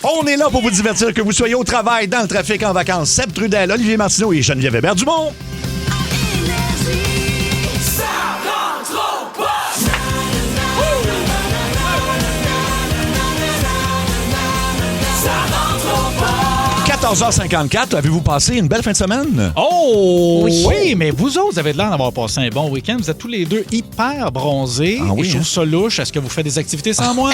On est là pour vous divertir, que vous soyez au travail, dans le trafic, en vacances. Seb Trudel, Olivier Martineau et Geneviève Hébert-Dumont. Ça rentre au poste. 14h54, avez-vous passé une belle fin de semaine? Oh! Oui, mais vous autres, vous avez l'air d'avoir passé un bon week-end. Vous êtes tous les deux hyper bronzés. Ah oui, et je trouve ça louche. Est-ce que vous faites des activités sans moi?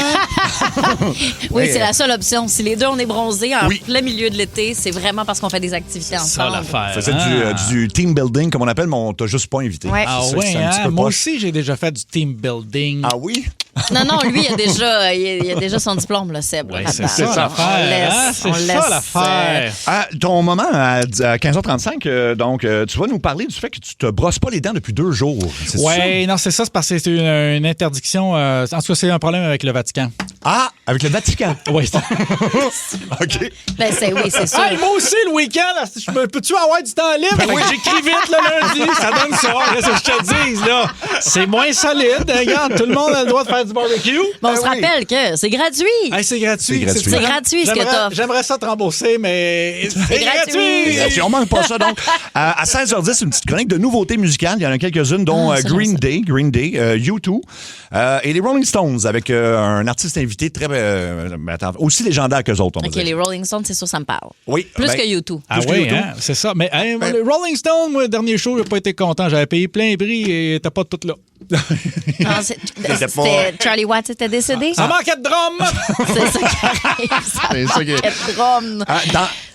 Oui, c'est la seule option. Si les deux, on est bronzés en Oui. plein milieu de l'été, c'est vraiment parce qu'on fait des activités Ça, ensemble. l'affaire. On faisait hein? du team building, comme on appelle, mais on t'a juste pas invité. Ouais. Ah C'est- oui, c'est un petit hein? peu Moi poche. aussi, j'ai déjà fait du team building. Ah oui? Non, lui, il a déjà son diplôme, là, Seb. Oui, là, c'est là-dedans. ça l'affaire. On laisse, hein? C'est on ça laisse, l'affaire. Ton moment à 15h35, tu vas nous parler du fait que tu te brosses pas les dents depuis 2 jours. C'est ça? Oui, non, c'est ça. C'est parce que c'est une interdiction. En tout cas, c'est un problème avec le Vatican. Ah, avec le Vatican. Oui. OK. Ben, oui, c'est sûr. Moi aussi, le week-end, là, peux-tu avoir du temps libre? Fait que j'écris vite le lundi, ça donne ça. Qu'est-ce que je te dis, là? C'est moins solide. Regarde, tout le monde a le droit de faire du barbecue. Bon, on se oui. rappelle que c'est gratuit. Hey, c'est gratuit. C'est gratuit. C'est gratuit, ce que t'as. J'aimerais ça te rembourser, mais c'est gratuit. gratuit. On manque pas ça. Donc, à 16h10, une petite chronique de nouveautés musicales. Il y en a quelques-unes, dont Ah, ça, Green j'aime Day, U2 et les Rolling Stones, avec un artiste invité très... aussi légendaire qu'eux autres, on va OK, dire. les Rolling Stones, c'est sûr, ça me parle. Oui. Plus ben, que YouTube. Ah Plus que oui, YouTube. hein, c'est ça. Mais le Rolling Stone, moi, le dernier show, j'ai pas été content. J'avais payé plein prix et t'es pas tout là. Non, c'était Charlie Watts était décédé? Ça manquait de drum! C'est ça qui arrive. Ça C'est ça qui- manquait de drum.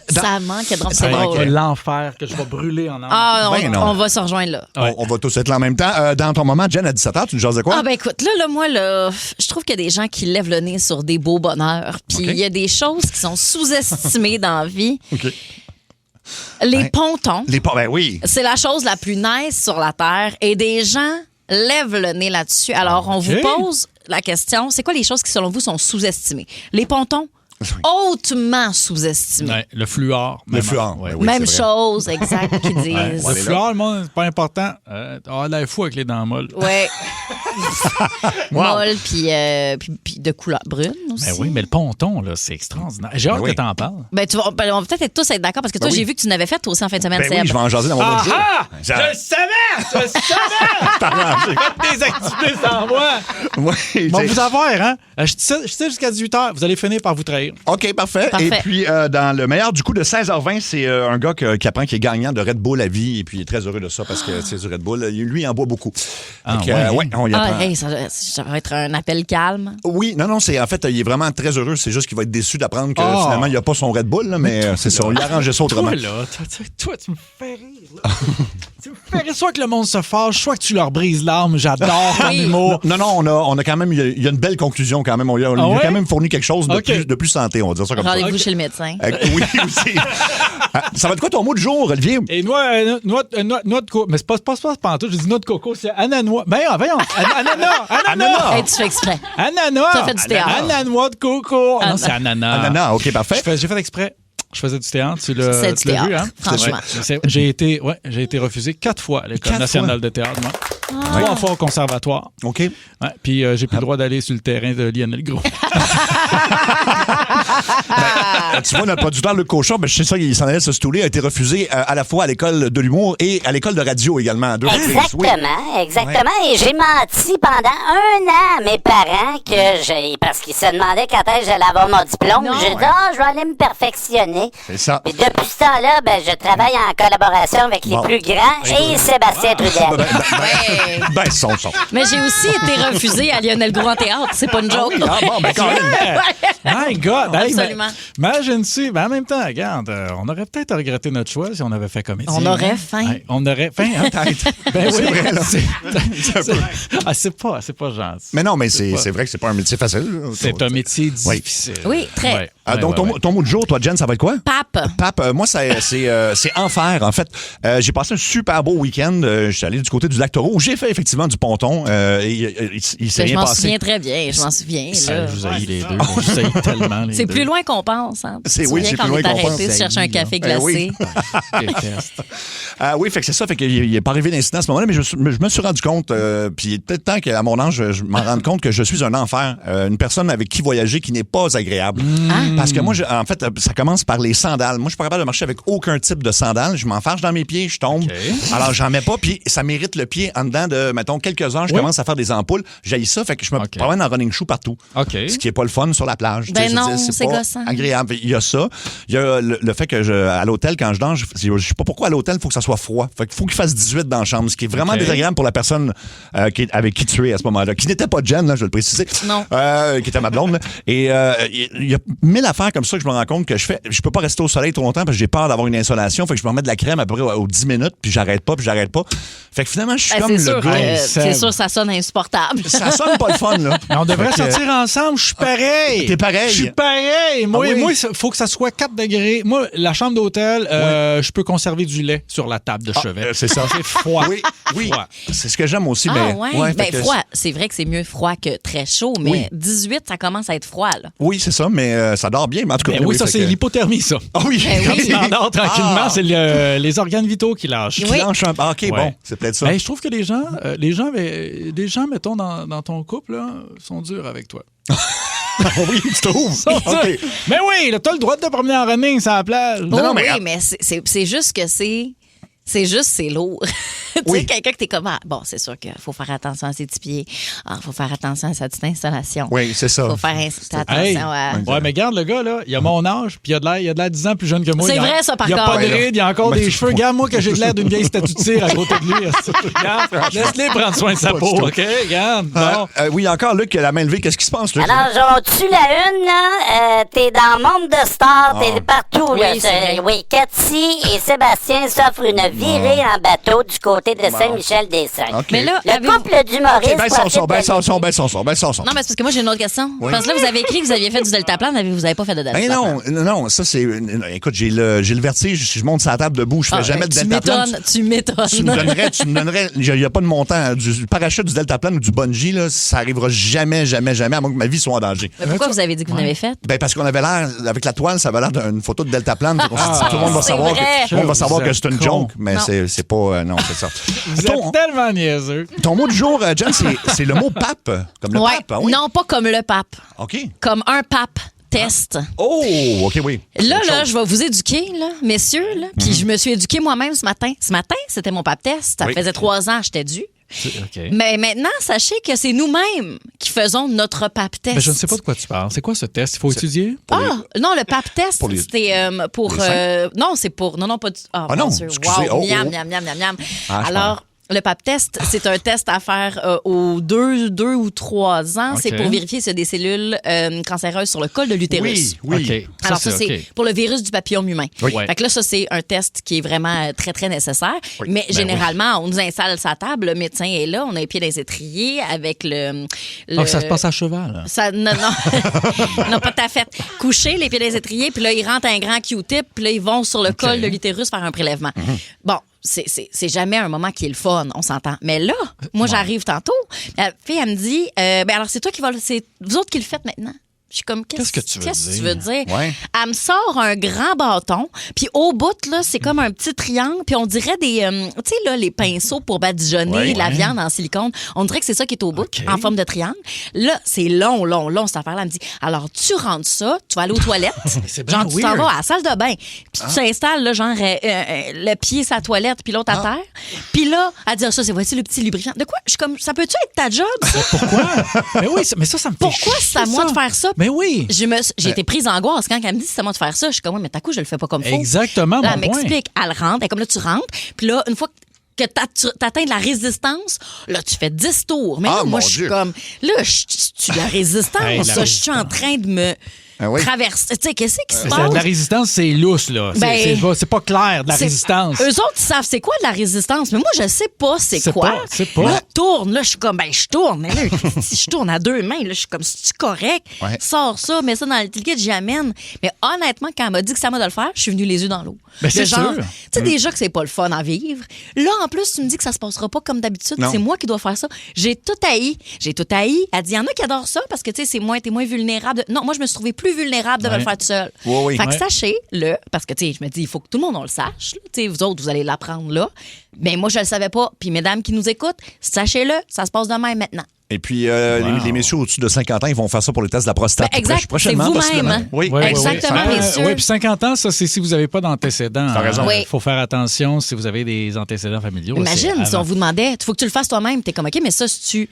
Ça manquait de drum. C'est manquait. drôle. L'enfer que je vais brûler en âme. Ah, Ben non. on va se rejoindre là. On va tous être là en même temps. Dans ton moment, Jen, à 17h, tu nous jases de quoi? Ah ben écoute, là, moi, je trouve qu'il y a des gens qui lèvent le nez sur des beaux bonheurs. Puis il y a des choses qui sont sous-estimées dans la vie. OK. Les pontons, Ben oui. c'est la chose la plus nice sur la Terre. Et des gens lèvent le nez là-dessus. Alors, on vous pose la question, c'est quoi les choses qui, selon vous, sont sous-estimées? Les pontons, hautement sous-estimés. Ouais, le fluor. Le fluor. Ouais. Oui, Même c'est vrai. chose, exact, qu'ils Ouais, disent. le fluor, le monde, c'est pas important. L'air fou avec les dents molles. Ouais. Molle, puis de couleur brune aussi. Ben oui, mais le ponton, là, c'est extraordinaire. J'ai hâte Ben oui. que t'en parles. Ben, on va peut-être tous être d'accord parce que toi, Ben oui. j'ai vu que tu n'avais fait toi aussi en fin de semaine, Ben oui, Seb. je vais en jaser dans mon autre jour. Je le savais! Je le savais! Faites des activités sans moi! Oui, Bon, c'est- vous avoir, hein? Je sais jusqu'à 18h, vous allez finir par vous trahir. OK, parfait. Parfait. Et puis, dans le meilleur du coup de 16h20, c'est un gars qui apprend qu'il est gagnant de Red Bull à vie. Et puis, il est très heureux de ça parce que c'est du Red Bull. Lui, il en boit beaucoup. Ah, Fait que, ouais. ouais, on y apprend. Ah, hey, ça va être un appel calme. Oui, non, en fait, il est vraiment très heureux. C'est juste qu'il va être déçu d'apprendre que finalement, il n'y a pas son Red Bull, là, mais c'est ça. On lui a arrangé ça autrement. Toi, là, toi, tu me fais rire. Là. Tu me fais rire. Soit que le monde se fâche, soit que tu leur brises l'âme. J'adore ton Oui. humour. Non, on a quand même, il y a une belle conclusion quand même. On lui a ouais? quand même fourni quelque chose OK. de plus santé, on va dire ça comme ça. Rendez-vous chez le médecin. Oui, aussi. Ça va être quoi ton mot du jour, Olivier? Et noix de coco. Mais c'est pas pantoute, je dis noix de coco, c'est ananois. Ben, voyons. Ananas. Hey, tu fais exprès. Ananas. T'as fait du théâtre. Ananois de coco. Non, c'est ananas. Ananas, OK, parfait. J'ai fait exprès. Je faisais du théâtre. Tu l'as C'est du tu l'as vu, théâtre, hein? franchement. Ouais. J'ai été refusé 4 fois à l'École 4 nationale de théâtre. Moi. 3 fois au conservatoire. OK. Ouais, puis j'ai plus le droit d'aller sur le terrain de Lionel Gros. Tu vois, notre producteur, Luc Cochon, je sais ça, il s'en allait se stouler, a été refusé à la fois à l'école de l'humour et à l'école de radio également. Deux reprises, oui. Exactement. Et j'ai menti pendant 1 an à mes parents parce qu'ils se demandaient quand est-ce que j'allais avoir mon diplôme. Non, J'ai dit, je vais aller me perfectionner. C'est ça. Et depuis ce temps-là, je travaille en collaboration avec les Bon. plus grands et Sébastien Trudel. Ouais. Ben, son. Mais j'ai aussi été refusée à Lionel Gros en théâtre. C'est pas une joke. Ah bon, ben quand même. My God! Hey, Absolument. mais imagine-tu, en même temps, regarde, on aurait peut-être regretté notre choix si on avait fait comédien. On aurait hein? faim. Ouais, on aurait faim, hein, peut-être. Ben oui. vrai, là. C'est pas gentil. Mais non, mais c'est vrai que c'est pas un métier facile. C'est un métier difficile. Oui, très. Ouais. Donc, ton mot de jour, toi, Jen, ça va être quoi? Pape. Pape, moi, c'est enfer, en fait. J'ai passé un super beau week-end. Je suis allé du côté du lac Taureau où j'ai fait effectivement du ponton. Il s'est Je rien m'en passé. souviens très bien. Je m'en souviens. là. Je vous haïs les deux. Je vous haïs tellement les C'est deux. plus loin qu'on pense. ensemble. C'est Tu oui, viens j'ai quand plus on loin est qu'on arrêté pense. de chercher un café Ben glacé. oui. Oui, fait que c'est ça. Fait qu'il n'est pas arrivé d'incident à ce moment-là, mais je me suis rendu compte, puis il est peut-être temps qu'à mon âge, je m'en rende compte que je suis un enfer. Une personne avec qui voyager qui n'est pas agréable. Parce que moi, en fait, ça commence par les sandales. Moi, je suis pas capable de marcher avec aucun type de sandales. Je m'enfarge dans mes pieds, je tombe. Alors, j'en mets pas, puis ça mérite le pied en dedans de, mettons, quelques heures, je commence à faire des ampoules. J'haïs ça, fait que je me promène en running shoe partout. Ce qui est pas le fun sur la plage. Ben Tu sais, non, je veux dire, c'est pas gossant. agréable. Il y a ça. Il y a le fait que à l'hôtel, quand je dors, je sais pas pourquoi à l'hôtel, il faut que ça soit froid. Fait qu'il faut qu'il fasse 18 dans la chambre, ce qui est vraiment désagréable pour la personne avec qui tu es à ce moment-là. Qui n'était pas Jen, là, je vais le préciser. Non. Qui était ma blonde. Là. Et il y a 1000 affaires comme ça que je me rends compte que je fais. Je peux pas rester au soleil trop longtemps parce que j'ai peur d'avoir une insolation. Fait que je me remets de la crème à peu près aux 10 minutes, puis j'arrête pas. Fait que finalement, je suis comme c'est le sûr, gars. c'est sûr, ça sonne insupportable. Ça sonne pas le fun, là. Mais on devrait Fait que- sortir ensemble, je suis pareil. T'es pareil. Je suis pareil. Moi, Ah oui? moi, il faut que ça soit 4 degrés. Moi, la chambre d'hôtel, je peux conserver du lait sur la table de chevet. C'est ça. C'est froid. Oui. Froid. C'est ce que j'aime aussi. Ah mais, ouais. fait Ben, que- froid, c'est vrai que c'est mieux froid que très chaud, mais Oui. 18, ça commence à être froid, là. Oui, c'est ça, mais ça dort bien. Mais en tout cas, Ben oui, ça, fait c'est que- l'hypothermie, ça. Ah oui. Ben Quand oui. tu t'endors tranquillement, c'est les organes vitaux qui lâchent. Qui Oui. lâche un... Ah, OK, Ouais. bon, c'est peut-être ça. Ben, je trouve que des gens, mettons, dans ton couple, là, sont durs avec toi. oui, tu trouves? Sont durs. OK. Mais oui, t'as le droit de te promener en running sur la plage. non, mais- oui, mais c'est juste que c'est lourd. Tu Oui. sais, quelqu'un que t'es comme, bon, c'est sûr qu'il faut faire attention à ses petits pieds. Il faut faire attention à sa petite installation. Oui, c'est ça. Il faut faire attention Hey. à... Ouais, mais regarde le gars, là, il a mon âge, puis il a de l'air 10 ans plus jeune que moi. C'est Il a- vrai, ça, par Il a contre. pas de Ouais, là. ride, il a encore des cheveux. Regarde, moi, que j'ai de l'air d'une vieille statue de cire à côté de lui. Regarde, laisse-les prendre soin de sa Pas peau, du tout. OK? Regarde. Bon. Oui, encore Luc qui a la main levée. Qu'est-ce qui se passe, Luc? Alors, on tue la une, là. T'es dans le monde de stars, t'es partout, là. Oui, c'est vrai. Oui, Cathy et Sébastien s'offrent une virée en bateau du côté de Saint-Michel-des-Saints. OK. Mais là, Le avez-vous- couple d'humoristes... Ben son son, profite de- ben son son. Non, mais c'est parce que moi, j'ai une autre question. Parce que là, vous avez écrit que vous aviez fait du deltaplan, mais vous n'avez pas fait de deltaplan. Ben non, ça c'est... Écoute, j'ai le vertige. Si je monte sur la table debout, je fais jamais de tu deltaplan. m'étonnes. Tu me donnerais, il n'y a pas de montant. Du parachute, du deltaplan ou du bungee, là, ça arrivera jamais, à moins que ma vie soit en danger. Mais pourquoi vous avez dit que vous n'avez fait? Ben parce qu'on avait l'air, avec la toile, ça avait l'air d'une photo de deltaplan. Fait qu'on s'est dit, tout le monde va c'est savoir, vrai. tout le monde va savoir Vous que êtes c'est une con. joke, mais Non. c'est pas... non, c'est ça. Vous Ton, êtes tellement niaiseux. ton mot du jour, Jen, c'est le mot pape. Comme le Ouais. pape, ah oui? Non, pas comme le pape. OK. Comme un pape test. Oh, OK, oui. Là, C'est autre chose. je vais vous éduquer, là, messieurs. Là. Puis je me suis éduquée moi-même ce matin. Ce matin, c'était mon pape test. Ça Oui. faisait 3 ans, j'étais due. OK. Mais maintenant, sachez que c'est nous-mêmes qui faisons notre pape test. Mais je ne sais pas de quoi tu parles. C'est quoi ce test? Il faut étudier? Non, le pape test, Pour les- c'était pour... les seins? non, c'est pour... Non, pas du... Ah non, mon Dieu. excusez. Wow, Oh, miam, oh. miam, miam, miam, miam. Ah, je Alors... Le PAP test, c'est un test à faire aux 2 ou 3 ans. C'est OK. pour vérifier s'il y a des cellules cancéreuses sur le col de l'utérus. Oui. OK. Alors ça, c'est OK. pour le virus du papillome humain. Oui. Ouais. Fait que là, ça, c'est un test qui est vraiment très, très nécessaire. Mais généralement, on nous installe sa table, le médecin est là, on a les pieds dans les étriers avec le... Donc, ça se passe à cheval. Ça, non, non, pas tout à fait. Coucher, les pieds dans les étriers, puis là, ils rentrent un grand Q-tip, puis là, ils vont sur le col de l'utérus faire un prélèvement. Bon, c'est jamais un moment qui est le fun, on s'entend. Mais là, moi, j'arrive tantôt, la fille, elle me dit, ben alors, c'est toi qui va, c'est vous autres qui le faites maintenant. Je suis comme, Qu'est-ce que tu veux dire? Ouais. Elle me sort un grand bâton, puis au bout, là, c'est comme un petit triangle, puis on dirait des, tu sais, là, les pinceaux pour badigeonner Ouais. de la viande en silicone. On dirait que c'est ça qui est au bout, OK. en forme de triangle. Là, c'est long, cette affaire-là. Elle me dit, alors, tu rentres ça, tu vas aller aux toilettes. C'est bien Genre, tu t'en weird. vas à la salle de bain, puis tu t'installes, là, genre, le pied sur la toilette, puis l'autre à terre. Puis là, elle dit, ah, ça, c'est voici le petit lubrifiant. De quoi? Je suis comme, ça peut-tu être ta job, ça? Pourquoi? Mais oui, mais ça me fait Pourquoi c'est à moi de faire ça? Mais oui. J'ai été prise angoisse quand elle me dit c'est à moi de faire ça. Je suis comme, ouais, mais t'as coup, je le fais pas comme faut. Exactement, Là, mon elle point. m'explique, elle rentre, elle est comme là, tu rentres. Puis là, une fois que t'atteins de la résistance, là, tu fais 10 tours. Mais Ah, là, moi, mon je suis Dieu. comme, là, je suis de la résistance. Hey, la ça, je suis en train de me Ah oui? traverser. Tu sais, qu'est-ce qui se C'est passe? de la résistance, c'est lousse, là. Ben, C'est pas clair, de la C'est- résistance. Eux autres, ils savent c'est quoi de la résistance, mais moi, je sais pas c'est C'est quoi. pas, c'est pas. Là, je tourne, là, je suis comme, ben, je tourne. Mais là, si je tourne à 2 mains, là, je suis comme, c'est-tu correct? Ouais. Sors ça, mets ça dans le liquide, j'y amène. Mais honnêtement, quand elle m'a dit que ça m'a de le faire, je suis venue les yeux dans l'eau. Ben, c'est Le genre, sûr. Tu sais, déjà que c'est pas le fun à vivre. Là, en plus, tu me dis que ça se passera pas comme d'habitude. Non. C'est moi qui dois faire ça. J'ai tout haï. Elle dit, il y en a qui adorent ça parce que, tu sais, t'es moins vulnérable. Non, moi, je me suis trouvée plus plus vulnérable de me le faire tout seul. Oui. Fait que Ouais. sachez-le, parce que, tu sais, je me dis, il faut que tout le monde on le sache. là. Tu sais, vous autres, vous allez l'apprendre là. Mais moi, je le savais pas. Puis, mesdames qui nous écoutent, sachez-le, ça se passe de même maintenant. Et puis, les messieurs au-dessus de 50 ans, ils vont faire ça pour le test de la prostate. Ben, exact. Prochainement, C'est vous-même, possiblement. hein? Oui. Exactement, messieurs. Oui, puis 50 ans, ça, c'est si vous n'avez pas d'antécédents. T'as raison. Oui. Il faut faire attention si vous avez des antécédents familiaux. Imagine c'est si on avant. vous demandait, il faut que tu le fasses toi-même. T'es comme, OK, mais ça, c'est-tu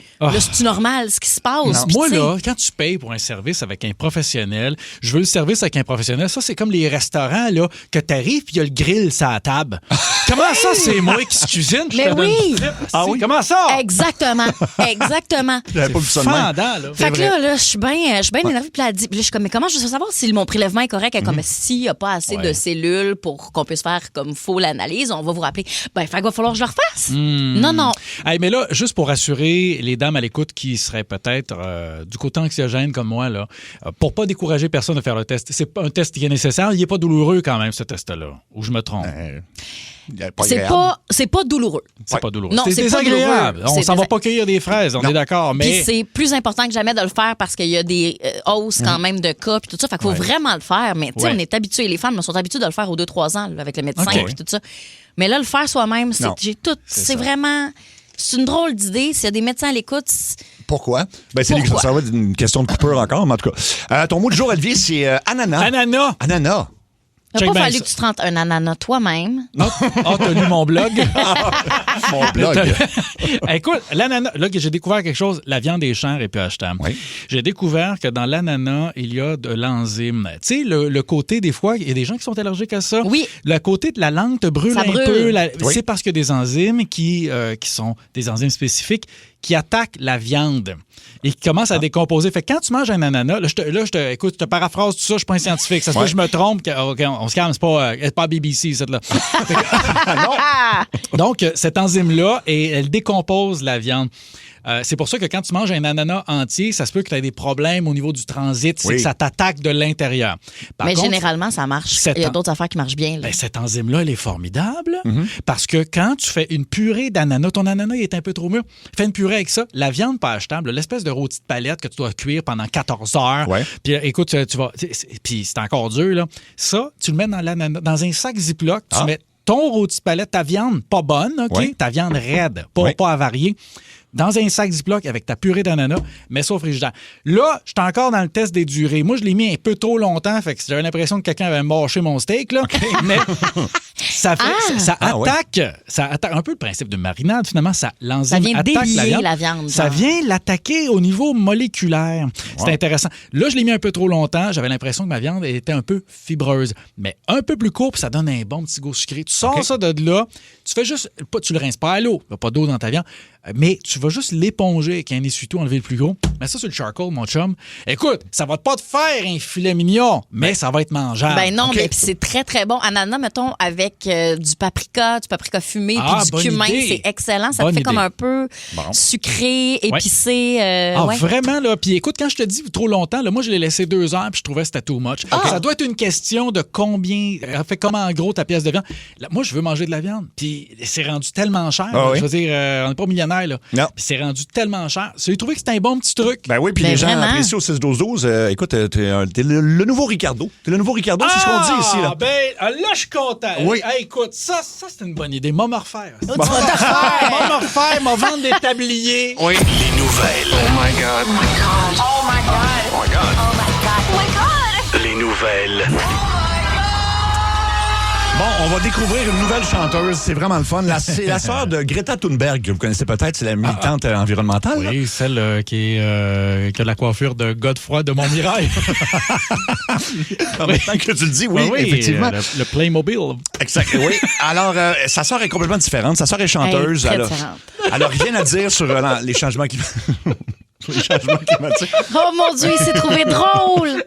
normal, ce qui se passe? Non. Puis, Moi, tu sais, là, quand tu payes pour un service avec un professionnel, je veux le service avec un professionnel. Ça, c'est comme les restaurants, là, que t'arrives puis il y a le grill sur la table. Comment ça, c'est moi qui se cuisine? puis je Mais te donne oui. une flip? Ah oui? Comment ça? Exactement. Exactement. J'avais pas vu ça de même. Fendant, là. Fait que là, je suis bien énervée. Puis là, je suis comme, mais comment je veux savoir si mon prélèvement est correct? Elle est comme, s'il n'y a pas assez de cellules pour qu'on puisse faire comme faut l'analyse, on va vous rappeler. Ben, fait qu'il va falloir que je le refasse. Non. Hey, mais là, juste pour rassurer les dames à l'écoute qui seraient peut-être du côté anxiogène comme moi, là, pour pas décourager personne de faire le test, c'est pas un test qui est nécessaire. Il n'est pas douloureux quand même, ce test-là. Ou je me trompe? C'est pas douloureux. C'est pas douloureux. Non, c'est c'est pas désagréable. douloureux. On C'est s'en va pas cueillir des fraises, on est d'accord. Puis Mais c'est plus important que jamais de le faire parce qu'il y a des hausses quand même de cas puis tout ça. Fait qu'il faut vraiment le faire. Mais tu sais, Ouais. on est habitués. Les femmes sont habituées de le faire aux 2-3 ans là, avec le médecin OK. puis tout ça. Mais là, le faire soi-même, Non. c'est vraiment... C'est une drôle d'idée. S'il y a des médecins à l'écoute... Pourquoi? Ben, Pourquoi? ça va être une question de coupure encore, mais en tout cas. Ton mot du jour, Olivier, c'est ananas. ananas! Ananas. Il Check n'a pas bien fallu ça. que tu te rentres un ananas toi-même. Ah, t'as lu mon blog? Mon blog. Écoute, l'ananas, là, j'ai découvert quelque chose. La viande est chère et peu achetable. Oui. J'ai découvert que dans l'ananas, il y a de l'enzyme. Tu sais, le côté, des fois, il y a des gens qui sont allergiques à ça. Oui. Le côté de la langue te brûle Ça un brûle. peu. Oui. C'est parce qu'il y a des enzymes qui sont des enzymes spécifiques qui attaquent la viande et qui commencent à décomposer. Fait que quand tu manges un ananas, écoute, je te paraphrase tout ça, je suis pas un scientifique. Ça se peut que je me trompe. OK, on se calme, c'est pas BBC, cette là. Donc, cette enzyme-là, elle décompose la viande. C'est pour ça que quand tu manges un ananas entier, ça se peut que tu aies des problèmes au niveau du transit. C'est Oui. que ça t'attaque de l'intérieur. Par Mais contre, généralement, ça marche. Il y a d'autres affaires qui marchent bien. Là. ben, cette enzyme-là, elle est formidable parce que quand tu fais une purée d'ananas, ton ananas il est un peu trop mûr, fais une purée avec ça, la viande pas achetable, l'espèce de rôti de palette que tu dois cuire pendant 14 heures. Ouais. Puis écoute, tu vas... Puis c'est encore dur, là. Ça, tu le mets dans l'ananas, dans un sac Ziploc, tu mets ton rôti de palette, ta viande pas bonne, OK? Ouais. Ta viande raide, Ouais. pas avariée. Dans un sac Ziploc avec ta purée d'ananas, mets ça au frigidaire. Là, j'étais encore dans le test des durées. Moi, je l'ai mis un peu trop longtemps, fait que j'avais l'impression que quelqu'un avait mâché mon steak, là. Mais ça fait, ça attaque un peu le principe de marinade, finalement. L'enzyme Ça vient attaque débiller la viande, Ça genre. vient l'attaquer au niveau moléculaire. C'est intéressant. Là, je l'ai mis un peu trop longtemps. J'avais l'impression que ma viande était un peu fibreuse. Mais un peu plus court, puis ça donne un bon petit goût sucré. Tu sors ça de là, tu fais juste... Tu le rinces pas à l'eau. Il n'y a pas d'eau dans ta viande. Mais tu vas juste l'éponger avec un essuie-tout, enlever le plus gros. Mets ça sur le charcoal, mon chum. Écoute, ça va pas te faire un filet mignon, mais ça va être mangeable. Ben non, OK? mais puis c'est très, très bon. Ananas, mettons, avec du paprika fumé puis du bonne cumin, idée. c'est excellent. Ça Bonne te fait comme idée. un peu sucré, épicé. Ouais. Vraiment, là. Puis écoute, quand je te dis trop longtemps, là, moi, je l'ai laissé 2 heures puis je trouvais que c'était too much. Ça doit être une question de combien, fait comment en gros ta pièce de viande. Là, moi, je veux manger de la viande. Puis c'est rendu tellement cher. là. oui. Je veux dire, on n'est pas millionnaire, là. Non. Puis c'est rendu tellement cher. J'ai trouvé que c'était un bon petit truc. Ben oui, puis Ben les gens vraiment. apprécient au 6-12-12. Écoute, t'es le nouveau Ricardo. T'es le nouveau Ricardo, c'est ce qu'on dit ici. Là. Ben, là, je suis content. Oui. Hey, écoute, ça c'est une bonne idée. M'a me refaire. Tu vas te refaire. M'a me refaire, m'a vendre des tabliers. Oui. Les nouvelles. Oh my God. Oh my God. Oh my God. Oh my God. Oh my God. Oh my God. Les nouvelles. Bon, on va découvrir une nouvelle chanteuse. C'est vraiment le fun. C'est la sœur de Greta Thunberg, que vous connaissez peut-être. C'est la militante environnementale. là. Oui, celle qui a la coiffure de Godefroy de Montmirail. En même temps que tu le dis, oui, effectivement. Le Playmobil. Exact. Oui. Alors, sa sœur est complètement différente. Sa sœur est chanteuse. Hey, très elle différente. a rien à dire sur les changements les changements climatiques. Oh mon Dieu, il s'est trouvé drôle.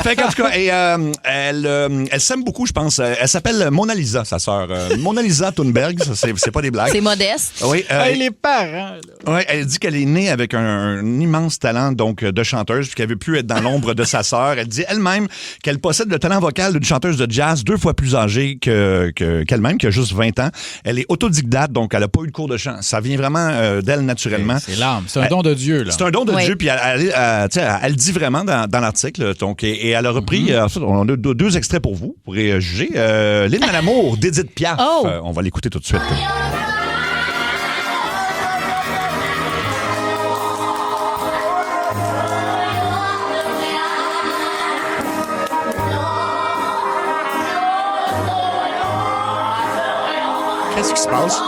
Fait qu'en tout cas, elle s'aime beaucoup, je pense. Elle s'appelle Mona Lisa, sa sœur. Mona Lisa Thunberg, ça, c'est pas des blagues. C'est modeste. Oui, Les parents, là. ouais, elle dit qu'elle est née avec un immense talent donc de chanteuse, puis qu'elle veut plus être dans l'ombre de sa sœur. Elle dit elle-même qu'elle possède le talent vocal d'une chanteuse de jazz 2 fois plus âgée qu'elle-même, qui a juste 20 ans. Elle est autodidacte, donc elle n'a pas eu de cours de chant. Ça vient vraiment d'elle naturellement. C'est l'âme. C'est un don de Dieu, là. C'est un don de Oui. Dieu, puis elle dit vraiment dans l'article. Donc, et elle a repris, on a deux extraits pour vous, pour juger. L'hymne à l'amour d'Édith Piaf. Oh. On va l'écouter tout de suite. Qu'est-ce qui se passe?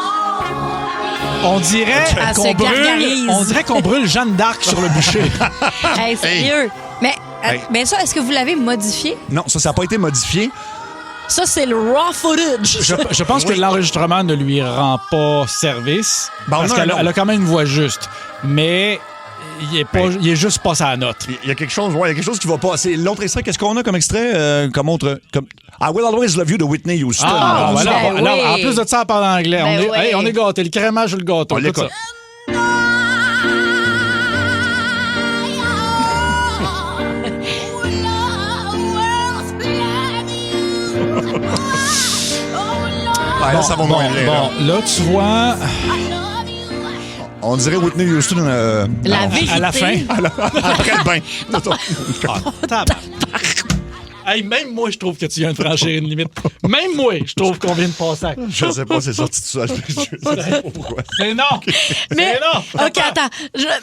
On dirait Elle qu'on se brûle, gargarise. on dirait qu'on brûle Jeanne d'Arc sur le bûcher. Hey, sérieux. Hey. Mais ça, est-ce que vous l'avez modifié? Non, ça n'a pas été modifié. Ça, c'est le raw footage. Je pense que l'enregistrement ne lui rend pas service. Bon, parce non, qu'elle non. elle a quand même une voix juste. Mais il est juste pas sa note. Il y a quelque chose, il y a quelque chose qui va pas. C'est l'autre extrait. Qu'est-ce qu'on a comme extrait? Comme autre. I Will Always Love You de Whitney Houston. Ah, ben voilà. oui. Alors, en plus de ça, elle parle anglais. Ben oui. On est gâtés. Le crémage sur le gâteau. On Écoute l'écoute. ça. Ah, là, ça va moins bien, là. Bon, là, tu vois, On dirait Whitney Houston La vérité. à la fin. après le bain. Hey, même moi, je trouve que tu viens de franchir une limite. Même moi, je trouve qu'on vient de passer. Je sais pas, c'est sorti de ça. Je sais pas pourquoi. Mais non! Mais, non! OK, attends.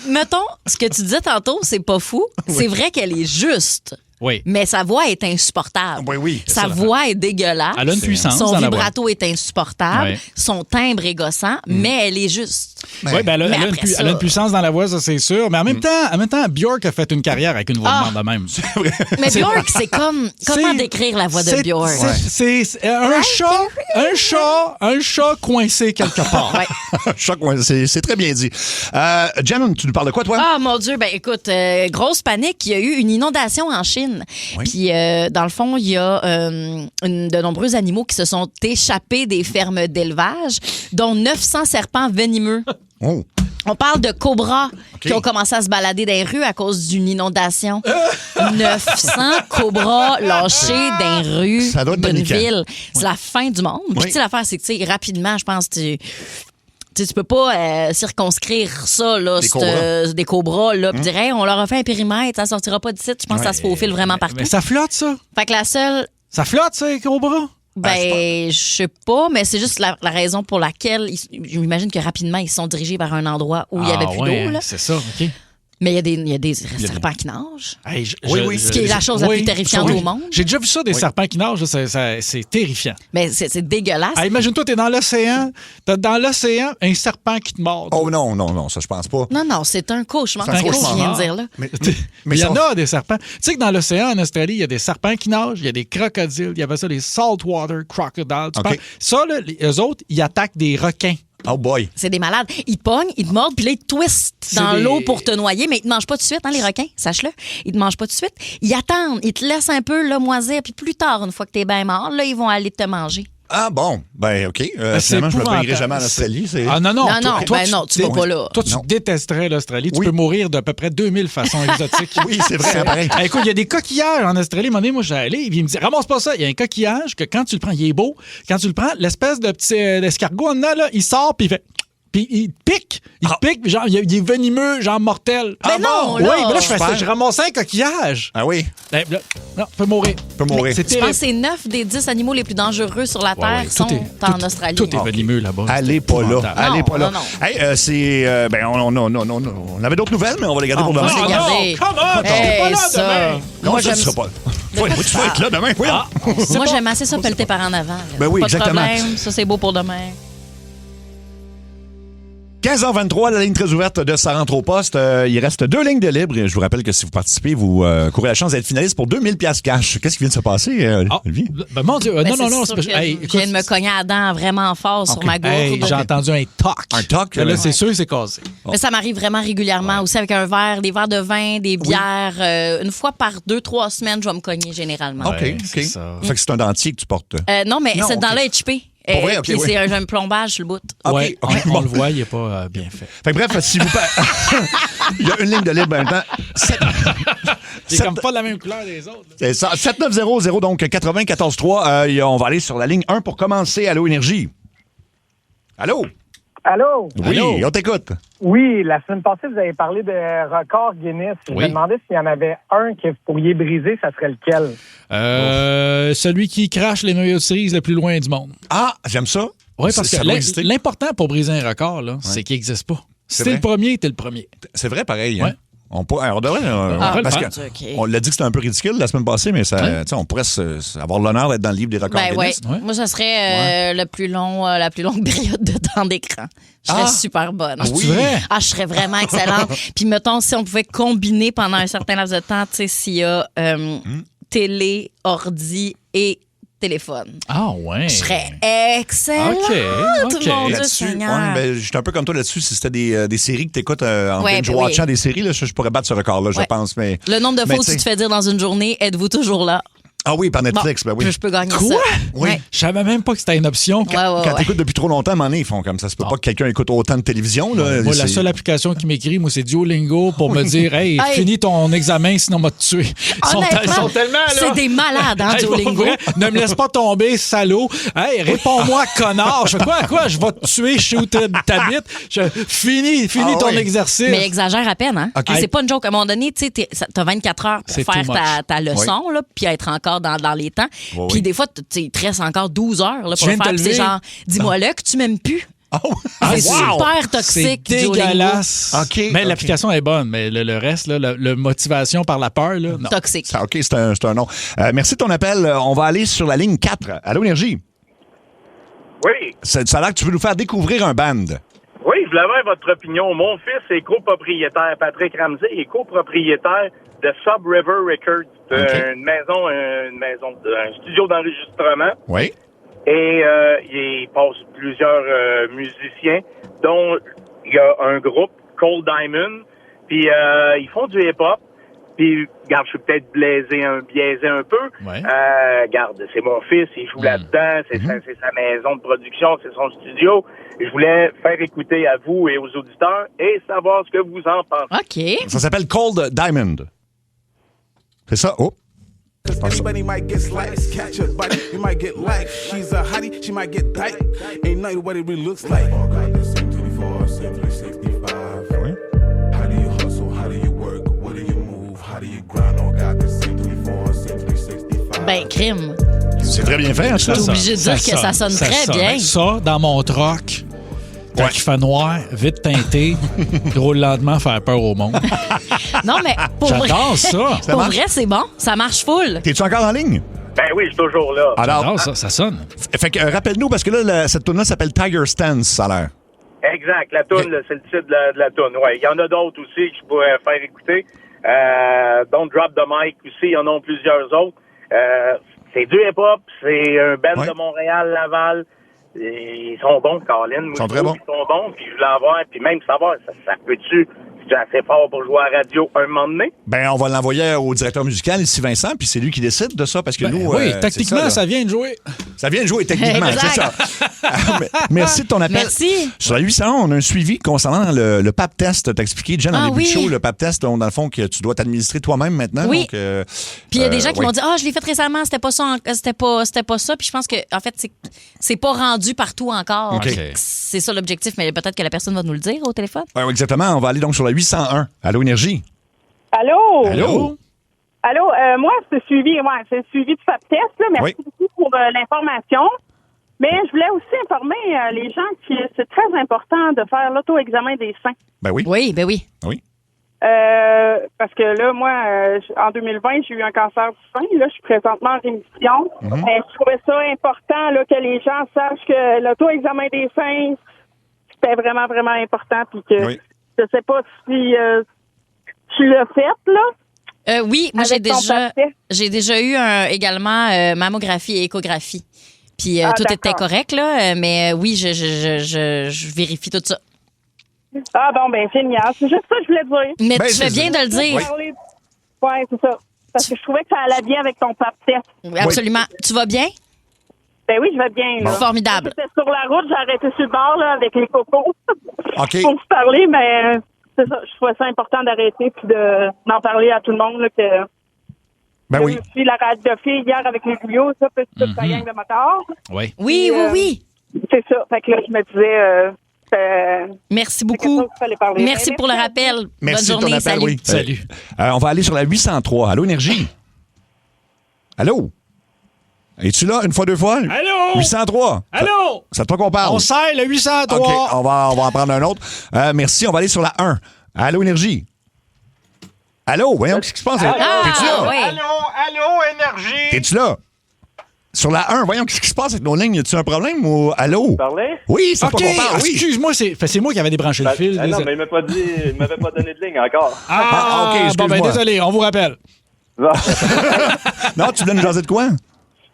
Mettons, ce que tu disais tantôt, c'est pas fou. C'est vrai qu'elle est juste. Oui. Mais sa voix est insupportable. Oui, oui. Sa voix est dégueulasse. Elle a une puissance Son dans la voix. vibrato est insupportable. Ouais. Son timbre est gossant, mais elle est juste. Oui, ben Mais après ça- elle a une puissance dans la voix, ça c'est sûr. Mais en même temps, Björk a fait une carrière avec une voix de même de même. Mais Björk, c'est comme. Comment C'est- décrire la voix de Björk? C'est un chat coincé quelque part. Ouais. Choc, ouais, c'est très bien dit. Jen, tu nous parles de quoi, toi? Ah, mon Dieu, ben écoute, grosse panique. Il y a eu une inondation en Chine. Puis, dans le fond, il y a de nombreux animaux qui se sont échappés des fermes d'élevage, dont 900 serpents venimeux. Oh. On parle de cobras qui ont commencé à se balader dans les rues à cause d'une inondation. 900 cobras lâchés dans les rues Ça doit être d'une paniquant. ville. C'est la fin du monde. Puis, Oui. tu sais, l'affaire, c'est que, tu sais, rapidement, je pense que tu peux pas circonscrire ça, là, des cobras, là, puis dire, hey, on leur a fait un périmètre, ça sortira pas d'ici. Je pense que ça se faufile vraiment partout. Mais ça flotte, ça. Fait que la seule, Ça flotte, ça, les cobras. ben, je sais pas, mais c'est juste la raison pour laquelle, j'imagine que rapidement, ils se sont dirigés vers un endroit où il y avait plus d'eau, là. C'est ça, OK. Mais il y a des serpents qui nagent. Hey, Ce qui est la chose la plus terrifiante au monde. J'ai déjà vu ça, des serpents qui nagent, c'est terrifiant. Mais c'est dégueulasse. Ah, imagine-toi, t'es dans l'océan, t'as dans l'océan un serpent qui te mord. Oh non, ça, je pense pas. Non, c'est un cauchemar, C'est un ce que tu cauchemar. viens de dire, là. Mais Mais il y en ça- a des serpents. Tu sais que dans l'océan, en Australie, il y a des serpents qui nagent, il y a des crocodiles, il y avait ça, les saltwater crocodiles. Tu OK. penses- Ça, là, eux autres, ils attaquent des requins. Oh boy. C'est des malades. Ils te pognent, ils te mordent, puis là, ils te twistent C'est dans des- l'eau pour te noyer, mais ils te mangent pas tout de suite, hein, les requins, sache-le. Ils te mangent pas tout de suite. Ils attendent, ils te laissent un peu là, moisir, puis plus tard, une fois que t'es bien mort, là, ils vont aller te manger. Ah bon, ben OK. C'est Finalement, je me épouvantable. baignerai jamais en Australie. C'est... Ah non, Non, toi, ben non, tu vas pas là. Toi, tu Non. détesterais l'Australie. Tu Oui. peux mourir d'à peu près 2000 façons exotiques. Oui, c'est vrai, hein, pareil. Écoute, il y a des coquillages en Australie. À un moment donné, moi, j'allais allé, il me dit, ramasse pas ça. Il y a un coquillage que quand tu le prends, il est beau. Quand tu le prends, l'espèce de petit escargot en dedans, là, il sort, puis il fait... Puis il te pique. Il te pique, genre, il est venimeux, genre mortel. Mais non, Oui, là. mais là, je fais ça. Super. Je ramassais un coquillage. Ah oui, Ben, là, non, tu peux mourir. tu peux mourir. C'est Je pense terrible. que c'est 9 des 10 animaux les plus dangereux sur la Terre ouais. qui sont en Australie. Tout est venimeux là-bas. Allez C'est pas là. épouvantable. Allez pas là. non. Hey, c'est. Ben, on avait d'autres nouvelles, mais on va les garder pour demain. va les garder. Come on, tu seras pas là ça. demain. Non, Moi, ça, tu j'aime seras pas. Ouais, moi, tu vas être là demain. Voyons. Moi, j'aime assez ça pelleter par en avant. là. Ben oui, pas exactement. de problème, ça c'est beau pour demain. 15h23, la ligne très ouverte de Ça rentre au poste. Il reste 2 lignes de libre. Je vous rappelle que si vous participez, vous courez la chance d'être finaliste pour 2000 $. Qu'est-ce qui vient de se passer, Olivier? Ben, mon Dieu, non. C'est sûr que je viens de me cogner à la dent vraiment fort sur ma gourde. Hey, j'ai entendu un toc. Un toc? Là, c'est sûr, c'est cassé. Mais ça m'arrive vraiment régulièrement. Aussi avec des verres de vin, des bières. Une fois par 2-3 semaines, je vais me cogner généralement. OK. c'est ça. Fait que c'est un dentier que tu portes. Non, mais Non, c'est dans OK. le HP. Pour vrai, OK, Puis oui. c'est un plombage sur le bout. OK, Ouais, OK, on bon. le voit, il n'est pas bien fait. Fait que bref, si vous... Il y a une ligne de libre en même temps. C'est comme pas de la même couleur des autres. Là. C'est ça. 7900, donc 94.3. On va aller sur la ligne 1 pour commencer. Allô, Énergie. Allô? Allô? Oui, Allô? on t'écoute. Oui, la semaine passée, vous avez parlé de record Guinness. Je Oui. me demandais s'il y en avait un que vous pourriez briser, ça serait lequel? Celui qui crache les noyaux de cerise le plus loin du monde. Ah, j'aime ça. Oui, parce Ça que doit exister. l'important pour briser un record, là, c'est qu'il n'existe pas. Si C'est t'es vrai. le premier, t'es le premier. C'est vrai, pareil. Hein? Ouais. On devrait. va le parce faire. que OK. on l'a dit que c'était un peu ridicule la semaine passée, mais ça, tu sais, on pourrait avoir l'honneur d'être dans le livre des records Ben ouais. Guinness. Ouais. Moi, ça serait la plus longue période de temps d'écran. Je serais super bonne. Ah, c'est vrai? Ah, je serais vraiment excellente. Puis mettons, si on pouvait combiner pendant un certain laps de temps, tu sais, s'il y a télé, ordi et téléphone. Ah, ouais. Je serais excellente. OK. Mon Dieu Là-dessus, Seigneur. ben, j'étais un peu comme toi là-dessus. Si c'était des séries que tu écoutes en Ouais, binge-watchant oui. des séries, là, je pourrais battre ce record-là, je Ouais. pense. Mais... Le nombre de Mais fois où tu tu sais- te fais dire dans une journée, êtes-vous toujours là? Ah oui, par Netflix, ben oui. Je peux gagner Quoi? ça. Oui. Ouais. Je savais même pas que c'était une option. Quand t'écoutes depuis trop longtemps, à un moment donné, ils font comme ça. Se peut pas que quelqu'un écoute autant de télévision. Là. Moi, la C'est- seule application qui m'écrit, moi, c'est Duolingo pour me dire Hey, Hey. finis ton examen, sinon on va te tuer. Ils sont Honnêtement, tellement là. c'est des malades, hein, Hey, pour Duolingo. vrai, ne me laisse pas tomber, salaud. Hey, réponds-moi, connard. Je fais quoi? Je vais te tuer, je sais où t'habites. Finis Ah ton ouais. Mais exercice. il exagère à peine, hein? OK. C'est pas une joke. À un moment donné, tu sais, t'as 24 heures pour C'est faire too much. ta leçon, là, puis être encore dans les temps. Ouais, Puis oui. des fois, il te reste encore 12 heures là, Tu pour le viens de faire. te Puis c'est lever. genre, dis-moi-le que tu m'aimes plus. Oh! C'est wow! super toxique, C'est Duolingo. dégueulasse. OK, Mais OK. l'application est bonne, mais le reste, là, le motivation par la peur, là, non. Toxique. Ça, OK, c'est un nom. Merci de ton appel. On va aller sur la ligne 4. Allô, Énergie? Oui, Ça a l'air que tu veux nous faire découvrir un band. oui, je voulais avoir votre opinion. Mon fils est copropriétaire, Patrick Ramsey est copropriétaire de Sub River Records, OK. une maison, un studio d'enregistrement. Oui. Et il passe plusieurs musiciens, dont il y a un groupe, Cold Diamond. Puis ils font du hip-hop. Puis, regarde, je suis peut-être biaisé un peu. Ouais. Regarde, c'est mon fils, il joue là-dedans, c'est sa maison de production, c'est son studio. Je voulais faire écouter à vous et aux auditeurs et savoir ce que vous en pensez. OK. Ça s'appelle Cold Diamond. C'est ça? Oh! Everybody might get sliced, catch a bite, you might get life. She's a hottie, she might get tight. Ain't nothing what it really looks like. Same 24, same 365. Oui. How do you hustle? How do you work? What do you move? How do you grind? Oh God, the same 24, same 365. Ben, crime. C'est très bien fait, hein, ça? T'es obligé de dire que ça sonne très bien. Ça, dans mon troc, quand il fait noir, vite teinté, drôle lentement faire peur au monde. Non, mais pour vrai, J'adore ça. pour marche? vrai, c'est bon. Ça marche full. T'es-tu encore en ligne? Ben oui, je suis toujours là. Alors, J'adore ça, ça sonne. fait que rappelle-nous, parce que là, cette tune-là s'appelle Tiger Stance, ça a l'air. Exact, la toune, là, c'est le titre de la toune. Ouais, il y en a d'autres aussi que je pourrais faire écouter. Don't Drop the Mic aussi, il y en a plusieurs autres. C'est du hip-hop, c'est un band Ouais. de Montréal, Laval. Et ils sont bons, Colin. Ils sont très bons. Ils sont bons, puis je voulais avoir, puis même savoir, ça peut-tu, c'est assez fort pour jouer à la radio un moment donné? Ben, on va l'envoyer au directeur musical, ici Vincent, puis c'est lui qui décide de ça, parce que nous... oui, c'est tactiquement, là. ça vient de jouer. Ça vient de jouer techniquement, c'est ça. Merci de ton appel. Merci. Sur la 800, on a un suivi concernant le PAP test. T'as expliqué, Jen, en Ah début oui. de show, le PAP test, donc, dans le fond, que tu dois t'administrer toi-même maintenant. Oui. Donc, Puis il y a des gens qui oui. m'ont dit je l'ai fait récemment, c'était pas ça, c'était pas ça. Puis je pense que en fait c'est pas rendu partout encore. OK. C'est ça l'objectif, mais peut-être que la personne va nous le dire au téléphone. Ouais, exactement. On va aller donc sur la 801. Allô, Énergie. Allô? Allô? Allô, moi, c'est le suivi de FAPTest, là. Merci Oui. beaucoup pour l'information. Mais je voulais aussi informer les gens que c'est très important de faire l'auto-examen des seins. Ben oui. Oui, ben oui. Oui. Parce que là, moi, en 2020, j'ai eu un cancer du sein. Là, je suis présentement en rémission. Mais je trouvais ça important là, que les gens sachent que l'auto-examen des seins, c'était vraiment, vraiment important. Puis que Oui. je sais pas si tu l'as fait, là. Oui, moi Avec ton parfait. j'ai déjà eu également mammographie et échographie. Puis tout était d'accord. correct, là, mais oui, je vérifie tout ça. Ah bon, ben génial. C'est juste ça que je voulais dire. Mais Ben, tu fais c'est bien ça. de le dire. Oui, c'est ça. Parce que je trouvais que ça allait bien avec ton pap test. Oui, absolument. Tu vas bien? Ben oui, je vais bien. Là. Formidable. J'étais sur la route, j'ai arrêté sur le bord là, avec les cocos OK. pour vous parler, mais c'est ça. Je trouvais ça important d'arrêter puis d'en parler à tout le monde là, que Ben oui. je suis la radiophile hier avec les Julio, ça, puis toute sa gang de motards. Oui. Oui, Et, oui. C'est ça. Fait que là, je me disais, Merci c'est quelque beaucoup. chose qu'il fallait parler. Merci pour le rappel. Merci Bonne de ton journée. appel, Salut. oui. Salut. On va aller sur la 803. Allô, Énergie? Allô? Es-tu là une fois, deux fois? Allô? 803. Allô? C'est à toi qu'on parle. On serre le 803. OK, on va en prendre un autre. Merci, on va aller sur la 1. Allô, Énergie? Allô, voyons, qu'est-ce qui se passe? T'es-tu là? oui. Allô, Énergie! T'es-tu là? Sur la 1, voyons, qu'est-ce qui se passe avec nos lignes? Y a-tu un problème ou allô? Parlez? Oui, c'est OK, toi qu'on parle, oui. excuse-moi, c'est moi qui avais débranché le fil. non, mais il m'avait pas donné de ligne encore. Ah, OK, bon, ben excuse-moi. désolé, on vous rappelle. Bon. Non, tu voulais nous jaser de quoi?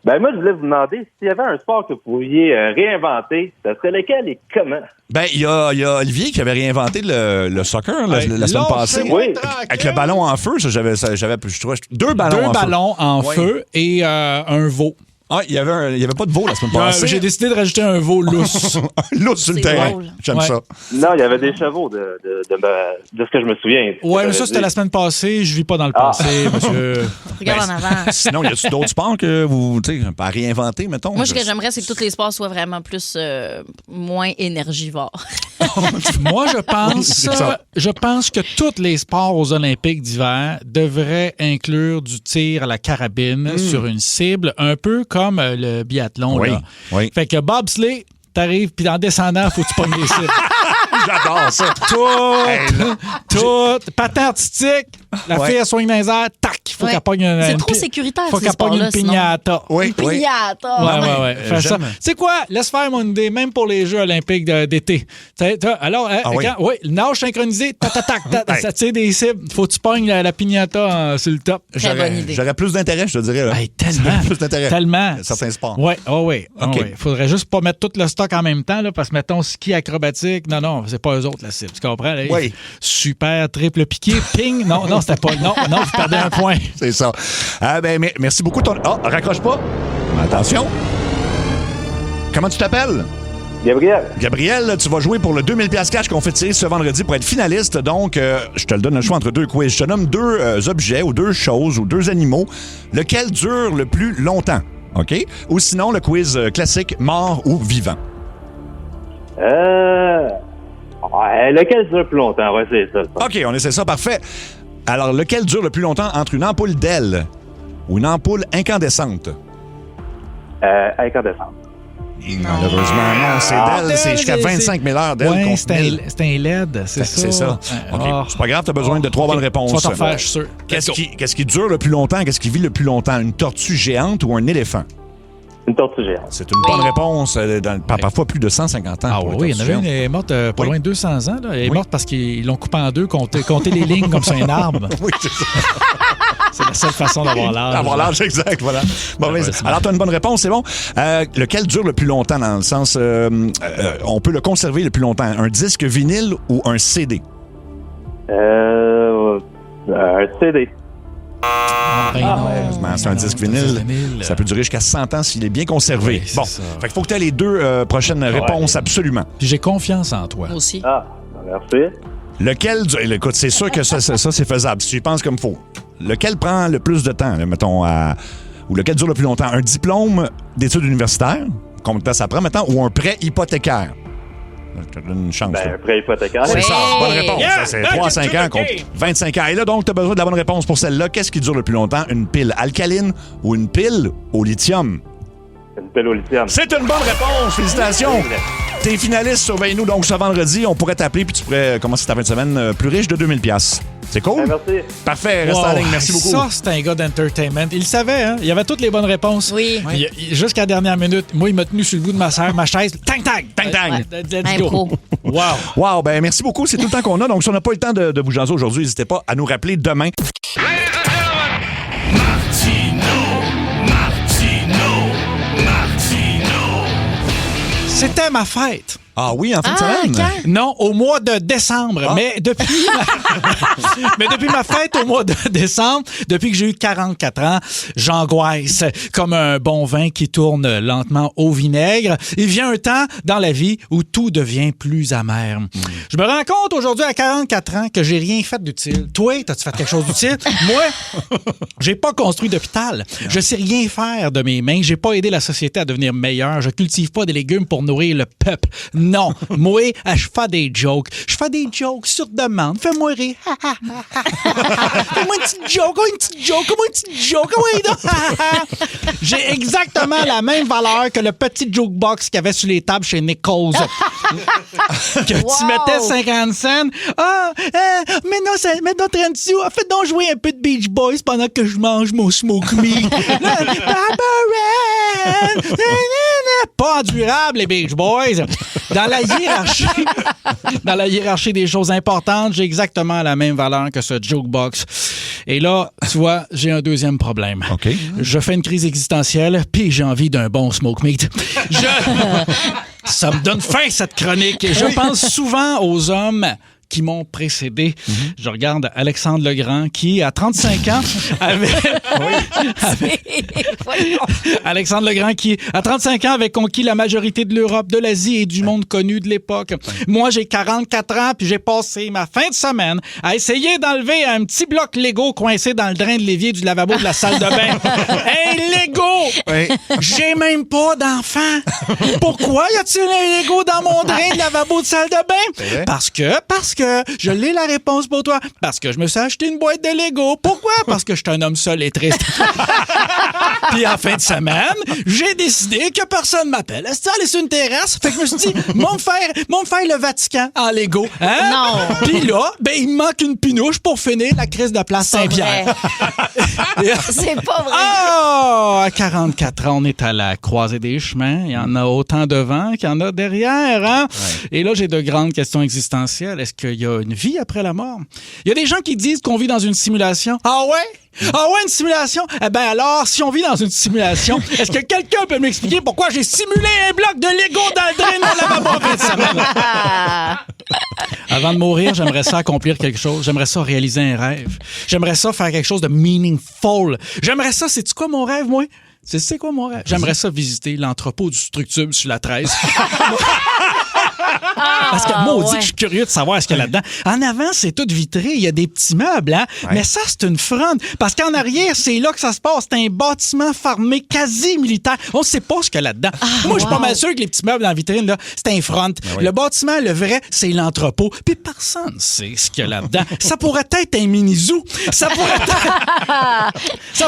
Ben moi, je voulais vous demander s'il y avait un sport que vous pourriez réinventer, ça serait lequel et comment? Ben, il y a Olivier qui avait réinventé le soccer la semaine passée. Oui. Avec le ballon en feu, ça, j'avais je trouvais, deux ballons Deux en ballons en Oui. feu et un veau. Ah, il y avait pas de veau la semaine passée. J'ai décidé de rajouter un veau lousse. L'autre sur le C'est terrain. drôle. J'aime Ouais. ça. Non, il y avait des chevaux de ce que je me souviens. Ouais, mais ça, c'était la semaine passée. Je vis pas dans le passé, monsieur. Regarde Ben, en avant. Sinon, y a-tu d'autres sports que vous, tu sais, à réinventer, mettons? Moi, ce que j'aimerais, c'est que tous les sports soient vraiment plus moins énergivores. Moi, C'est ça. je pense que tous les sports aux Olympiques d'hiver devraient inclure du tir à la carabine sur une cible, un peu comme le biathlon. Oui, Là. oui. Fait que bobsleigh, t'arrives, puis en descendant, faut que tu pognes les cibles. J'adore ça. Tout, patin artistique, la Ouais. fille, elle soigne dans les airs, tac, faut Ouais. qu'elle pogne une... C'est une trop pi- sécuritaire, Faut ces qu'elle pogne une sports-là, sinon. piñata. Oui, oui. Pignata. Ouais. Fais ça. j'aime. Tu sais quoi? Laisse faire mon idée, même pour les Jeux olympiques d'été. Alors, oui. nage synchronisé, ça tire des cibles. Faut que tu pognes la piñata sur le top. Très bonne idée. J'aurais plus d'intérêt, je te dirais. Là. Hey, tellement. Plus d'intérêt. Tellement. Certains sports. Oui. OK. Faudrait juste pas mettre tout le stock en même temps, là, parce que, mettons, ski acrobatique, non, c'est pas eux autres, la cible. Tu comprends? Là? Oui. Super, triple piqué, ping. Non, c'était pas. Non, vous perdez un point. C'est ça. Merci beaucoup. Raccroche pas. Attention. Comment tu t'appelles? Gabriel, Gabriel, tu vas jouer pour le 2000$ cash qu'on fait tirer ce vendredi pour être finaliste. Donc, je te le donne le choix entre deux quiz. Je te nomme deux objets ou deux choses ou deux animaux. Lequel dure le plus longtemps? OK? Ou sinon, le quiz classique, mort ou vivant. lequel dure plus longtemps? On va essayer ça. OK, on essaie ça. Parfait. Alors, lequel dure le plus longtemps entre une ampoule d'aile ou une ampoule incandescente? Incandescent. Malheureusement, non. C'est d'aile. C'est jusqu'à 25 000 heures d'aile Ouais, contre c'est 1000. un LED, c'est ça. C'est ça. OK. C'est pas grave, t'as besoin de 3 bonnes réponses. Tu vas t'en refaire, je suis sûr. Qu'est-ce qui dure le plus longtemps? Qu'est-ce qui vit le plus longtemps? Une tortue géante ou un éléphant? Une tortue géante. C'est une bonne réponse. Parfois plus de 150 ans. Ah pour oui, les il y en avait une, tortues elle est morte pas Oui. loin de 200 ans. Là. Elle est Oui. morte parce qu'ils l'ont coupée en deux, compter les lignes comme sur un arbre. géantes. Oui, c'est ça. C'est la seule façon d'avoir l'âge. Avoir l'âge exact, voilà. Bon, mais, alors, tu as une bonne réponse, c'est bon. Lequel dure le plus longtemps dans le sens, on peut le conserver le plus longtemps? Un disque vinyle ou un CD? Un CD. Ben non. Malheureusement, c'est un disque vinyle. Ça peut durer jusqu'à 100 ans s'il est bien conservé. Oui, c'est Bon, ça. fait qu'il faut que tu aies les deux prochaines réponses absolument. Puis j'ai confiance en toi. Moi aussi. Merci. Lequel, écoute, c'est sûr que ça c'est faisable, si tu y penses comme il faut. Lequel prend le plus de temps, là, mettons, ou lequel dure le plus longtemps? Un diplôme d'études universitaires, combien de temps ça prend, mettons, ou un prêt hypothécaire? Je te donne une chance. là. Un prêt hypothécaire. C'est ça, bonne réponse. Yeah! Ça, c'est 3 à 5 ans contre 25 ans. Et là, donc, tu as besoin de la bonne réponse pour celle-là. Qu'est-ce qui dure le plus longtemps? Une pile alcaline ou une pile au lithium? Une pile au lithium. C'est une bonne réponse. Félicitations. T'es finaliste, surveille-nous donc ce vendredi. On pourrait t'appeler puis tu pourrais commencer ta fin de semaine plus riche de 2000$. C'est cool? Merci. Parfait, reste en ligne. Merci beaucoup. Ça, c'est un gars d'entertainment. Il le savait, hein? Il avait toutes les bonnes réponses. Oui. Jusqu'à la dernière minute, moi, il m'a tenu sur le bout de ma chaise. Tang, tang! Tang, tang. Let's Un go. pro. Wow, ben merci beaucoup. C'est tout le temps qu'on a. Donc, si on n'a pas eu le temps de vous jaser aujourd'hui, n'hésitez pas à nous rappeler demain. C'était ma fête. Ah oui, en fin de semaine? Quand? Non, au mois de décembre. Mais depuis ma fête au mois de décembre, depuis que j'ai eu 44 ans, j'angoisse comme un bon vin qui tourne lentement au vinaigre. Il vient un temps dans la vie où tout devient plus amer. Je me rends compte aujourd'hui à 44 ans que j'ai rien fait d'utile. Toi, t'as-tu fait quelque chose d'utile? Moi, j'ai pas construit d'hôpital. Je sais rien faire de mes mains. J'ai pas aidé la société à devenir meilleure. Je cultive pas des légumes pour nourrir le peuple. Non, moi, je fais des jokes. Je fais des jokes sur demande. Fais-moi rire. Fais-moi une petite joke. Oui, donc. J'ai exactement la même valeur que le petit jukebox qu'il y avait sur les tables chez Nichols. Que tu mettais 50 cents. Maintenant, 30 sous. Fais donc jouer un peu de Beach Boys pendant que je mange mon smoke meat. Pas endurable, les Beach Boys. Dans la hiérarchie des choses importantes, j'ai exactement la même valeur que ce jukebox. Et là, tu vois, j'ai un deuxième problème. OK. Je fais une crise existentielle, puis j'ai envie d'un bon smoke meat. Ça me donne faim, cette chronique. Je pense souvent aux hommes qui m'ont précédé. Je regarde Alexandre Legrand qui, à 35 ans, Alexandre Legrand qui, à 35 ans, avait conquis la majorité de l'Europe, de l'Asie et du monde connu de l'époque. Moi, j'ai 44 ans puis j'ai passé ma fin de semaine à essayer d'enlever un petit bloc Lego coincé dans le drain de l'évier du lavabo de la salle de bain. Hey, Lego! J'ai même pas d'enfant. Pourquoi y a-t-il un Lego dans mon drain de lavabo de salle de bain? Parce que je l'ai la réponse pour toi. Parce que je me suis acheté une boîte de Lego. Pourquoi? Parce que je suis un homme seul et triste. Puis en fin de semaine, j'ai décidé que personne m'appelle. Est-ce que tu aller sur une terrasse? Fait que je me suis dit, mon faire le Vatican en Lego. Hein? Non. Puis là, il me manque une pinouche pour finir la crise de place Saint-Pierre. C'est pas vrai. Ah! À 44 ans, on est à la croisée des chemins. Il y en a autant devant qu'il y en a derrière. Hein? Et là, j'ai de grandes questions existentielles. Est-ce qu'il y a une vie après la mort? Il y a des gens qui disent qu'on vit dans une simulation. Ah ouais? Ah ouais, une simulation? Eh bien alors, si on vit dans une simulation, est-ce que quelqu'un peut m'expliquer pourquoi j'ai simulé un bloc de Lego dans le drain de mon lavabo en fin de semaine? Avant de mourir, j'aimerais ça accomplir quelque chose. J'aimerais ça réaliser un rêve. J'aimerais ça faire quelque chose de meaningful. J'aimerais ça, sais-tu quoi mon rêve, moi? C'est quoi mon rêve? J'aimerais ça visiter l'entrepôt du Structube sur la 13. Parce que moi, on dit que je suis curieux de savoir ce qu'il y a là-dedans. En avant, c'est tout vitré. Il y a des petits meubles, hein? Mais ça, c'est une fronde. Parce qu'en arrière, c'est là que ça se passe. C'est un bâtiment fermé, quasi militaire. On ne sait pas ce qu'il y a là-dedans. Moi, je suis pas mal sûr que les petits meubles dans la vitrine, là, c'est un front. Le bâtiment, le vrai, c'est l'entrepôt. Puis personne ne sait ce qu'il y a là-dedans. Ça pourrait être un mini-zoo. Ça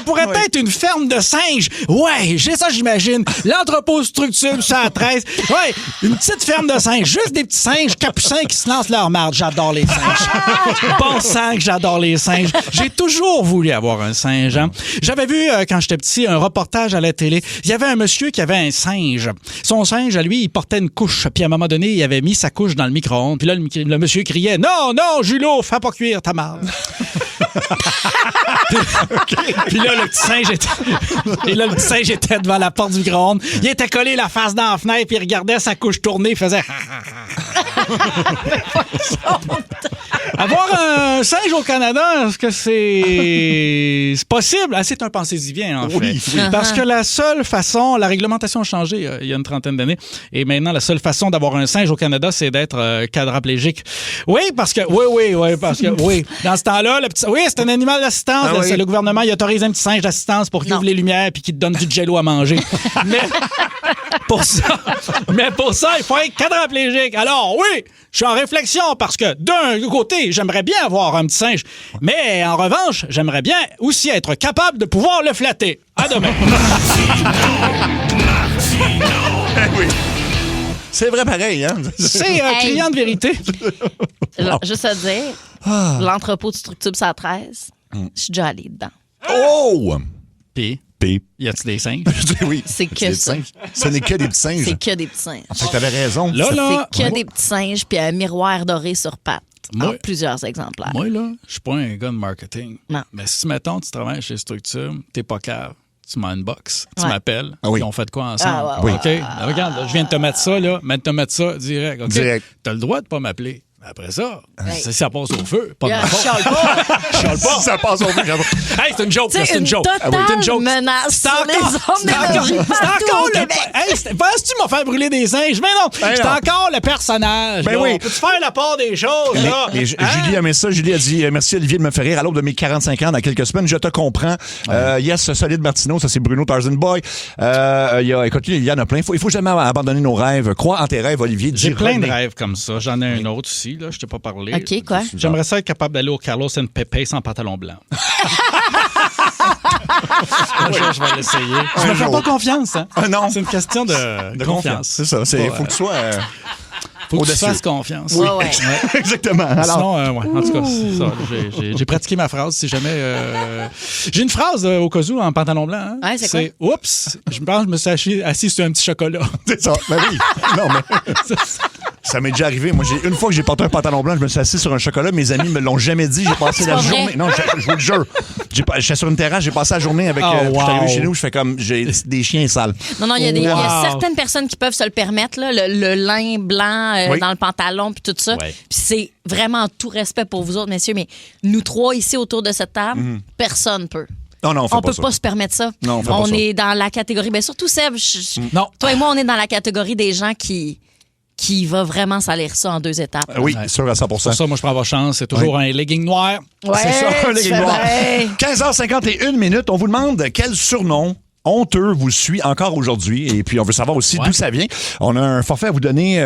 pourrait être une ferme de singes. Ouais, j'ai ça, j'imagine. L'entrepôt Structure sur la 13. Ouais, une petite ferme de singes. Juste des petits singes capucins qui se lancent leur marde. J'adore les singes. Bon sang que j'adore les singes. J'ai toujours voulu avoir un singe. Hein? J'avais vu, quand j'étais petit, un reportage à la télé. Il y avait un monsieur qui avait un singe. Son singe, à lui, il portait une couche. Puis à un moment donné, il avait mis sa couche dans le micro-ondes. Puis là, le monsieur criait « Non, non, Julot, fais pas cuire ta marde. » Puis là, le petit singe était devant la porte du micro-ondes. Il était collé la face dans la fenêtre, puis il regardait sa couche tourner, il faisait... Avoir un singe au Canada, est-ce que c'est possible? Ah, c'est un pensez-y-bien, en fait. Oui. Parce que la seule façon, la réglementation a changé il y a une trentaine d'années, et maintenant, la seule façon d'avoir un singe au Canada, c'est d'être quadraplégique. Oui, parce que, dans ce temps-là, c'est un animal d'assistance. Le gouvernement, il autorise un petit singe d'assistance pour qu'il ouvre les lumières puis qu'il te donne du jello à manger. Mais pour ça, il faut être quadraplégique. Alors, oui, je suis en réflexion parce que, d'un côté, j'aimerais bien avoir un petit singe, mais en revanche, j'aimerais bien aussi être capable de pouvoir le flatter. À demain. Oui. C'est vrai pareil, hein? C'est un client de vérité. Juste à dire, l'entrepôt de Structube 113, je suis déjà allé dedans. Oh! Puis? P. Y a-tu des singes? Oui. C'est que des ça. singes. Ce n'est que des petits singes. C'est que des petits singes. Fait que t'avais raison. Là, C'est que des petits singes puis un miroir doré sur pattes. En Moi- plusieurs exemplaires. moi, là, je suis pas un gars de marketing. Non. Mais si, mettons, tu travailles chez Structure, t'es pas cave, tu m'unboxes, tu Ouais. m'appelles, Ah oui. puis on fait de quoi ensemble? Ah, ouais, OK? Regarde, là, je viens de te mettre ça, là. Te mettre ça direct. OK? Direct. T'as le droit de pas m'appeler. Après ça, si ça passe au feu, pas de Yeah, ma faute. chiale pas. Chiale pas. Ça passe au bout. Hey, c'est une joke, Tu là, sais, c'est une joke. totale C'est une joke. menace C'est sur les encore, ondes c'est encore, d'énergie c'est partout encore au le. Québec. Hey, penses-tu m'as fait brûler des singes? Mais non, Ben c'est non. encore le personnage. Ben là. oui. Peux-tu faire la part des choses, là? Mais Hein? Julie a mis ça. Julie a dit merci Olivier de me faire rire à l'aube de mes 45 ans dans quelques semaines. Je te comprends. Yes, solide Martineau, ça c'est Bruno Tarzan Boy. Écoute, il y en a plein. Il faut jamais abandonner nos rêves. Crois en tes rêves, Olivier. J'ai Dis plein de René. rêves comme ça. J'en ai un autre aussi, là. Je t'ai pas parlé. OK, quoi? J'aimerais ça être capable d'aller au Carlos and Pepe sans pantalon blanc. Je vais l'essayer. Je me fais jour. pas confiance, hein? Ah, non. C'est une question de confiance. C'est ça. Il faut que tu sois. Faut que tu audacieux. fasses confiance. Ouais, ouais. Exactement. Alors, Sinon, ouais, en tout cas, c'est ça. J'ai pratiqué ma phrase. Si jamais. J'ai une phrase au cas où en pantalon blanc. Hein? Ouais, c'est quoi? Oups, je pense que je me suis assis sur un petit chocolat. c'est ça. Ben oui. Non, mais. Ça m'est déjà arrivé. Moi, une fois que j'ai porté un pantalon blanc, je me suis assis sur un chocolat. Mes amis me l'ont jamais dit. J'ai passé la pas vrai? journée. Non, je vous le jure. J'étais sur une terrasse, j'ai passé la journée avec. Oh, puis je suis arrivé wow. chez nous, je fais comme. J'ai des chiens sales. Non, il y a Wow. certaines personnes qui peuvent se le permettre, là, le lin blanc Oui. dans le pantalon puis tout ça. Ouais. Puis c'est vraiment tout respect pour vous autres, messieurs, mais nous trois ici autour de cette table, personne peut. Non, non, on fait On pas peut ça. pas se permettre ça. Non, on fait pas ça. est dans la catégorie. Ben surtout Seb, Non. toi et moi, on est dans la catégorie des gens qui va vraiment salir ça en 2 étapes. Oui, Ouais. sûr à 100%. Pour ça, moi, je prends votre chance. C'est toujours un legging noir. Ouais, C'est ça, tu les fais Noirs. bien. 15h51 minutes. On vous demande quel surnom honteux vous suit encore aujourd'hui. Et puis, on veut savoir aussi d'où ça vient. On a un forfait à vous donner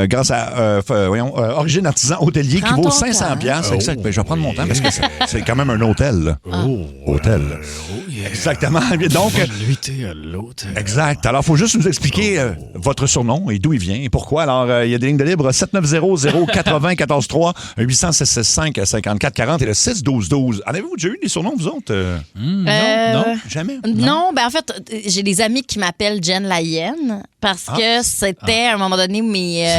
grâce à Origine Artisan Hôtelier qui Prends vaut ton 500 temps. piastres. Exact. Ben, je vais prendre mon temps parce que c'est quand même un hôtel. Là. Hôtel. Exactement. Donc, Lutter à l'autre. exact. Alors, il faut juste nous expliquer votre surnom et d'où il vient et pourquoi. Alors, il y a des lignes de libre 790-080-143, 800-665-5440 et le 612-12. En avez-vous déjà eu des surnoms, vous autres? Non. Jamais? Non, ben en fait, j'ai des amis qui m'appellent Jen la hyène parce que c'était à un moment donné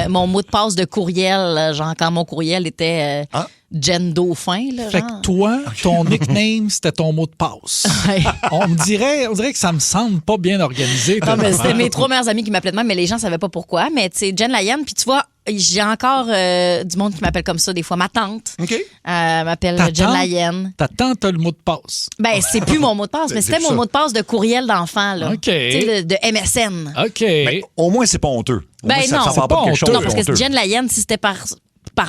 mon mot de passe de courriel. Genre, quand mon courriel était Jen Dauphin. Là, Fait genre. que toi, ton nickname, c'était ton mot de passe. Ouais. On dirait que ça me semble pas bien organisé. Non, mais c'était mes 3 meilleurs amis qui m'appelaient de même, mais les gens savaient pas pourquoi. Mais tu sais, Jen la hyène, puis tu vois, j'ai encore du monde qui m'appelle comme ça des fois. Ma tante OK. m'appelle Ta Jen tante? la hyène. Ta tante a le mot de passe. Ben, c'est plus mon mot de passe, mais c'était C'est mon ça. mot de passe de courriel d'enfant, là. OK. Tu sais, de MSN. OK. Ben, au moins, c'est pas honteux. Au Ben moins, ça non, ne c'est part pas pas de quelque honteux. chose Non, parce que honteux. Jen la hyène, si c'était par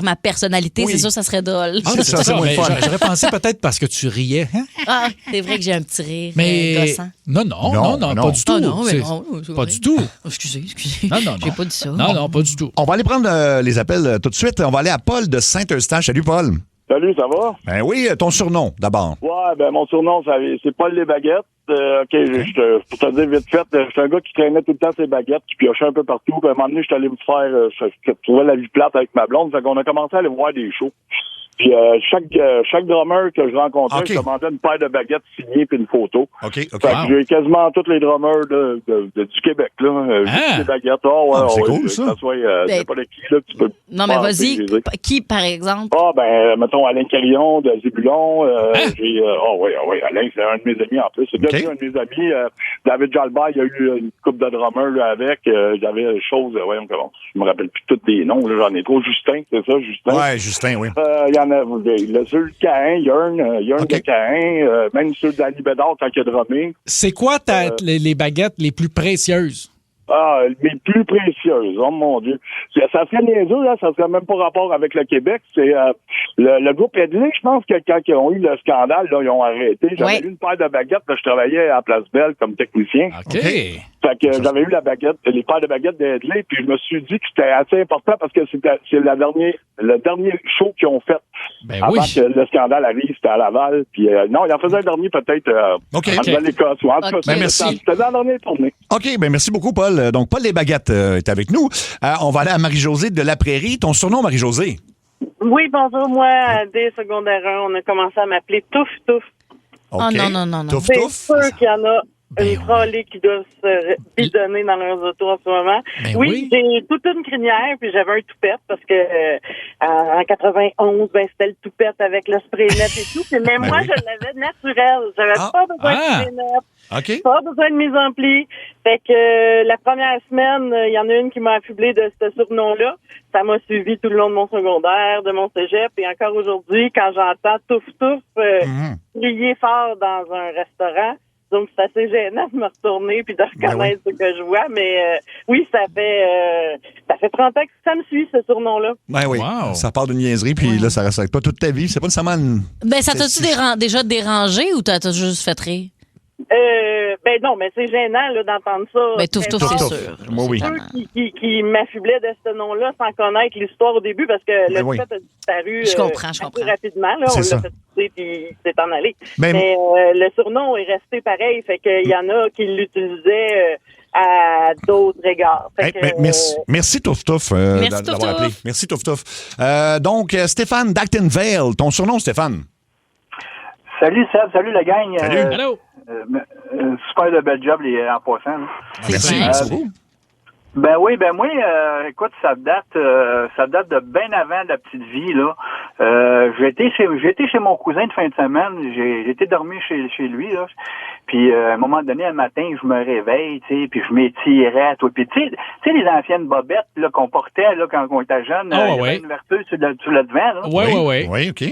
ma personnalité, Oui. c'est sûr ça serait drôle. Ah, c'est ça, c'est moins mais fun. j'aurais pensé peut-être parce que tu riais. Hein? Ah, c'est vrai que j'ai un petit rire Mais gossant. non, Non, pas du tout. Ah non, mais C'est- non, c'est pas vrai. du tout. Oh, excusez. Non, non, J'ai non. pas dit ça. Non, pas du tout. On va aller prendre les appels tout de suite. On va aller à Paul de Saint-Eustache. Salut, Paul. Salut, ça va? Ben oui, ton surnom, d'abord. Ouais, ben mon surnom, c'est Paul les baguettes. Pour te dire vite fait, je suis un gars qui traînait tout le temps ses baguettes, qui piochait un peu partout. Puis à un moment donné, je suis allé me faire, je trouvais la vie plate avec ma blonde. Fait qu'on a commencé à aller voir des shows. Puis chaque drummer que je rencontrais, OK. je demandais une paire de baguettes signées puis une photo. OK, OK. Fait que Wow. j'ai quasiment tous les drummers du Québec, là. Ah. Des baguettes. Oh, ouais, C'est ouais, cool, que ça. soit Ben, n'importe qui, là, tu peux. Non, mais penser, vas-y. je les ai. Qui, par exemple? Ah, ben, mettons, Alain Carillon de Zébulon. J'ai, oui, Alain, c'est un de mes amis en plus. C'est devenu un de mes amis. David Jalbert, il y a eu une couple de drummers là, avec. J'avais chose, voyons comment. Je me rappelle plus tous des noms, là, j'en ai trop. Justin, c'est ça, Justin. Ouais, Justin, oui. Il y en a, ceux de Caen, Yearn OK. de Caen, même ceux d'Annie Bédard quand il a drummé. C'est quoi les baguettes les plus précieuses? Ah, mes plus précieuses, oh mon Dieu. Ça serait niaiseux, là, ça serait même pas rapport avec le Québec. C'est le groupe Edley, je pense que quand ils ont eu le scandale, là, ils ont arrêté. J'avais eu une paire de baguettes, là, je travaillais à Place Belle comme technicien. OK. Fait que j'avais eu les paires de baguettes d'Edley, puis je me suis dit que c'était assez important parce que c'est le dernier show qu'ils ont fait. Ben avant oui. que le scandale arrive, c'était à Laval. Puis non, il en faisait un dernier peut-être OK. en Nouvelle-Écosse. Ou en tout cas, Ben, merci. c'était dans la dernière tournée. OK, ben merci beaucoup, Paul. Donc, Paul Les Baguettes est avec nous. On va aller à Marie-Josée de La Prairie. Ton surnom, Marie-Josée? Oui, bonjour. Moi, dès secondaire 1, on a commencé à m'appeler Touf Touf. OK. Oh non. Touf, C'est touf. sûr qu'il y en a une trolley qui doit se bidonner dans leurs autos en ce moment. Oui, j'ai toute une crinière, puis j'avais un toupette parce que en 91, c'était le toupette avec le spray net et tout. Mais moi, je l'avais naturel. J'avais pas besoin de spray net. Pas besoin de mise en pli. Fait que la première semaine, il y en a une qui m'a affublé de ce surnom-là. Ça m'a suivi tout le long de mon secondaire, de mon cégep. Et encore aujourd'hui, quand j'entends touf-touf crier fort dans un restaurant, donc c'est assez gênant de me retourner puis de reconnaître ce que je vois. Mais oui, ça fait 30 ans que ça me suit, ce surnom-là. Ben oui, ça part d'une niaiserie, puis là, ça reste avec toi toute ta vie. C'est pas nécessairement une... Ben, ça t'a-tu déjà dérangé ou t'as juste fait rire? Ben non, mais c'est gênant là, d'entendre ça. Ben touf-touf, c'est sûr. Moi, oui. Qui m'affublaient de ce nom-là sans connaître l'histoire au début parce que le fait a disparu je comprends. assez rapidement. Là, on l'a fait pousser puis c'est en allé. Mais le surnom est resté pareil, fait qu'il y en a qui l'utilisaient à d'autres égards. Merci Touf-Touf d'avoir appelé. Merci Touf-Touf. Donc, Stéphane d'Actonville, ton surnom, Stéphane? Salut Seb, salut la gang. Salut. Hello. Super de bel job en passant. Merci. Ben moi, écoute, ça date de bien avant la petite vie là. J'ai été chez mon cousin de fin de semaine. J'ai été dormir chez lui là. Puis à un moment donné, un matin, je me réveille, tu sais, puis je m'étirais à toi. Puis tu sais les anciennes bobettes là qu'on portait là quand on était jeune, il y avait une ouverture sur le devant là. Oui, OK.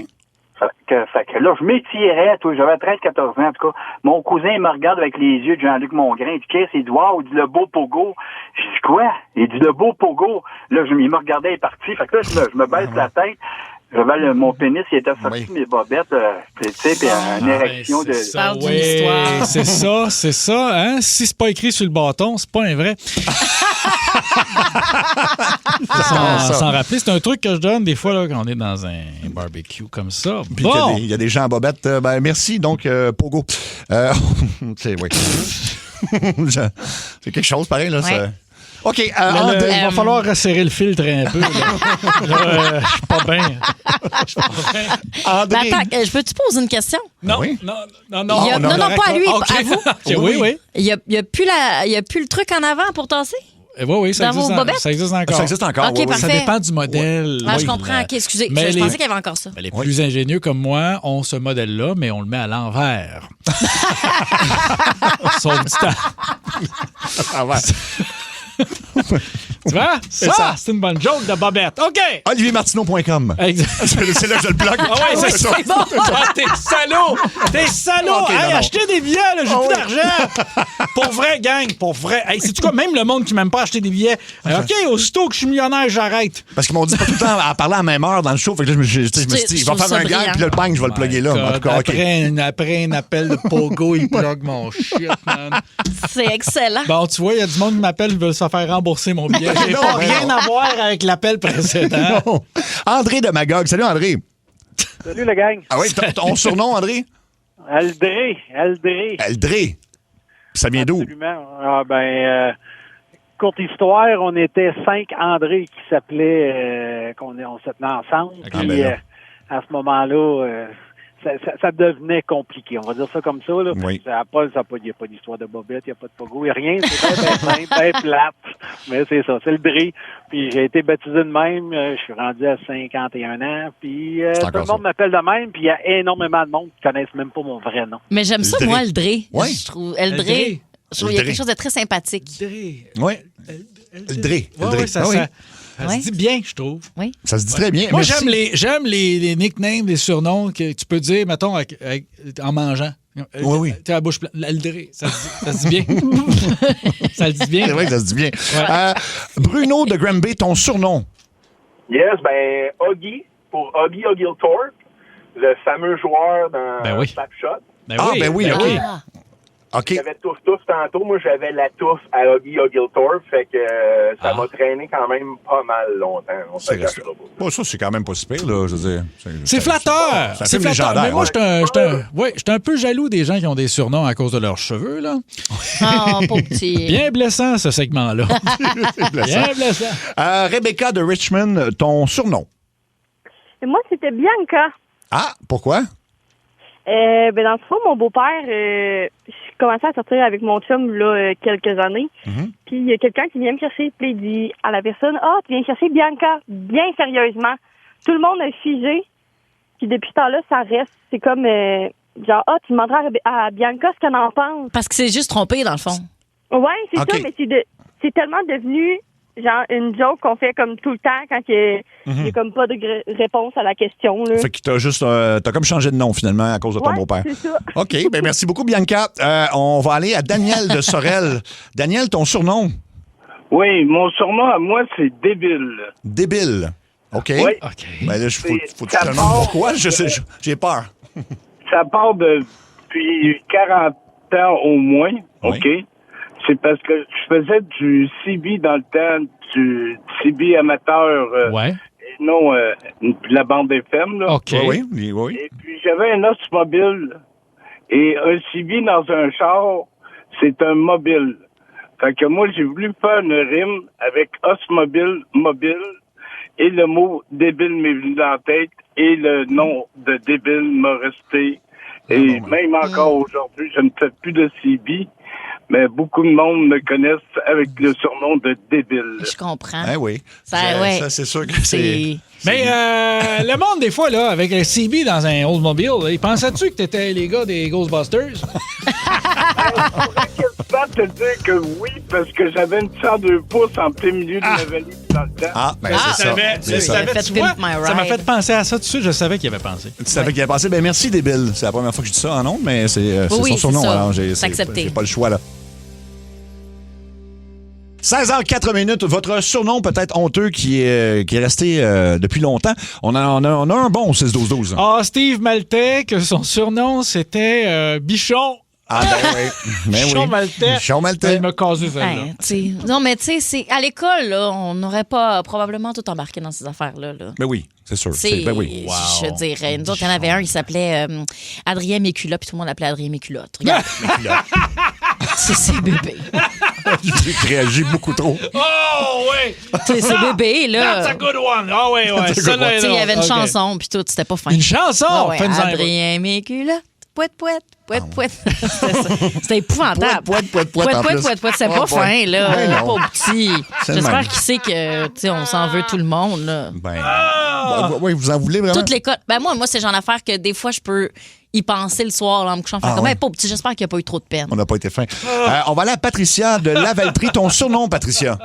Fait que là, je m'étirais, j'avais 13-14 ans, en tout cas. Mon cousin, il me regarde avec les yeux de Jean-Luc Mongrain. Il dit, qu'est-ce qu'il dit, wow, il dit le beau pogo. Je dis, quoi? Il dit le beau pogo. Là, il me regardait, il est parti. Fait que là, je me baisse la tête. J'avais mon pénis, il était sorti de mes bobettes, tu sais, puis une érection de... C'est ça, hein? Si c'est pas écrit sur le bâton, c'est pas un vrai. Sans rappeler, c'est un truc que je donne des fois là, quand on est dans un barbecue comme ça. Puis il y a des gens en bobette. Merci, donc, Pogo. C'est quelque chose pareil, là. Ça... OK. Il va falloir resserrer le filtre un peu. Je suis pas bien. André. Attends, je peux-tu poser une question? Non. Non, pas à lui, à vous. Oui. Il y a plus le truc en avant pour tasser? Oui, ça existe encore. Ça existe encore. Okay, ça dépend du modèle. Je comprends. OK, excusez. Je pensais qu'il y avait encore ça. Les plus ingénieux comme moi ont ce modèle-là, mais on le met à l'envers. Sauf du temps. Tu vois? Ça, c'est une bonne joke de Bobette. OK! OlivierMartineau.com. C'est là que je le bloque. C'est bon. T'es salaud! Okay, hey, achetez des billets, là, j'ai plus d'argent. Pour vrai, gang, pour vrai. Hey, c'est-tu quoi? Même le monde qui m'aime pas acheter des billets. OK, aussitôt que je suis millionnaire, j'arrête. Parce qu'ils m'ont dit pas tout le temps à parler à la même heure dans le show. Fait que là, je me suis dit, il va faire un gag, puis là, le bang, je vais le plugger là. En tout cas, après un appel de Pogo, il plug mon shit, man. C'est excellent. Bon, tu vois, il y a du monde qui m'appelle, ils veulent se faire rembourser mon billet. Non, rien à voir avec l'appel précédent. Non. André de Magog. Salut, André. Salut, la gang. Ah oui, ton surnom, André? Aldré. Aldré. Ça vient d'où? Absolument. Courte histoire, on était 5 André qui s'appelaient, on se tenait ensemble. Puis, à ce moment-là, ça devenait compliqué. On va dire ça comme ça. Là, oui. Il n'y a pas d'histoire de bobette, il n'y a pas de pogo, il n'y a rien. C'est bien simple, bien plate. Mais c'est ça, c'est le Dré. Puis j'ai été baptisé de même. Je suis rendu à 51 ans. Puis tout le monde m'appelle de même. Puis il y a énormément de monde qui ne connaissent même pas mon vrai nom. Mais j'aime ça, moi, le Dré. Oui. Je trouve Eldré. Je trouve qu'il y a quelque chose de très sympathique. Oui. Eldré. Oui, ça se dit bien, je trouve. Oui. Ça se dit très bien. Moi, j'aime les nicknames, les surnoms que tu peux dire, mettons, en mangeant. Oui. Tu as la bouche pleine. L'Aldré, ça se dit bien. Ça le dit bien. C'est vrai que ça se dit bien. Ouais. Bruno de Granby, ton surnom? Yes, Huggy, pour Huggy Oglethorpe, le fameux joueur dans Slapshot. Oui, OK. OK. Il y avait Touf tantôt. Moi, j'avais la touffe à Huggy Oglethorpe. Fait que ça m'a traîné quand même pas mal longtemps. Ça, c'est quand même pas si pire, là. Je veux dire. C'est flatteur. C'est flatteur. Mais moi, j'étais un peu jaloux des gens qui ont des surnoms à cause de leurs cheveux, là. Oh, pauvre petit. Bien blessant, ce segment-là. Bien blessant. Rebecca de Richmond, ton surnom? Et moi, c'était Bianca. Ah, pourquoi? Dans le fond, mon beau-père, commencé à sortir avec mon chum, là, quelques années. Puis il y a quelqu'un qui vient me chercher, puis il dit à la personne, « Ah, tu viens chercher Bianca, bien sérieusement. » Tout le monde a figé. Puis depuis ce temps-là, ça reste. C'est comme, genre, « Ah, tu demanderas à Bianca ce qu'elle en pense. » Parce que c'est juste trompé, dans le fond. Ouais, c'est ça, mais c'est tellement devenu... genre une joke qu'on fait comme tout le temps quand il y a comme pas de réponse à la question. Là. Fait que t'as comme changé de nom finalement à cause de ton beau-père. C'est ça. OK, ben merci beaucoup Bianca. On va aller à Daniel de Sorel. Daniel, ton surnom? Oui, mon surnom à moi, c'est Débile. Débile. OK. Oui. Ben là, faut que tu te demandes pourquoi. J'ai peur. Ça part depuis 40 ans au moins, oui. OK? C'est parce que je faisais du CB dans le temps, du CB amateur, et non la bande FM. Là. OK. Oui. Et puis j'avais un os mobile. Et un CB dans un char, c'est un mobile. Fait que moi, j'ai voulu faire une rime avec os mobile, et le mot débile m'est venu dans la tête, et le nom de débile m'a resté. Et même encore aujourd'hui, je ne fais plus de CB. Mais beaucoup de monde me connaissent avec le surnom de Débile. Je comprends. Ah oui. Ça, c'est sûr que c'est... Mais le monde, des fois, là, avec un CB dans un Oldsmobile, il pensais-tu que t'étais les gars des Ghostbusters? Je peux te dire que oui, parce que j'avais une 102 pouces en plein milieu de la vallée dans le temps. Ah, ben c'est ça. C'est ça. Ça m'a fait penser à ça tout de suite. Je savais qu'il avait pensé. Tu savais qu'il avait pensé. Ben merci, Débile. C'est la première fois que je dis ça en ondes, mais c'est son surnom. C'est ça. Alors, C'est accepté. J'ai pas le choix, là. 16h04. Votre surnom peut-être honteux qui est resté depuis longtemps. On a un bon 6-12-12. Ah, Steve Maltais, que son surnom, c'était Bichon. Ah, ben oui. Bichon Maltais. Bichon Maltais. Il m'a causé ça. Non, mais tu sais, à l'école, là, on n'aurait pas probablement tout embarqué dans ces affaires-là. Là. Ben oui, c'est sûr. Ben oui. Je dirais. Nous autres, il y en avait un, il s'appelait Adrien Mécula, puis tout le monde l'appelait Adrien Méculotte. Regarde. C'est bébé. J'ai réagi beaucoup trop. Oh, oui! C'est bébé, là. That's a good one. Ah, oui. Ça, là, il y avait une chanson, puis tout, c'était pas fin. Une chanson? Adrien Méculotte. Pouette. C'était épouvantable. Pouette. C'est pas fin, là. Pas petit. C'est J'espère même. qu'il sait que, tu sais, on s'en veut tout le monde, là. Oui, vous en voulez vraiment? Toute l'école. Ben moi, c'est le genre d'affaire que des fois, je peux y penser le soir, là, en me couchant. Comme, pas petit. J'espère qu'il n'y a pas eu trop de peine. On n'a pas été fin. On va aller à Patricia de Lavaltrie. Ton surnom, Patricia?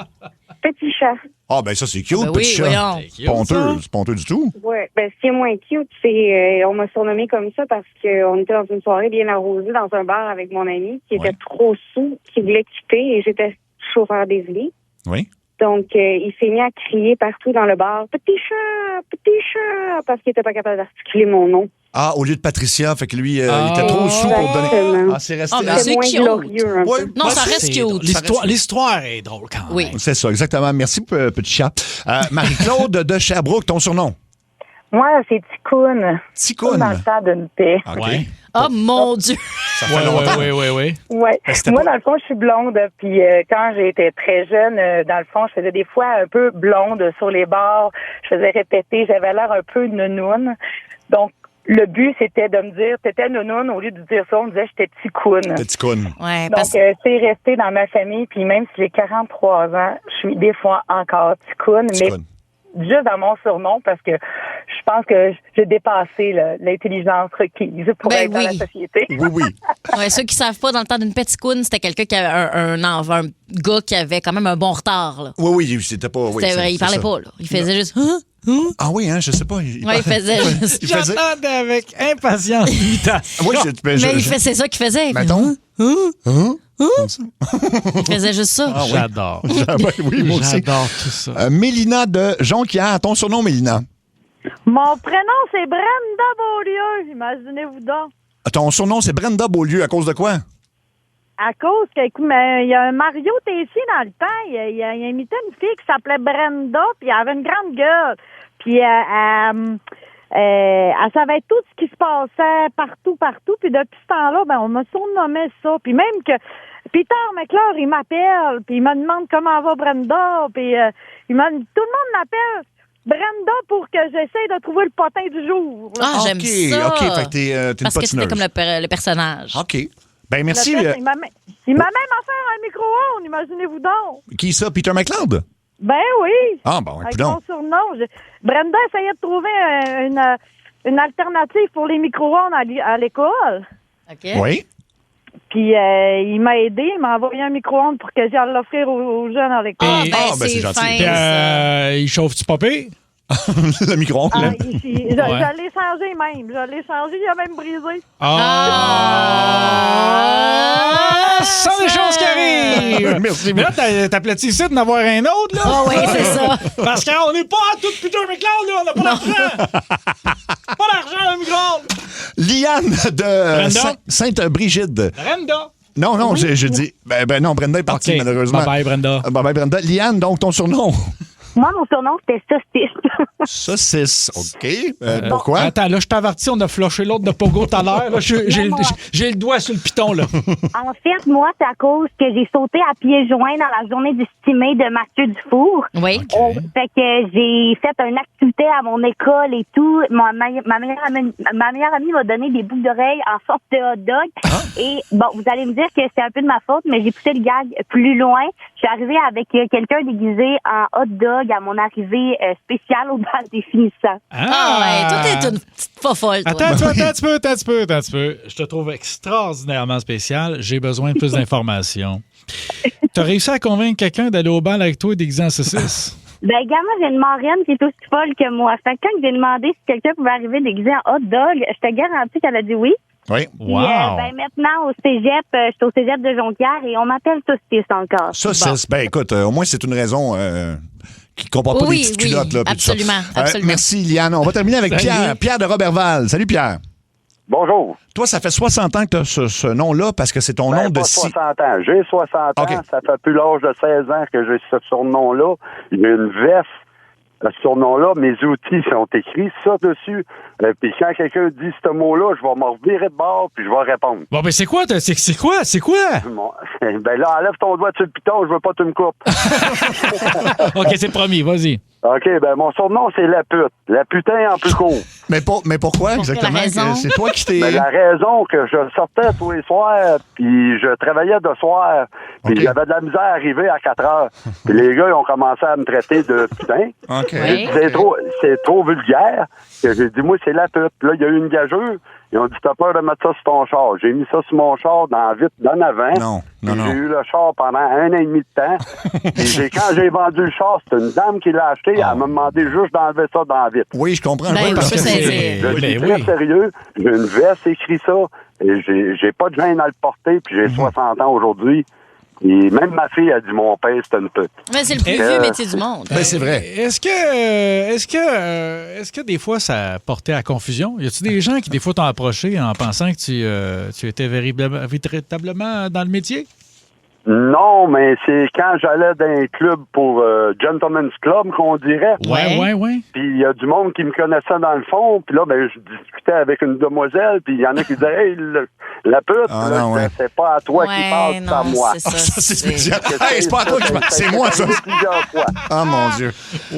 Petit chat. Ah, ben ça, c'est cute, Ben petit oui, chat. voyons. C'est ponteux du tout. Ouais, ben ce qui est moins cute, c'est on m'a surnommé comme ça parce qu'on était dans une soirée bien arrosée dans un bar avec mon ami qui était trop saoul, qui voulait quitter et j'étais chauffeur désigné. Oui. Donc il s'est mis à crier partout dans le bar petit chat parce qu'il était pas capable d'articuler mon nom. Ah, au lieu de Patricia, fait que lui, il était trop sous pour donner. Ah, c'est resté. C'est moins glorieux un peu. Non, ça reste cute. L'histoire est drôle quand même. Oui. C'est ça, exactement. Merci, petit chat. Marie-Claude de Sherbrooke, ton surnom? Moi, c'est Ticoune. Ticoune. Dans le temps d'une paix. OK. Ouais. Oh, mon Dieu! Ça fait longtemps. Oui. Ouais. Moi, dans le fond, je suis blonde. Puis quand j'étais très jeune, dans le fond, je faisais des fois un peu blonde sur les bords. Je faisais répéter. J'avais l'air un peu nounoune. Donc, le but, c'était de me dire, t'étais nounoune, au lieu de dire ça, on me disait j'étais Ticoune. T'es Ticoune. Ouais, Donc, c'est resté dans ma famille. Puis même si j'ai 43 ans, je suis des fois encore Ticoune. Mais juste dans mon surnom, parce que je pense que j'ai dépassé l'intelligence requise pour être dans la société. Oui. Ouais, ceux qui savent pas, dans le temps d'une petite-coune, c'était quelqu'un qui avait un gars qui avait quand même un bon retard. Là. Oui, c'était pas... Oui, c'était vrai, il parlait pas. Là. Il faisait juste... Ah oui, je sais pas. Il faisait juste... J'attendais avec impatience l'imitation. Oui, mais c'est ça qu'il faisait. Mettons. Il faisait juste ça. Ah, oui. J'adore. Oui, moi aussi. J'adore tout ça. Mélina de Jonquière. Ton surnom, Mélina? Mon prénom, c'est Brenda Beaulieu. Imaginez-vous donc. Ton surnom, c'est Brenda Beaulieu. À cause de quoi? À cause il y a un Mario Tessier dans le temps. Il imitait une fille qui s'appelait Brenda, puis elle avait une grande gueule. Puis elle savait tout ce qui se passait partout. Puis depuis ce temps-là, on m'a surnommé ça. Puis même que Peter McClure, il m'appelle, puis il me demande comment va Brenda. Puis tout le monde m'appelle Brenda pour que j'essaie de trouver le potin du jour. Ah, j'aime ça. OK, fait que t'es une parce que c'était potineuse. comme le personnage. OK. Ben, merci. Il m'a même offert un micro-ondes, imaginez-vous donc. Qui ça? Peter McLeod? Ben oui. Ah, bon, avec écoute mon donc. surnom. Brenda essayait de trouver une alternative pour les micro-ondes à l'école. OK. Oui. Puis il m'a aidé, il m'a envoyé un micro-ondes pour que j'aille l'offrir aux jeunes à l'école. ben, c'est gentil. Puis, il chauffe-tu pas pire? Le micro-ondes. Je l'ai changé même. Je l'ai changé, il a même brisé. Ça, des choses qui arrivent! Merci. Mais là, t'appelais-tu ici d'en avoir un autre, là? Ah oui, c'est ça. Parce qu'on n'est pas à tout Peter McLeod, là. On n'a pas d'argent. Pas d'argent, le micro-ondes. Liane de Brenda? Sainte-Brigide. Brenda. Non, je dis... Ben non, Brenda est partie, OK. malheureusement. Bye-bye, Brenda. Bye-bye, Brenda. Liane, donc, ton surnom? Moi, mon surnom, c'était Saucisse. Saucisse, OK. Pourquoi? Attends, là, je t'avertis, on a flushé l'autre de Pogo tout à l'heure. Là, j'ai le doigt sur le piton, là. En fait, moi, c'est à cause que j'ai sauté à pieds joints dans la journée du stimé de Mathieu Dufour. Oui. Fait que j'ai fait une activité à mon école et tout. Ma meilleure amie m'a donné des boucles d'oreilles en forme de hot dog. Et bon, vous allez me dire que c'est un peu de ma faute, mais j'ai poussé le gag plus loin. Je suis arrivée avec quelqu'un déguisé en hot dog à mon arrivée spéciale au bal des finissants. Ouais, toi, t'es une petite fofolle, toi. Attends un petit peu. Je te trouve extraordinairement spécial. J'ai besoin de plus d'informations. T'as réussi à convaincre quelqu'un d'aller au bal avec toi déguisé en saucisse? Ben, également, j'ai une marraine qui est aussi folle que moi. Fait que quand j'ai demandé si quelqu'un pouvait arriver déguisé en hot dog, je te garantis qu'elle a dit oui. Oui. Wow. Ben, maintenant, au cégep, je suis au cégep de Jonquière et on m'appelle Saucisse encore. Saucisse. Ben, écoute, au moins, c'est une raison qui ne comporte pas des petites culottes. Là, absolument, tout ça. absolument. Merci, Liane. On va terminer avec Pierre. Pierre de Robertval. Salut, Pierre. Bonjour. Toi, ça fait 60 ans que tu as ce nom-là parce que c'est ton nom de... Pas 60 ans. J'ai 60 ans. Okay. Ça fait plus l'âge de 16 ans que j'ai ce surnom-là. J'ai une veste. Ce surnom-là, mes outils sont écrits ça dessus. Puis quand quelqu'un dit ce mot-là, je vais me revirer de bord puis je vais répondre. Bon, ben c'est quoi? C'est quoi? Ben là, enlève ton doigt sur le piton, je veux pas que tu me coupes. OK, c'est promis, vas-y. OK, ben mon surnom, c'est la pute. La putain en plus court. Mais pourquoi exactement? C'est toi qui t'es... Ben, la raison que je sortais tous les soirs, puis je travaillais de soir, puis j'avais de la misère à arriver à 4 heures. Puis les gars, ils ont commencé à me traiter de putain. Okay. C'est trop vulgaire que j'ai dit, moi, c'est la pute. Là, il y a eu une gageure. Ils ont dit, t'as peur de mettre ça sur ton char. J'ai mis ça sur mon char dans la vitre d'en avant. Non. J'ai eu le char pendant 1 an et demi de temps. Puis quand j'ai vendu le char, c'est une dame qui l'a acheté. Elle m'a demandé juste d'enlever ça dans la vitre. Oui, je comprends. Ben, parce que Je suis très sérieux. J'ai une veste écrit ça. Et j'ai pas de gêne à le porter. Puis j'ai 60 ans aujourd'hui. Et même ma fille a dit mon père, c'est une pute. Mais c'est le plus vieux métier du monde. Ben, c'est vrai. Est-ce que des fois ça portait à confusion? Y a-t-il des gens qui des fois t'ont approché en pensant que tu étais véritablement dans le métier? Non, mais c'est quand j'allais dans un club pour Gentleman's Club, qu'on dirait. Ouais. Puis il y a du monde qui me connaissait dans le fond. Puis là, ben, je discutais avec une demoiselle. Puis il y en a qui disaient, hey, la pute, c'est pas à toi qui parle, c'est à moi. Ça, c'est spécial. Hey, c'est pas à toi qui parle, c'est moi, ça. Plusieurs fois. Oh, mon Dieu.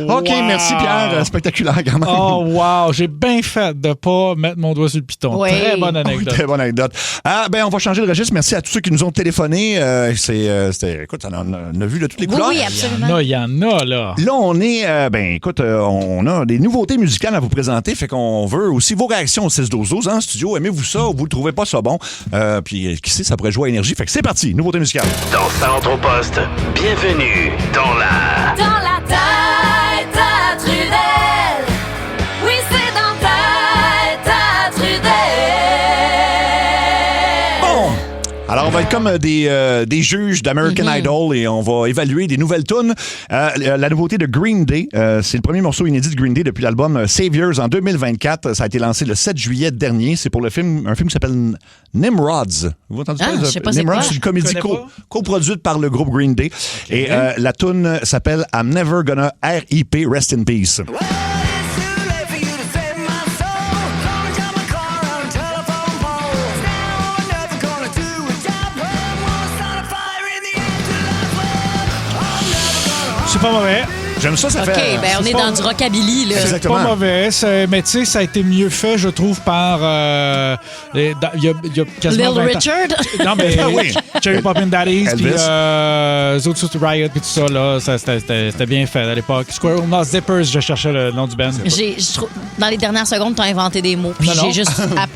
OK, merci, Pierre. Spectaculaire, quand même. Oh, wow. J'ai bien fait de pas mettre mon doigt sur le piton. Oui. Très bonne anecdote. Très bonne anecdote. On va changer de registre. Merci à tous ceux qui nous ont téléphoné. Écoute, on a vu de toutes les couleurs. Oui, absolument. Il y en a, là. Là, on est... on a des nouveautés musicales à vous présenter. Fait qu'on veut aussi vos réactions au 6-12-12 en studio. Aimez-vous ça ou vous le trouvez pas ça bon? Puis, qui sait, ça pourrait jouer à énergie. Fait que c'est parti. Nouveauté musicale. Dans Ça entre au poste, bienvenue dans la... Dans la tête à Trudel. Oui, c'est dans ta tête à Trudel. Bon! Alors, on va être comme des juges d'American Idol et on va évaluer des nouvelles tunes. La nouveauté de Green Day, c'est le premier morceau inédit de Green Day depuis l'album Saviors en 2024. Ça a été lancé le 7 juillet dernier. C'est pour un film qui s'appelle Nimrods. Vous avez entendu parler de je sais pas c'est Nimrods? quoi. C'est une comédie coproduite par le groupe Green Day. Okay. Et la tune s'appelle I'm Never Gonna R.I.P. Rest in Peace. C'est pas mauvais. J'aime ça, ça OK, fait... ben on est dans du rockabilly, là. C'est pas mauvais, mais tu sais, ça a été mieux fait, je trouve, par... Il y a quasiment 20 ans. Richard? Non, mais oui. Cherry Poppin' Daddies, puis Elvis. Zoot Suit Riot, puis tout ça, là, c'était bien fait à l'époque. Squirrel Nut Zippers, je cherchais le nom du band. Je trouve, dans les dernières secondes, t'as inventé des mots. Puis j'ai juste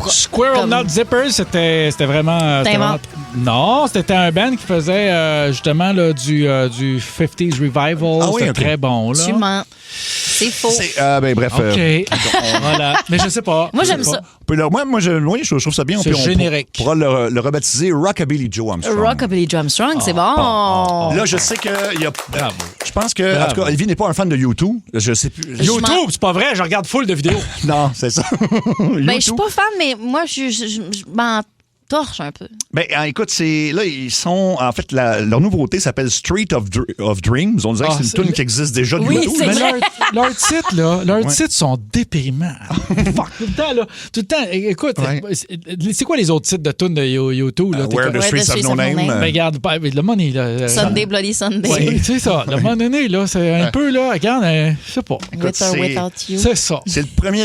Squirrel Nut Zippers, c'était vraiment... T'inventes? Non, c'était un band qui faisait justement là, du 50s revival. Ah oui, c'était ok. très bon. Là. Tu mens. C'est faux. Bref. OK. Voilà. Mais je sais pas. Moi, j'aime ça. Moi, je trouve ça bien. C'est générique. On pourra le rebaptiser Rockabilly Joe Armstrong. Rockabilly Joe Armstrong, c'est bon. Là, je sais que je pense que, en tout cas, Olivier n'est pas un fan de YouTube. Je sais plus. YouTube, c'est pas vrai. Je regarde full de vidéos. Non, c'est ça. Ben, je suis pas fan, mais moi, je m'en torche un peu. Ben, écoute, là, ils sont, en fait, leur nouveauté s'appelle Street of Dreams. On dirait que c'est une tune qui existe déjà de Oui, YouTube. c'est Mais vrai. leurs titres, là, titres sont déprimants. Fuck, tout le temps, là. Tout le temps. Écoute, c'est quoi les autres titres de tunes de YouTube, là? Where the Streets Have No Name. Ben, regarde, le money, là. Sunday, Bloody Sunday. Oui, c'est ça. Le moment donné, là, c'est un peu, là, regarde, je sais pas. With or without you. C'est ça. C'est le premier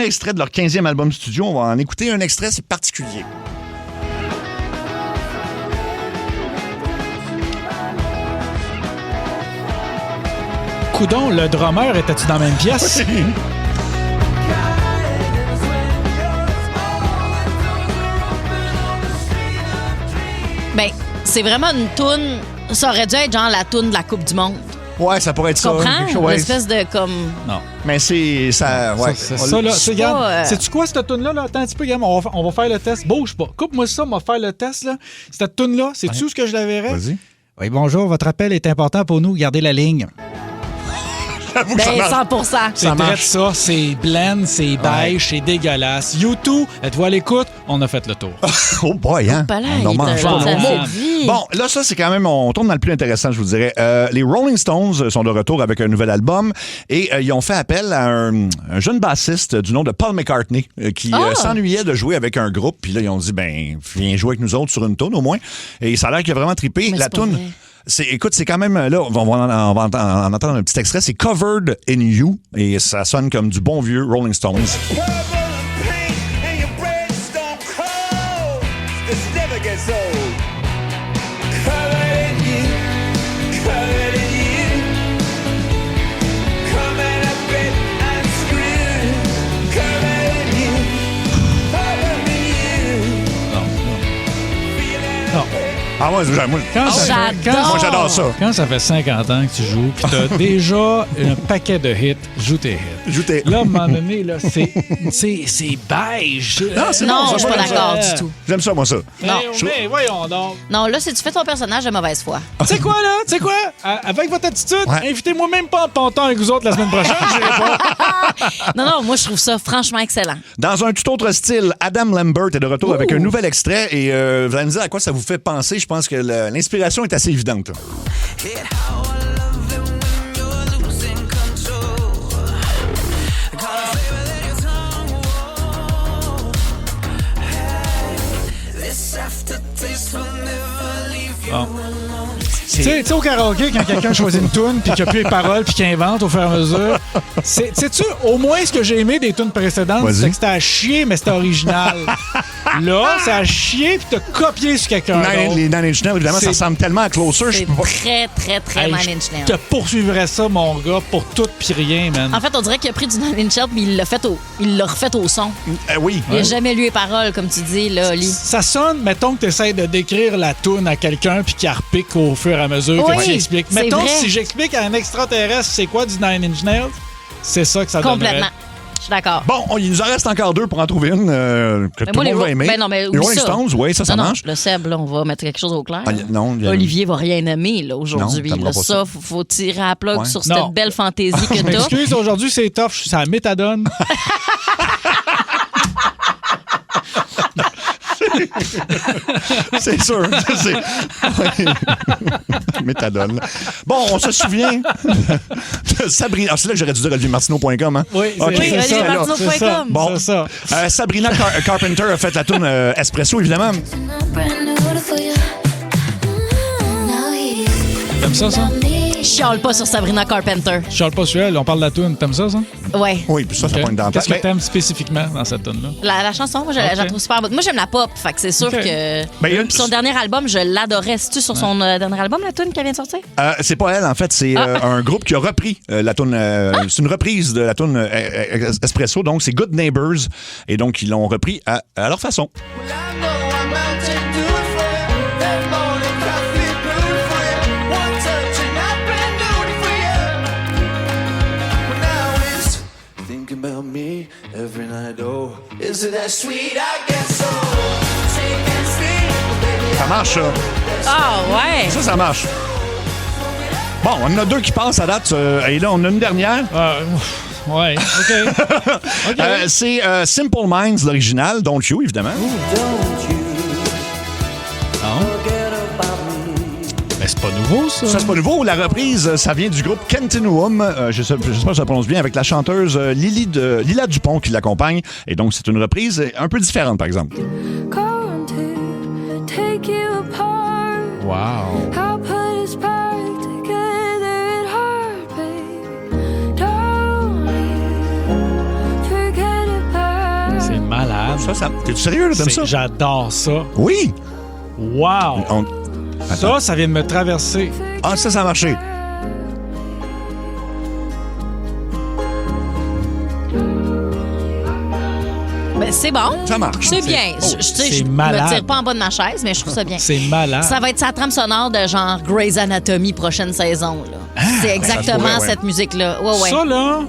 extrait de leur 15e album studio. On va en écouter un extrait, c'est particulier. Coudon, le drummer, était-tu dans la même pièce? Oui. Ben, c'est vraiment une toune. Ça aurait dû être genre la toune de la Coupe du Monde. Ouais, ça pourrait être Tu ça. comprends? Ouais. L'espèce de comme. Non. Mais c'est ça. Ouais. C'est ça, là. C'est Regarde, pas, sais-tu quoi, cette toune-là? Là? Attends un petit peu, regarde, on va faire le test. Bouge pas. Coupe-moi ça, on va faire le test, là. Cette toune-là, sais-tu où ce que je la verrais? Vas-y. Oui, bonjour, votre appel est important pour nous. Gardez la ligne. J'avoue que Ben, ça marche. 100%. C'est vrai de ça, c'est blend, c'est beige, c'est dégueulasse. YouTube, êtes-vous à l'écoute? On a fait le tour. Oh boy, hein? Pas là, On en il mange te- pas ça nos mots. dit. Bon, là, ça, c'est quand même, on tourne dans le plus intéressant, je vous dirais. Les Rolling Stones sont de retour avec un nouvel album et ils ont fait appel à un jeune bassiste du nom de Paul McCartney qui s'ennuyait de jouer avec un groupe. Puis là, ils ont dit, ben, viens jouer avec nous autres sur une toune au moins. Et ça a l'air qu'il a vraiment trippé. Mais La c'est pas toune. vrai. Écoute, c'est quand même, là, on va en entendre un petit extrait, c'est Covered in You, et ça sonne comme du bon vieux Rolling Stones. Ah, moi, j'adore ça. Quand ça fait 50 ans que tu joues, puis t'as déjà un paquet de hits, joue tes hits. Là, à un moment donné, là, c'est beige. Non, c'est Non, bon, je suis pas d'accord du tout. J'aime ça, moi, ça. Mais voyons donc. Non, là, c'est tu fais ton personnage de mauvaise foi. Tu sais quoi, là? Tu sais quoi? Avec votre attitude, invitez-moi même pas en ponton avec vous autres la semaine prochaine. J'irai pas. Non, moi, je trouve ça franchement excellent. Dans un tout autre style, Adam Lambert est de retour avec un nouvel extrait et vous allez me dire à quoi ça vous fait penser. Je pense que l'inspiration est assez évidente. Bon. Tu sais, au karaoké, quand quelqu'un choisit une toune puis qu'il n'y a plus les paroles puis qu'il invente au fur et à mesure, sais-tu, au moins, ce que j'ai aimé des tounes précédentes, c'est que c'était à chier, mais c'était original. Là, c'est à chier puis t'as copié sur quelqu'un d'autre. Les Nine Inch Nails, évidemment, ça ressemble tellement à Closer. C'est très, très, très Hey, Nine Inch je Nails. te poursuivrais ça, mon gars, pour tout puis rien, man. En fait, on dirait qu'il a pris du Nine Inch Nails puis il l'a refait au son. Oui. Il n'a jamais lu les paroles, comme tu dis, là, Oli. Ça sonne, mettons que tu essaies de décrire la toune à quelqu'un puis qu'il repique au fur et à mesure Oui, que tu expliques. c'est Mettons, vrai. si j'explique à un extraterrestre c'est quoi du Nine Inch Nails, c'est ça que ça donnerait. Complètement. Je suis d'accord. Bon, il nous en reste encore deux pour en trouver une que tout le monde va aimer. Ben non, mais les oublie Rolling ça. Stones, oui, ça non, marche. Le Seb, là, on va mettre quelque chose au clair. Ah, non, il y a- Olivier va rien aimer là, aujourd'hui. Non, t'aimeras Là, pas ça, faut tirer à la plug Ouais. sur Non. cette belle fantaisie que Je t'as. m'excuse, aujourd'hui c'est tough, c'est la méthadone. C'est sûr. Ouais. Méthadone. Bon, on se souvient de Sabrina. Ah, c'est là que j'aurais dû dire oliviermartineau.com. Hein? Oui, Ok, Oui, c'est ça, là. oliviermartineau.com. Bon, C'est ça. Sabrina Carpenter a fait la tune Espresso, évidemment. T'aimes ça, ça? Chiale pas sur Sabrina Carpenter. Chiale pas sur elle, on parle de la toune. T'aimes ça? Ouais. Oui, puis ça pointe dans la Qu'est-ce que tête. t'aimes spécifiquement dans cette toune-là? La chanson, moi, je la trouve super bonne. Moi, j'aime la pop, fait que c'est sûr que... Ben, Puis son dernier album, je l'adorais. C'est-tu sur son dernier album, la toune qui vient de sortir? C'est pas elle, en fait. C'est un groupe qui a repris la toune. C'est une reprise de la toune Espresso. Donc, c'est Good Neighbors. Et donc, ils l'ont repris à leur façon. About me every night, oh, is it that sweet? I guess so. Ça marche, ça. Ah, ouais. Ça marche. Bon, on en a deux qui passent à date. Et là, on a une dernière. Ouais, OK. Okay. C'est Simple Minds, l'original. Don't You, évidemment. Ben, c'est pas nouveau, ça. Ça, c'est pas nouveau. La reprise, ça vient du groupe Continuum. Je sais pas si je prononce bien, avec la chanteuse Lila Dupont qui l'accompagne. Et donc, c'est une reprise un peu différente, par exemple. Wow. C'est malade. T'es-tu sérieux, là? T'aimes ça? J'adore ça. Oui. Wow. Ça vient de me traverser. Ah, ça a marché. Ben, c'est bon. Ça marche. C'est bien. Je me tire pas en bas de ma chaise, mais je trouve ça bien. C'est malade. Ça va être sa trame sonore de genre Grey's Anatomy prochaine saison. Là. C'est exactement cette musique-là. Ouais. Ça, là...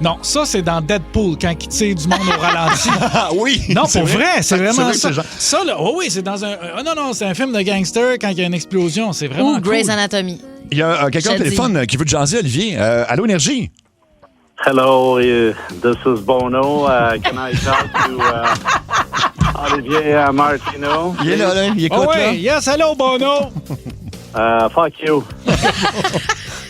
Non, ça, c'est dans Deadpool, quand il tire du monde au ralenti. Ah oui! Non, pour vrai, c'est vraiment ça. Genre... Ça, là, oui, c'est dans un... non, c'est un film de gangster quand il y a une explosion. C'est vraiment Ou cool. Grey's Anatomy. Il y a quelqu'un au téléphone qui veut te jaser, Olivier. Allô, Énergie? Hello, this is Bono. Can I talk to Olivier Martino? Il est là, il écoute, là. Yes, hello, Bono! Fuck you.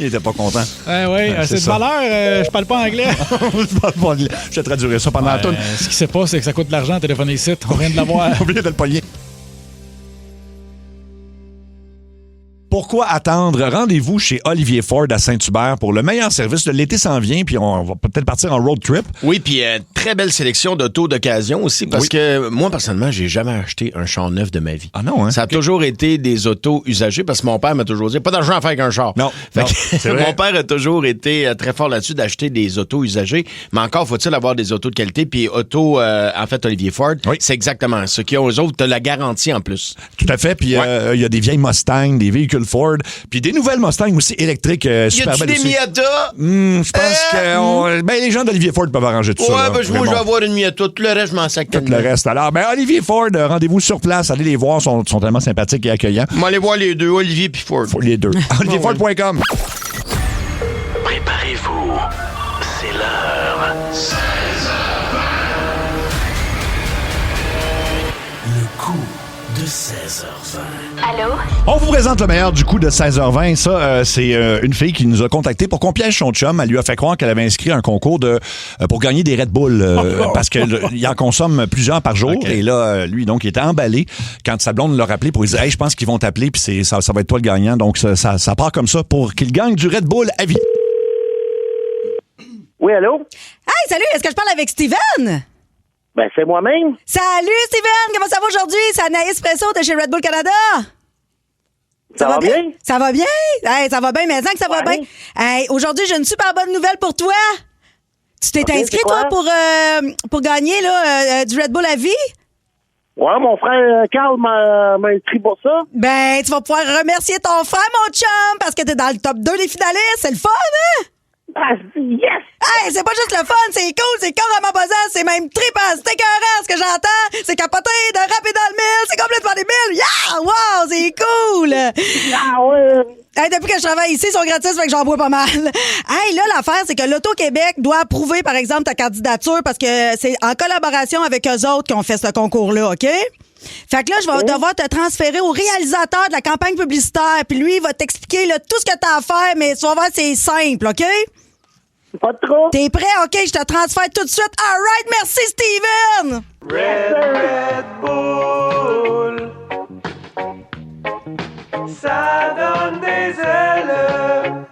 Il était pas content. C'est de valeur, je parle pas anglais. Je parle pas anglais. Je te traduirai ça pendant la toune. Ce qui se passe, c'est que ça coûte de l'argent, téléphoner ici. On vient de l'avoir. Oubliez de le pogner. Pourquoi attendre? Rendez-vous chez Olivier Ford à Saint-Hubert pour le meilleur service. L'été s'en vient, puis on va peut-être partir en road trip. Oui, puis très belle sélection d'autos d'occasion aussi, parce que moi, personnellement, j'ai jamais acheté un char neuf de ma vie. Ah non, hein? Ça a toujours été des autos usagées, parce que mon père m'a toujours dit, pas d'argent à faire avec un char. Non, c'est vrai. Mon père a toujours été très fort là-dessus d'acheter des autos usagées, mais encore faut-il avoir des autos de qualité, puis en fait, Olivier Ford, c'est exactement ça. Qui ont eux autres, t'as la garantie en plus. Tout à fait, puis il y a des vieilles Mustang, des véhicules Ford, puis des nouvelles Mustang aussi électriques super belles aussi. Y a-tu des Miata? Je pense que les gens d'Olivier Ford peuvent arranger tout ça. Ouais, ben moi, je vais avoir une Miata. Tout le reste, je m'en sac. Tout le reste. Alors, Olivier Ford, rendez-vous sur place. Allez les voir, sont tellement sympathiques et accueillants. On va aller voir les deux, Olivier puis Ford. Les deux. OlivierFord.com. Préparez-vous. C'est l'heure. 16h20. Le coup de 16h20. Allô? On vous présente le meilleur du coup de 16h20. Ça, c'est une fille qui nous a contacté pour qu'on piège son chum. Elle lui a fait croire qu'elle avait inscrit un concours pour gagner des Red Bull parce qu'il en consomme plusieurs par jour. Okay. Et là, lui, donc, il était emballé quand sa blonde l'a rappelé pour lui dire « Hey, je pense qu'ils vont t'appeler puis ça va être toi le gagnant. » Donc, ça part comme ça pour qu'il gagne du Red Bull à vie. Oui, allô? Hey, salut! Est-ce que je parle avec Steven? Ben, c'est moi-même. Salut, Steven! Comment ça va aujourd'hui? C'est Anaïs Presso de chez Red Bull Canada. Ça va bien? Ça va bien? Hey, ça va bien, mais que ça va bien. Hey, aujourd'hui, j'ai une super bonne nouvelle pour toi. Tu t'es inscrit, toi, pour gagner là, du Red Bull à vie? Ouais, mon frère Carl m'a inscrit pour ça. Ben, tu vas pouvoir remercier ton frère, mon chum, parce que t'es dans le top 2 des finalistes. C'est le fun, hein? Ah, yes! Hey, c'est pas juste le fun, c'est cool, c'est carrément buzzant, c'est même trippant, c'est écœurant, ce que j'entends, c'est capoté de rapper dans le mille, c'est complètement débile, yeah! Wow, c'est cool! Ah ouais! Hey, depuis que je travaille ici, ils sont gratis, fait que j'en bois pas mal. Hey, là, l'affaire, c'est que l'Auto-Québec doit approuver, par exemple, ta candidature parce que c'est en collaboration avec eux autres qu'on fait ce concours-là, OK? Fait que là, je vais devoir te transférer au réalisateur de la campagne publicitaire, puis lui, il va t'expliquer là, tout ce que t'as à faire, mais tu vas voir, c'est simple, OK? Pas trop. T'es prêt? OK, je te transfère tout de suite. All right, merci, Steven! Red Bull, ça donne des ailes.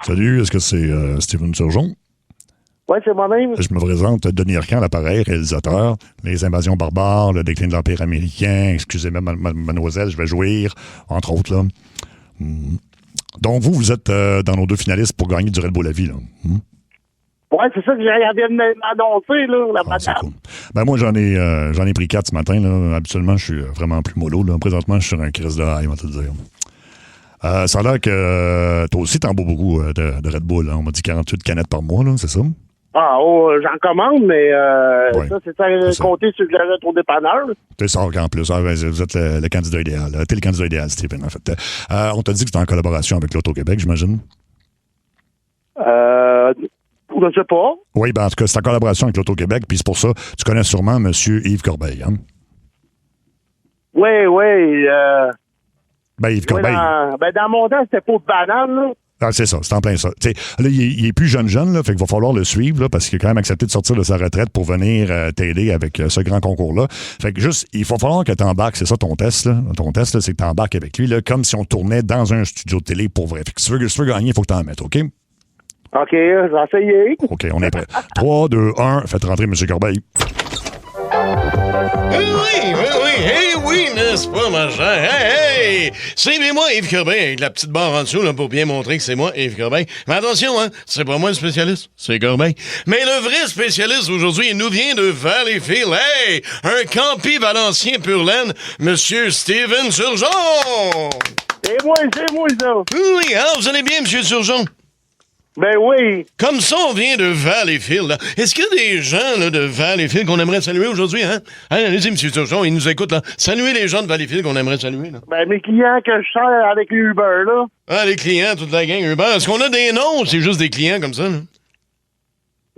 Salut, est-ce que c'est Steven Turgeon? Oui, c'est moi-même. Je me présente, Denis Arcand, l'appareil, réalisateur. Les invasions barbares, le déclin de l'Empire américain, excusez-moi, mademoiselle, je vais jouir, entre autres, là. Donc, vous êtes dans nos 2 finalistes pour gagner du Red Bull à vie, là. Oui, c'est ça que j'ai regardé m'annoncer, là, la madame. Cool. Ben, moi, j'en ai pris 4 ce matin, là. Habituellement, je suis vraiment plus mollo, là. Présentement, je suis sur un crise de high, on va te le dire. Ça a l'air que toi aussi, t'en bois beaucoup de Red Bull, hein. On m'a dit 48 canettes par mois, là, c'est ça? Ah, j'en commande, mais ça, c'est ça compter sur que j'arrête au dépanneur. C'est ça qu'en plus. Vous êtes le candidat idéal. T'es le candidat idéal, Stephen, en fait. On t'a dit que c'était en collaboration avec l'Auto-Québec, j'imagine? Je sais pas. Oui, ben en tout cas, c'est en collaboration avec l'Auto-Québec, puis c'est pour ça, tu connais sûrement M. Yves Corbeil, hein? Oui. Ben, Yves Corbeil. Dans mon temps, c'était pour banane, là. Ah, c'est ça, c'est en plein ça. T'sais, là, il est plus jeune, là, fait qu'il va falloir le suivre, là, parce qu'il a quand même accepté de sortir de sa retraite pour venir t'aider avec ce grand concours-là. Fait que juste, il va falloir que tu embarques, c'est ça ton test, là. Ton test, là, c'est que tu embarques avec lui, là, comme si on tournait dans un studio de télé pour vrai. Fait que si tu veux gagner, il faut que tu en mettes, OK? OK, je vais essayer. OK, on est prêt. 3, 2, 1, faites rentrer M. Corbeil. Oui, n'est-ce pas, ma chère? Hey! C'est bien moi, Yves Corbeil, avec la petite barre en dessous, là, pour bien montrer que c'est moi, Yves Corbeil. Mais attention, hein, c'est pas moi le spécialiste, c'est Corbeil. Mais le vrai spécialiste aujourd'hui, il nous vient de Valleyfield. Hey! Un campi valencien pur laine, Monsieur Steven Turgeon! C'est moi, ça. Oui, hein, vous allez bien, Monsieur Turgeon? Ben oui. Comme ça, on vient de Valleyfield. Là. Est-ce qu'il y a des gens là, de Valleyfield qu'on aimerait saluer aujourd'hui? Hein? Allez-y, M. Turgeon, ils nous écoutent. Là. Saluez les gens de Valleyfield qu'on aimerait saluer. Là. Ben, mes clients que je sers avec Uber, là. Ah, les clients, toute la gang Uber. Est-ce qu'on a des noms ou c'est juste des clients comme ça? Là?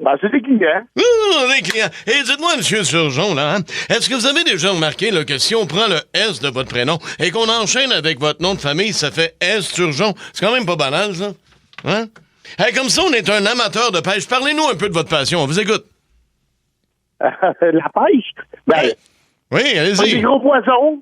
Ben, c'est des clients. Des clients. Et dites-moi, M. Turgeon, là, hein, est-ce que vous avez déjà remarqué là, que si on prend le S de votre prénom et qu'on enchaîne avec votre nom de famille, ça fait S Turgeon? C'est quand même pas banal, ça. Hein? Hey, comme ça, on est un amateur de pêche. Parlez-nous un peu de votre passion. On vous écoute. La pêche? Ben, oui, allez-y. Des gros poissons.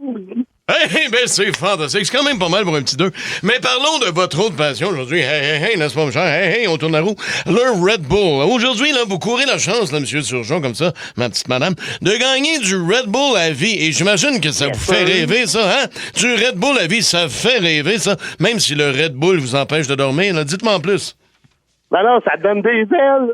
Ben, c'est fantastique. C'est quand même pas mal pour un petit 2. Mais parlons de votre autre passion aujourd'hui. Hey, n'est-ce pas, mon cher? Hey, on tourne la roue. Le Red Bull. Aujourd'hui, là, vous courez la chance, là, M. Turgeon, comme ça, ma petite madame, de gagner du Red Bull à vie. Et j'imagine que ça vous fait rêver, ça, hein? Du Red Bull à vie, ça fait rêver, ça. Même si le Red Bull vous empêche de dormir, là. Dites-moi en plus. Ben non, ça donne des ailes.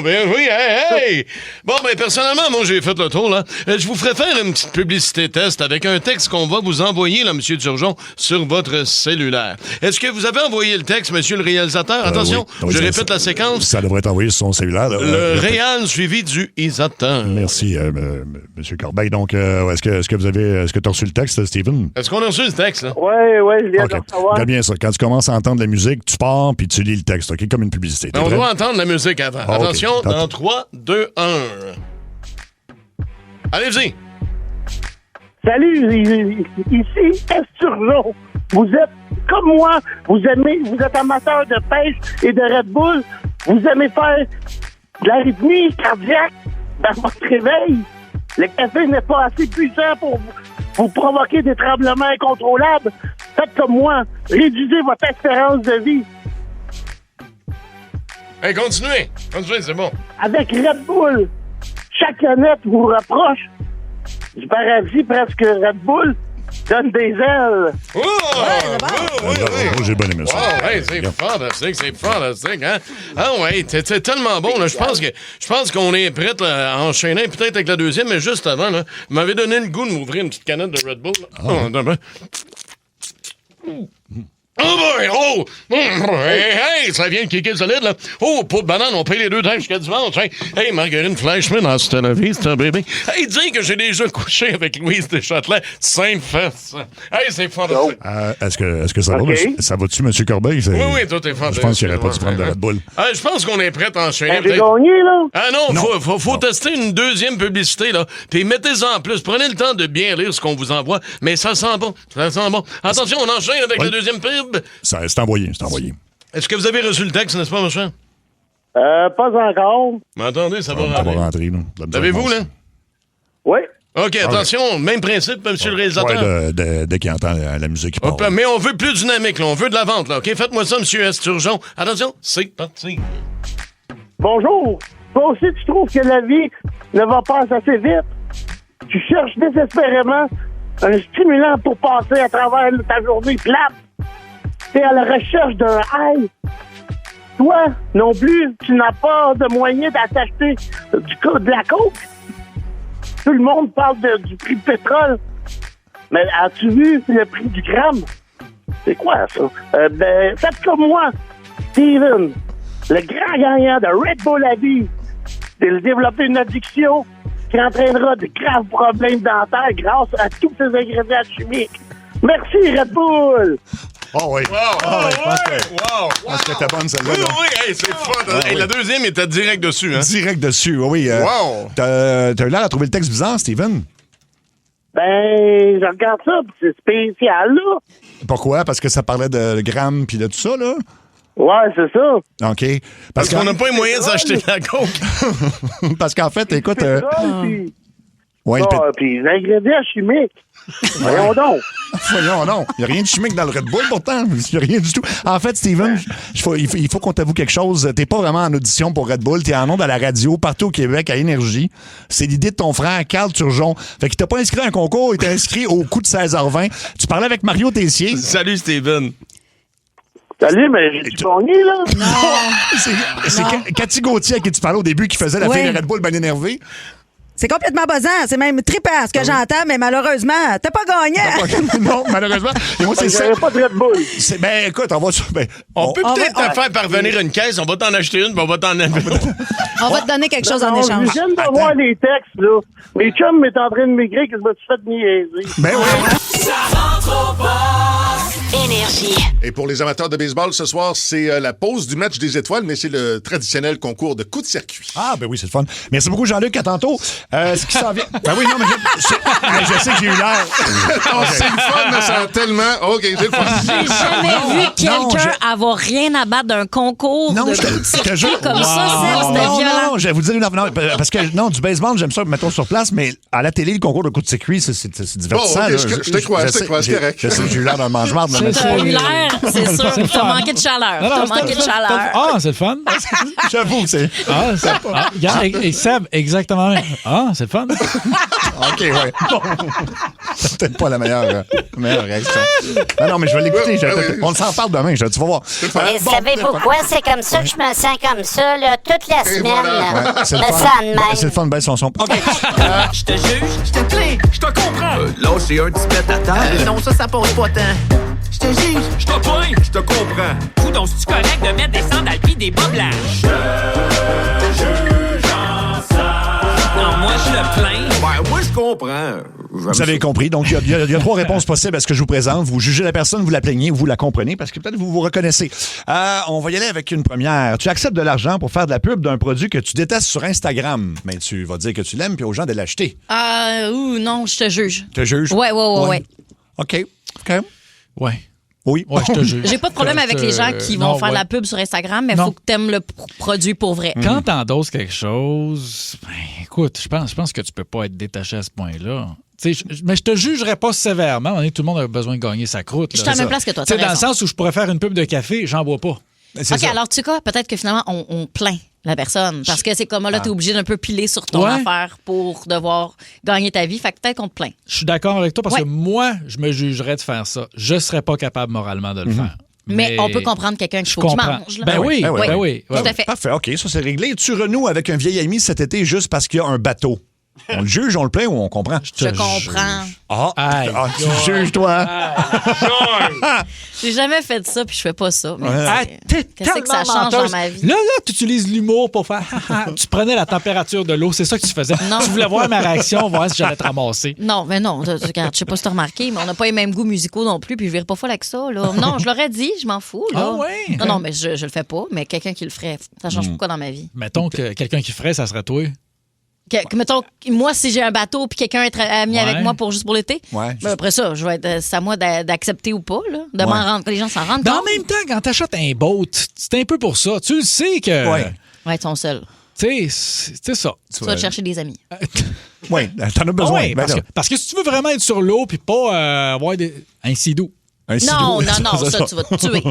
Ben oui, hey! Bon, ben personnellement, moi, j'ai fait le tour, là. Je vous ferai faire une petite publicité test avec un texte qu'on va vous envoyer, là, M. Turgeon, sur votre cellulaire. Est-ce que vous avez envoyé le texte, monsieur le réalisateur? Attention, oui. Je répète la séquence. Ça devrait être envoyé sur son cellulaire. Là. Le réal suivi du isateur. Merci, M. Corbeil. Donc, est-ce que tu as reçu le texte, Steven? Est-ce qu'on a reçu le texte, là? Oui, je viens de recevoir. Regarde bien ça. Quand tu commences à entendre la musique, tu pars puis tu lis le texte, OK? Comme une publicité. On doit entendre la musique avant. Attention, okay. Dans 3, 2, 1. Allez-y. Salut, ici S. Turgeon. Vous êtes comme moi, vous êtes amateur de pêche et de Red Bull. Vous aimez faire de l'arythmie cardiaque dans votre réveil. Le café n'est pas assez puissant pour vous provoquer des tremblements incontrôlables. Faites comme moi, réduisez votre espérance de vie. Hey, continuez, c'est bon. Avec Red Bull, chaque canette vous rapproche du paradis presque Red Bull. Donne des ailes. Oh! Oui. J'ai bien aimé ça. Wow, hey, c'est fantastique, hein? Ah ouais, t'es tellement bon, là. Je pense qu'on est prêt à enchaîner peut-être avec la deuxième, mais juste avant, là, vous m'avez donné le goût de m'ouvrir une petite canette de Red Bull. Oh boy! Oh! Hey! Ça vient de kicker solide, là. Oh, pot de banane, on paye les 2 temps jusqu'à dimanche. Hey, Marguerite Fleischmann, c'était la vie, c'était un bébé. Hey, dis que j'ai déjà couché avec Louise Deschâtelet. Sainte-Fesse. Hey, c'est fantastique. Est-ce que ça va? Ça va-tu, M. Corbeil? Oui, tout est fantastique. Je pense qu'il n'aurait pas dû prendre de Red Bull. Je pense qu'on est prêt à enchaîner. J'ai gagné, là? Ah non, faut tester une deuxième publicité, là. Puis mettez-en en plus. Prenez le temps de bien lire ce qu'on vous envoie. Mais ça sent bon. Attention, on enchaîne avec la deuxième pub. C'est envoyé. Est-ce que vous avez reçu le texte, n'est-ce pas, mon cher? Pas encore. Mais attendez, ça va rentrer. L'avez-vous, là? Oui. OK, attention, même principe, monsieur le réalisateur. Ouais, dès qu'il entend la musique qui part. Mais on veut plus dynamique, là. On veut de la vente, là. OK, faites-moi ça, monsieur Esturgeon. Attention, c'est parti. Bonjour. Toi aussi, tu trouves que la vie ne va pas assez vite? Tu cherches désespérément un stimulant pour passer à travers ta journée plate. T'es à la recherche d'un high. Toi, non plus, tu n'as pas de moyen d'acheter de la coke. Tout le monde parle du prix du pétrole. Mais as-tu vu le prix du gramme? C'est quoi, ça? Faites comme moi, Steven, le grand gagnant de Red Bull à vie. Il développer une addiction qui entraînera de graves problèmes dentaires grâce à tous ces ingrédients chimiques. Merci, Red Bull! Oh oui. Wow! Je pense que t'es bonne, celle-là. Oui, hey, c'est fun. Hey, la deuxième était direct dessus, hein? Direct dessus, oui. Wow! T'as eu l'air à trouver le texte bizarre, Steven? Je regarde ça, pis c'est spécial, là. Pourquoi? Parce que ça parlait de grammes puis de tout ça, là? Ouais, c'est ça. OK. Parce qu'on n'a pas les moyens de s'acheter de la coke. Parce qu'en fait, écoute... Ouais, puis les ingrédients chimiques. Voyons donc. Voyons donc. Il n'y a rien de chimique dans le Red Bull, pourtant. Il n'y a rien du tout. En fait, Steven, il faut qu'on t'avoue quelque chose. T'es pas vraiment en audition pour Red Bull. T'es en ondes à la radio, partout au Québec, à Énergie. C'est l'idée de ton frère, Carl Turgeon. Fait qu'il t'a pas inscrit à un concours, il t'a inscrit au coup de 16h20. Tu parlais avec Mario Tessier. Salut, Steven. Salut, mais j'ai pogné, là. Non. C'est Cathy Gauthier à qui tu parlais au début qui faisait la fille de Red Bull bien énervée. C'est complètement buzzant. C'est même trippant ce que j'entends, mais malheureusement, t'as pas gagné. Non, malheureusement. Et moi, c'est ça. Pas de Red Bull. Écoute, on va... on peut peut-être te faire parvenir une caisse. On va t'en acheter une, puis on va t'en... On va te donner quelque chose en échange. Je viens de voir les textes, là. Mes chums m'étaient en train de maigrir, que je me suis fait niaiser. Ben oui. Ça rentre au poste. Énergie. Et pour les amateurs de baseball, ce soir, c'est la pause du match des étoiles, mais c'est le traditionnel concours de coups de circuit. Ah, ben oui, c'est le fun. Merci beaucoup, Jean-Luc. À tantôt. Ce qui s'en vient... Ben oui, non, mais je sais que j'ai eu l'air. C'est le fun, mais ça a tellement... OK, c'est le fun. J'ai jamais vu quelqu'un avoir rien à battre d'un concours de coups de circuit comme ça. C'était violent. Non, je vais vous dire une affaire. Parce que, non, du baseball, j'aime ça, mettons sur place, mais à la télé, le concours de coups de circuit, c'est divertissant. Oh, okay, je te crois, c'est correct. Je sais que j'ai eu l'air d'un mange-marde. T'as eu l'air, c'est sûr. T'as manqué de chaleur. T'as manqué de chaleur. Ah, c'est le fun. J'avoue, c'est... Ah, c'est... Regarde, et Seb, exactement. Ah, c'est le fun. OK, ouais. Bon. C'est peut-être pas la meilleure réaction. Non, mais je vais l'écouter. On s'en parle demain, tu vas voir. Et savez-vous quoi? C'est comme ça que je me sens comme ça, là, toute la semaine. Voilà. Ouais, c'est le fun. C'est le fun, baisse son son. OK. Je te juge, je te plains, je te comprends. Là, c'est un petit pet à terre. Non, ça pose pas tant. Je te juge, je te plains, je te comprends. Ou donc, c'est-tu correct de mettre des sandales pis des bas blancs? Je juge en ça. Non, moi, je le plains. Ouais, moi, je comprends. Vous avez compris. Donc, il y a trois réponses possibles à ce que je vous présente. Vous jugez la personne, vous la plaignez ou vous la comprenez parce que peut-être vous vous reconnaissez. On va y aller avec une première. Tu acceptes de l'argent pour faire de la pub d'un produit que tu détestes sur Instagram, mais tu vas dire que tu l'aimes puis aux gens de l'acheter. Non, je te juge. Te juge? Ouais. OK. Ouais. Oui. Ouais, je te juge. J'ai pas de problème avec les gens qui vont faire la pub sur Instagram, mais il faut que tu aimes le produit pour vrai. Quand t'endosses quelque chose, écoute, je pense que tu peux pas être détaché à ce point-là. Mais je te jugerais pas sévèrement. Tout le monde a besoin de gagner sa croûte. Je suis à la même place que toi. Dans le sens où je pourrais faire une pub de café, j'en bois pas. OK, alors tu sais quoi? Peut-être que finalement, on plaint la personne. Parce que c'est comme là, t'es obligé d'un peu piler sur ton affaire pour devoir gagner ta vie. Fait que peut-être qu'on te plaint. Je suis d'accord avec toi parce que moi, je me jugerais de faire ça. Je serais pas capable moralement de le faire. Mais on peut comprendre quelqu'un qu'il faut qu'il mange. Là. Ben oui. Tout à fait. Parfait, OK, ça c'est réglé. Tu renoues avec un vieil ami cet été juste parce qu'il y a un bateau. On le juge, on le plaint ou on comprend? Je comprends. Tu juges, toi. J'ai jamais fait ça, puis je fais pas ça. Qu'est-ce que ça change dans ma vie? Là, tu utilises l'humour pour faire... Tu prenais la température de l'eau, c'est ça que tu faisais. Non. Tu voulais voir ma réaction, voir si j'allais te ramasser. Non, mais non. Regarde, je sais pas si t'as remarqué, mais on n'a pas les mêmes goûts musicaux non plus, puis je vire pas folle avec ça. Là. Non, je l'aurais dit, je m'en fous. Là. Ah ouais? Non, mais je le fais pas, mais quelqu'un qui le ferait, ça change quoi dans ma vie? Mettons que quelqu'un qui ferait, ça serait toi. Mettons, moi, si j'ai un bateau puis quelqu'un est ami avec moi juste pour l'été, après ça, c'est à moi d'accepter ou pas, là, de m'en rendre, que les gens s'en rendent compte. En même temps, quand t'achètes un boat, c'est un peu pour ça. Tu le sais que... Ouais, ils sont seuls. Tu sais, c'est ça. Tu vas te chercher des amis. Oui, t'en as besoin. Oui, parce que si tu veux vraiment être sur l'eau puis pas avoir un sidou. Non, ça, tu vas te tuer.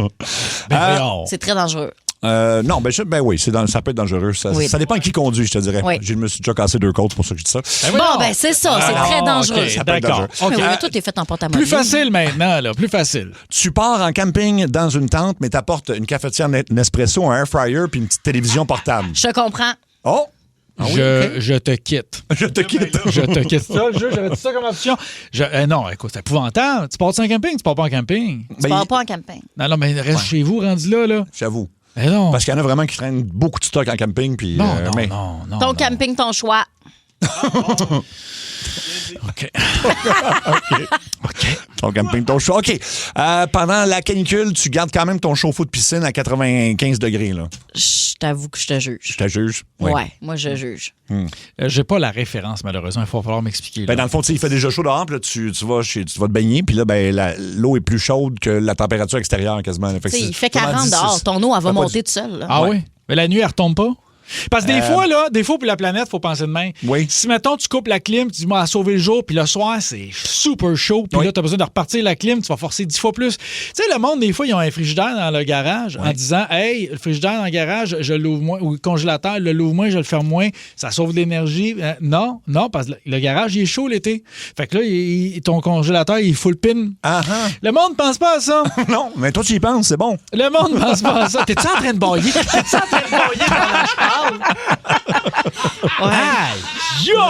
C'est très dangereux. Non, oui, ça peut être dangereux. Ça dépend qui conduit, je te dirais. Oui. Je me suis déjà cassé 2 côtes, pour ça que je dis ça. C'est ça, c'est très dangereux. Okay, ça peut être dangereux. Mais tout est fait en pâte à modeler. Plus facile maintenant, là, plus facile. Tu pars en camping dans une tente, mais t'apportes une cafetière Nespresso, un air fryer puis une petite télévision portable. Je comprends. Oh! Je te quitte. Je te quitte. Je te quitte. Ça, j'avais dit ça comme option. Non, écoute, c'est épouvantable. Tu pars en camping, tu pars pas en camping. Tu pars pas en camping. Non, mais reste chez vous, rendu là. J'avoue. Mais non. Parce qu'il y en a vraiment qui traînent beaucoup de stock en camping. Puis, non. Ton camping, ton choix. OK. Ton camping, ton choix. OK. Pendant la canicule, tu gardes quand même ton chauffe-eau de piscine à 95 degrés, là. Je t'avoue que je te juge. Je te juge? Oui. Ouais, moi, je juge. J'ai pas la référence, malheureusement. Il va falloir m'expliquer. Dans le fond, il fait déjà chaud dehors, puis là, tu vas te baigner, puis là, l'eau est plus chaude que la température extérieure, quasiment. Il fait 40 dehors. Ton eau, elle va monter toute seule. Ah oui? Mais la nuit, elle retombe pas? Parce que des fois, pour la planète, il faut penser de même. Oui. Si, mettons, tu coupes la clim, tu dis, moi, à sauver le jour, puis le soir, c'est super chaud, puis là, tu as besoin de repartir la clim, tu vas forcer 10 fois plus. Tu sais, le monde, des fois, ils ont un frigidaire dans le garage en disant, hey, le frigidaire dans le garage, je l'ouvre moins, ou le congélateur, je l'ouvre moins, je le ferme moins, ça sauve de l'énergie. Non, parce que le garage, il est chaud l'été. Fait que là, ton congélateur, il est full pin. Le monde pense pas à ça. Non, mais toi, tu y penses, c'est bon. Le monde pense pas à ça. T'es-tu en train de bailler? T'es-tu en train de bailler pendant que je parle?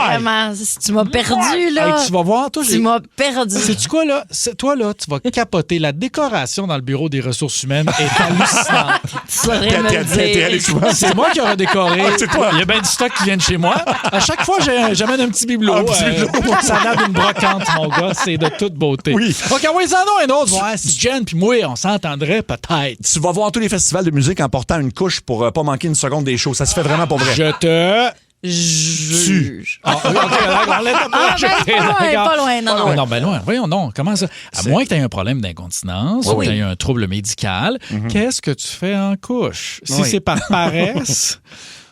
Vraiment, tu m'as perdu, là. Hey, tu vas voir, toi, tu m'as perdu. Sais-tu quoi, là? Toi, là, tu vas capoter. La décoration dans le bureau des ressources humaines est hallucinante. C'est moi qui aurais décoré. C'est toi. Il y a bien du stock qui vient de chez moi. À chaque fois, j'amène un petit bibelot. Ça a l'air d'une brocante, mon gars. C'est de toute beauté. Oui. OK, oui, ça en a un autre. Voir si Jen puis moi, on s'entendrait peut-être. Tu vas voir tous les festivals de musique en portant une couche pour pas manquer une seconde des shows. Ça se fait vraiment pour vrai. Je te juge. OK, pas loin, non. Non, ben loin. Voyons, non. Comment ça? À moins que tu aies un problème d'incontinence ou que tu aies un trouble médical, qu'est-ce que tu fais en couche? Si c'est par paresse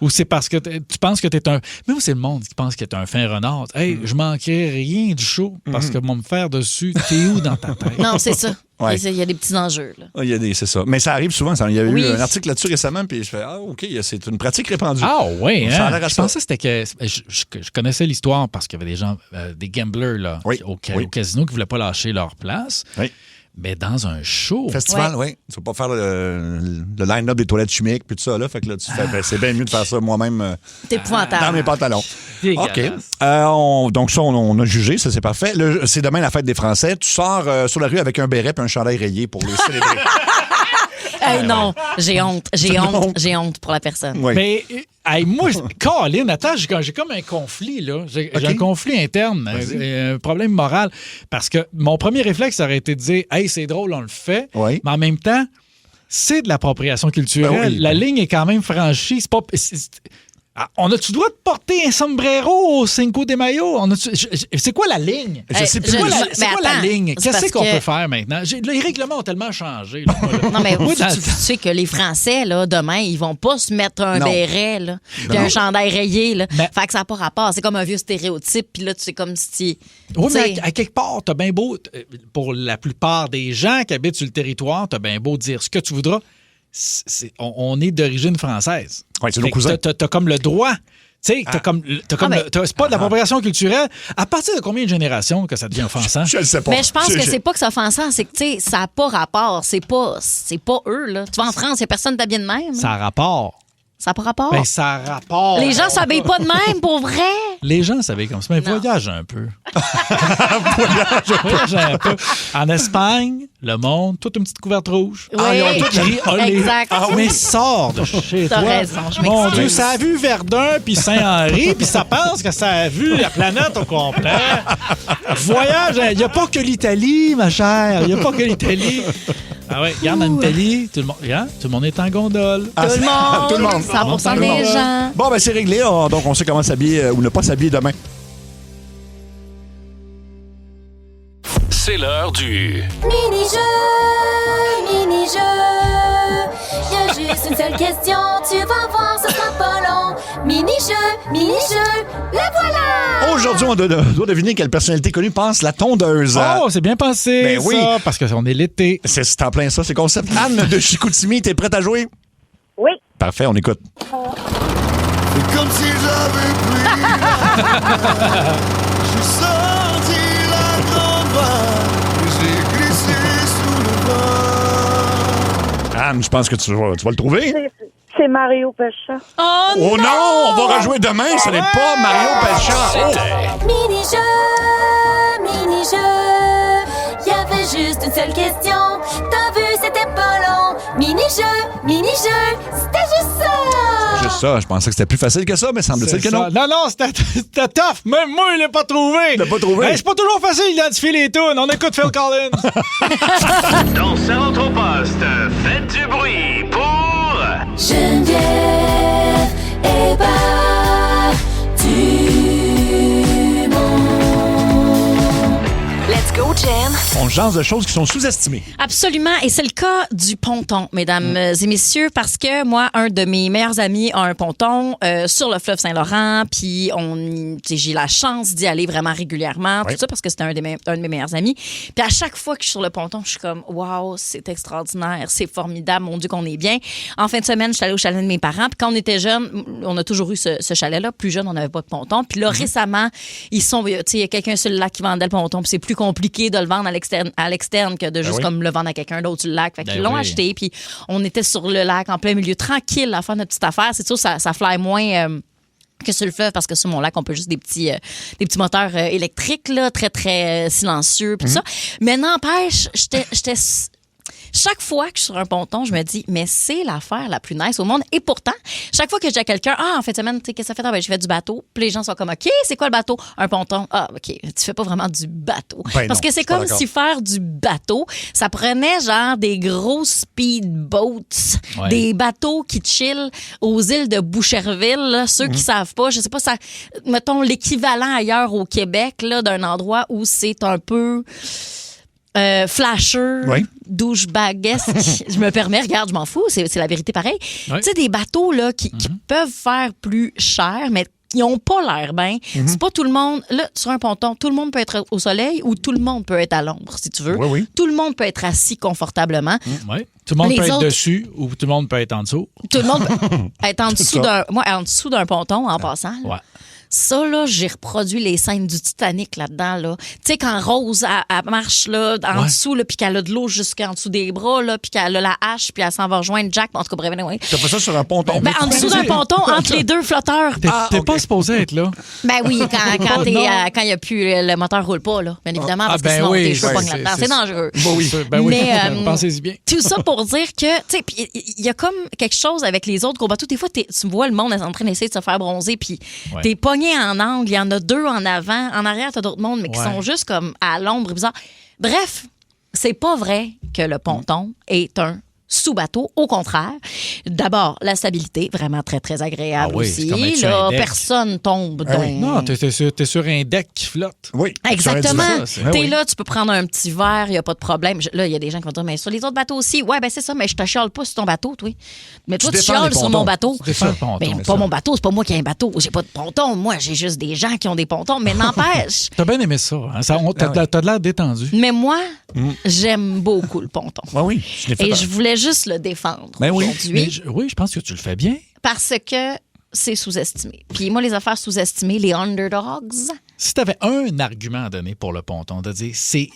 ou c'est parce que tu penses que tu es un... Même c'est le monde qui pense que tu es un fin renard. Hey, je manquerai rien du show parce que vont me faire dessus. T'es où dans ta tête? Non, c'est ça. Il y a des petits enjeux. Là. C'est ça. Mais ça arrive souvent. Il y a eu un article là-dessus récemment, puis je fais OK, c'est une pratique répandue. Ah oui, ça a l'air à je pensais que c'était que... Je connaissais l'histoire parce qu'il y avait des gens, des gamblers là, au casino qui ne voulaient pas lâcher leur place. Oui. Mais dans un show. Festival, oui. Tu vas pas faire le line-up des toilettes chimiques puis tout ça, là. Fait que là, tu fais, c'est bien mieux de faire ça moi-même T'es épouvantable. Dans mes pantalons. OK. Donc ça, on a jugé, ça c'est parfait. C'est demain la fête des Français. Tu sors sur la rue avec un béret et un chandail rayé pour les célébrer. Non, j'ai honte pour la personne. Oui. Mais moi, Colin, attends, j'ai comme un conflit, là. J'ai un conflit interne, un problème moral. Parce que mon premier réflexe aurait été de dire, hey, c'est drôle, on le fait. Oui. Mais en même temps, c'est de l'appropriation culturelle. La ligne est quand même franchie. C'est pas... on a-tu le droit de porter un sombrero au Cinco de Mayo? C'est quoi la ligne? Je sais plus. C'est quoi la ligne? Qu'est-ce qu'on peut faire maintenant? Les règlements ont tellement changé. Non, mais tu sais que les Français, là, demain, ils vont pas se mettre un béret, là, puis un chandail rayé. Là. Fait que ça n'a pas rapport. C'est comme un vieux stéréotype, puis là, c'est comme si... Oui, mais à quelque part, t'as bien beau... Pour la plupart des gens qui habitent sur le territoire, t'as bien beau dire ce que tu voudras. On est d'origine française. Oui, c'est nos cousins. T'as comme le droit. Tu sais, c'est pas de l'appropriation culturelle. À partir de combien de générations que ça devient offensant? Je le sais pas. Mais je pense que c'est pas que c'est offensant, c'est que, tu sais, ça n'a pas rapport. C'est pas eux, là. Tu vas en France, il n'y a personne t'habille de même. Ça a rapport. Ça n'a pas rapport. Ben, ça a rapport. Les gens s'habillent pas de même, pour vrai. Les gens s'habillent comme ça. Mais voyage un peu. Voyage un peu. En Espagne, le monde, toute une petite couverte rouge. Oui, ils ont tout ri. exact. Mais sors de chez toi. T'as raison, je Mon Dieu, ça a vu Verdun puis Saint-Henri, puis ça pense que ça a vu la planète au complet. Voyage, il n'y a pas que l'Italie, ma chère. Il n'y a pas que l'Italie. Ah ouais, regarde en Italie, tout le monde est en gondole. Tout le monde. 100% des gens. Bon, ben c'est réglé. Donc, on sait comment s'habiller ou ne pas s'habiller demain. C'est l'heure du... Mini-jeu. Y a juste une seule question, tu vas voir, ce sera pas long. Mini-jeu. le voilà! Aujourd'hui, on doit deviner quelle personnalité connue pense la tondeuse. Oh, c'est bien passé, Ben oui. ça, parce qu'on est l'été. C'est en plein ça, c'est concept. Anne de Chicoutimi, t'es prête à jouer? Oui. Parfait, on écoute. C'est comme si j'avais pris je suis sorti la grande vague et j'ai glissé sous le vent. Anne, je pense que tu vas le trouver. C'est Mario Pelcha. Oh non! On va rejouer demain, ce n'est pas Mario Pelcha. Oh. Mini-jeu, y'avait juste une seule question. T'as vu, c'était pas long. Mini-jeu, c'était juste ça. Juste ça, je pensais que c'était plus facile que ça, mais semble-t-il que non. Non, c'était tough. Même moi, il l'a pas trouvé. Il l'a pas trouvé? Hey, c'est pas toujours facile d'identifier les tunes. On écoute Phil Collins. Donc, ça rentre au poste. Faites du bruit pour... Geneviève et Let's go, Jen. On jase de choses qui sont sous-estimées. Absolument. Et c'est le cas du ponton, mesdames et messieurs, parce que moi, un de mes meilleurs amis a un ponton sur le fleuve Saint-Laurent, puis j'ai la chance d'y aller vraiment régulièrement, tout ça, parce que c'était un de mes meilleurs amis. Puis à chaque fois que je suis sur le ponton, je suis comme, wow, c'est extraordinaire, c'est formidable, mon Dieu qu'on est bien. En fin de semaine, je suis allée au chalet de mes parents, puis quand on était jeunes, on a toujours eu ce chalet-là. Plus jeune, on n'avait pas de ponton. Puis là, récemment, il y a quelqu'un sur le lac qui vendait le ponton, puis c'est plus compliqué de le vendre à l'externe que de juste comme le vendre à quelqu'un d'autre sur le lac. Fait qu'ils l'ont acheté, puis on était sur le lac en plein milieu, tranquille, à faire notre petite affaire. C'est sûr, ça fly moins que sur le fleuve, parce que sur mon lac, on peut juste des petits moteurs électriques, là, très, très silencieux, puis tout ça. Mais n'empêche, j'étais chaque fois que je suis sur un ponton, je me dis, mais c'est l'affaire la plus nice au monde. Et pourtant, chaque fois que je dis à quelqu'un, en fin de semaine, tu sais, qu'est-ce que ça fait? Ben, je fais du bateau. Puis les gens sont comme, OK, c'est quoi le bateau? Un ponton. Ah, OK, tu fais pas vraiment du bateau. Ben parce non, que c'est comme si faire du bateau, ça prenait genre des gros speedboats, des bateaux qui chillent aux îles de Boucherville. Là. Ceux qui savent pas, je sais pas, ça, mettons l'équivalent ailleurs au Québec, là, d'un endroit où c'est un peu... flasher, douchebaguesque. Je me permets, regarde, je m'en fous, c'est la vérité pareil. Tu sais, des bateaux là, qui peuvent faire plus cher, mais qui n'ont pas l'air bien. C'est pas tout le monde. Là, sur un ponton, tout le monde peut être au soleil ou tout le monde peut être à l'ombre, si tu veux. Tout le monde peut être assis confortablement. Tout le monde peut être dessus ou tout le monde peut être en dessous. Tout le monde peut être en dessous d'un ponton, en passant. Là. Ça, là, j'ai reproduit les scènes du Titanic là-dedans. Là. Tu sais, quand Rose, elle marche là, en dessous, puis qu'elle a de l'eau jusqu'en dessous des bras, puis qu'elle a la hache, puis elle s'en va rejoindre Jack. En tout cas, bref, oui. T'as fait ça sur un ponton? Ben, en dessous d'un ponton, entre les deux flotteurs. T'es pas supposé être là. Ben oui, quand il n'y a plus, le moteur roule pas, là, bien évidemment, parce que sinon, tes cheveux pognent là-dedans. C'est dangereux. Mais pensez-y bien. Tout ça pour dire que, tu sais, il y a comme quelque chose avec les autres gros bateaux. Des fois, tu vois le monde est en train d'essayer de se faire bronzer, puis t'es pogné en angle, il y en a deux en avant, en arrière, t'as d'autres mondes, mais qui sont juste comme à l'ombre, bizarre. Bref, c'est pas vrai que le ponton est un sous-bateau. Au contraire, d'abord, la stabilité, vraiment très, très agréable aussi. Là, personne tombe. Non, t'es sur un deck qui flotte. Oui. Exactement. T'es là, tu peux prendre un petit verre, il n'y a pas de problème. Là, il y a des gens qui vont dire, mais sur les autres bateaux aussi. Ouais, ben c'est ça, mais je te chiale pas sur ton bateau, toi. Mais toi, tu chiales sur mon bateau. Ben, pas mon bateau, c'est pas moi qui ai un bateau. J'ai pas de ponton. Moi, j'ai juste des gens qui ont des pontons. Mais n'empêche. T'as bien aimé ça. Hein? T'as de l'air détendu. Mais moi, j'aime beaucoup le ponton. Oui, et je voulais juste le défendre aujourd'hui. Oui, je pense que tu le fais bien. Parce que c'est sous-estimé. Puis moi, les affaires sous-estimées, les underdogs... Si tu avais un argument à donner pour le ponton, de dire c'est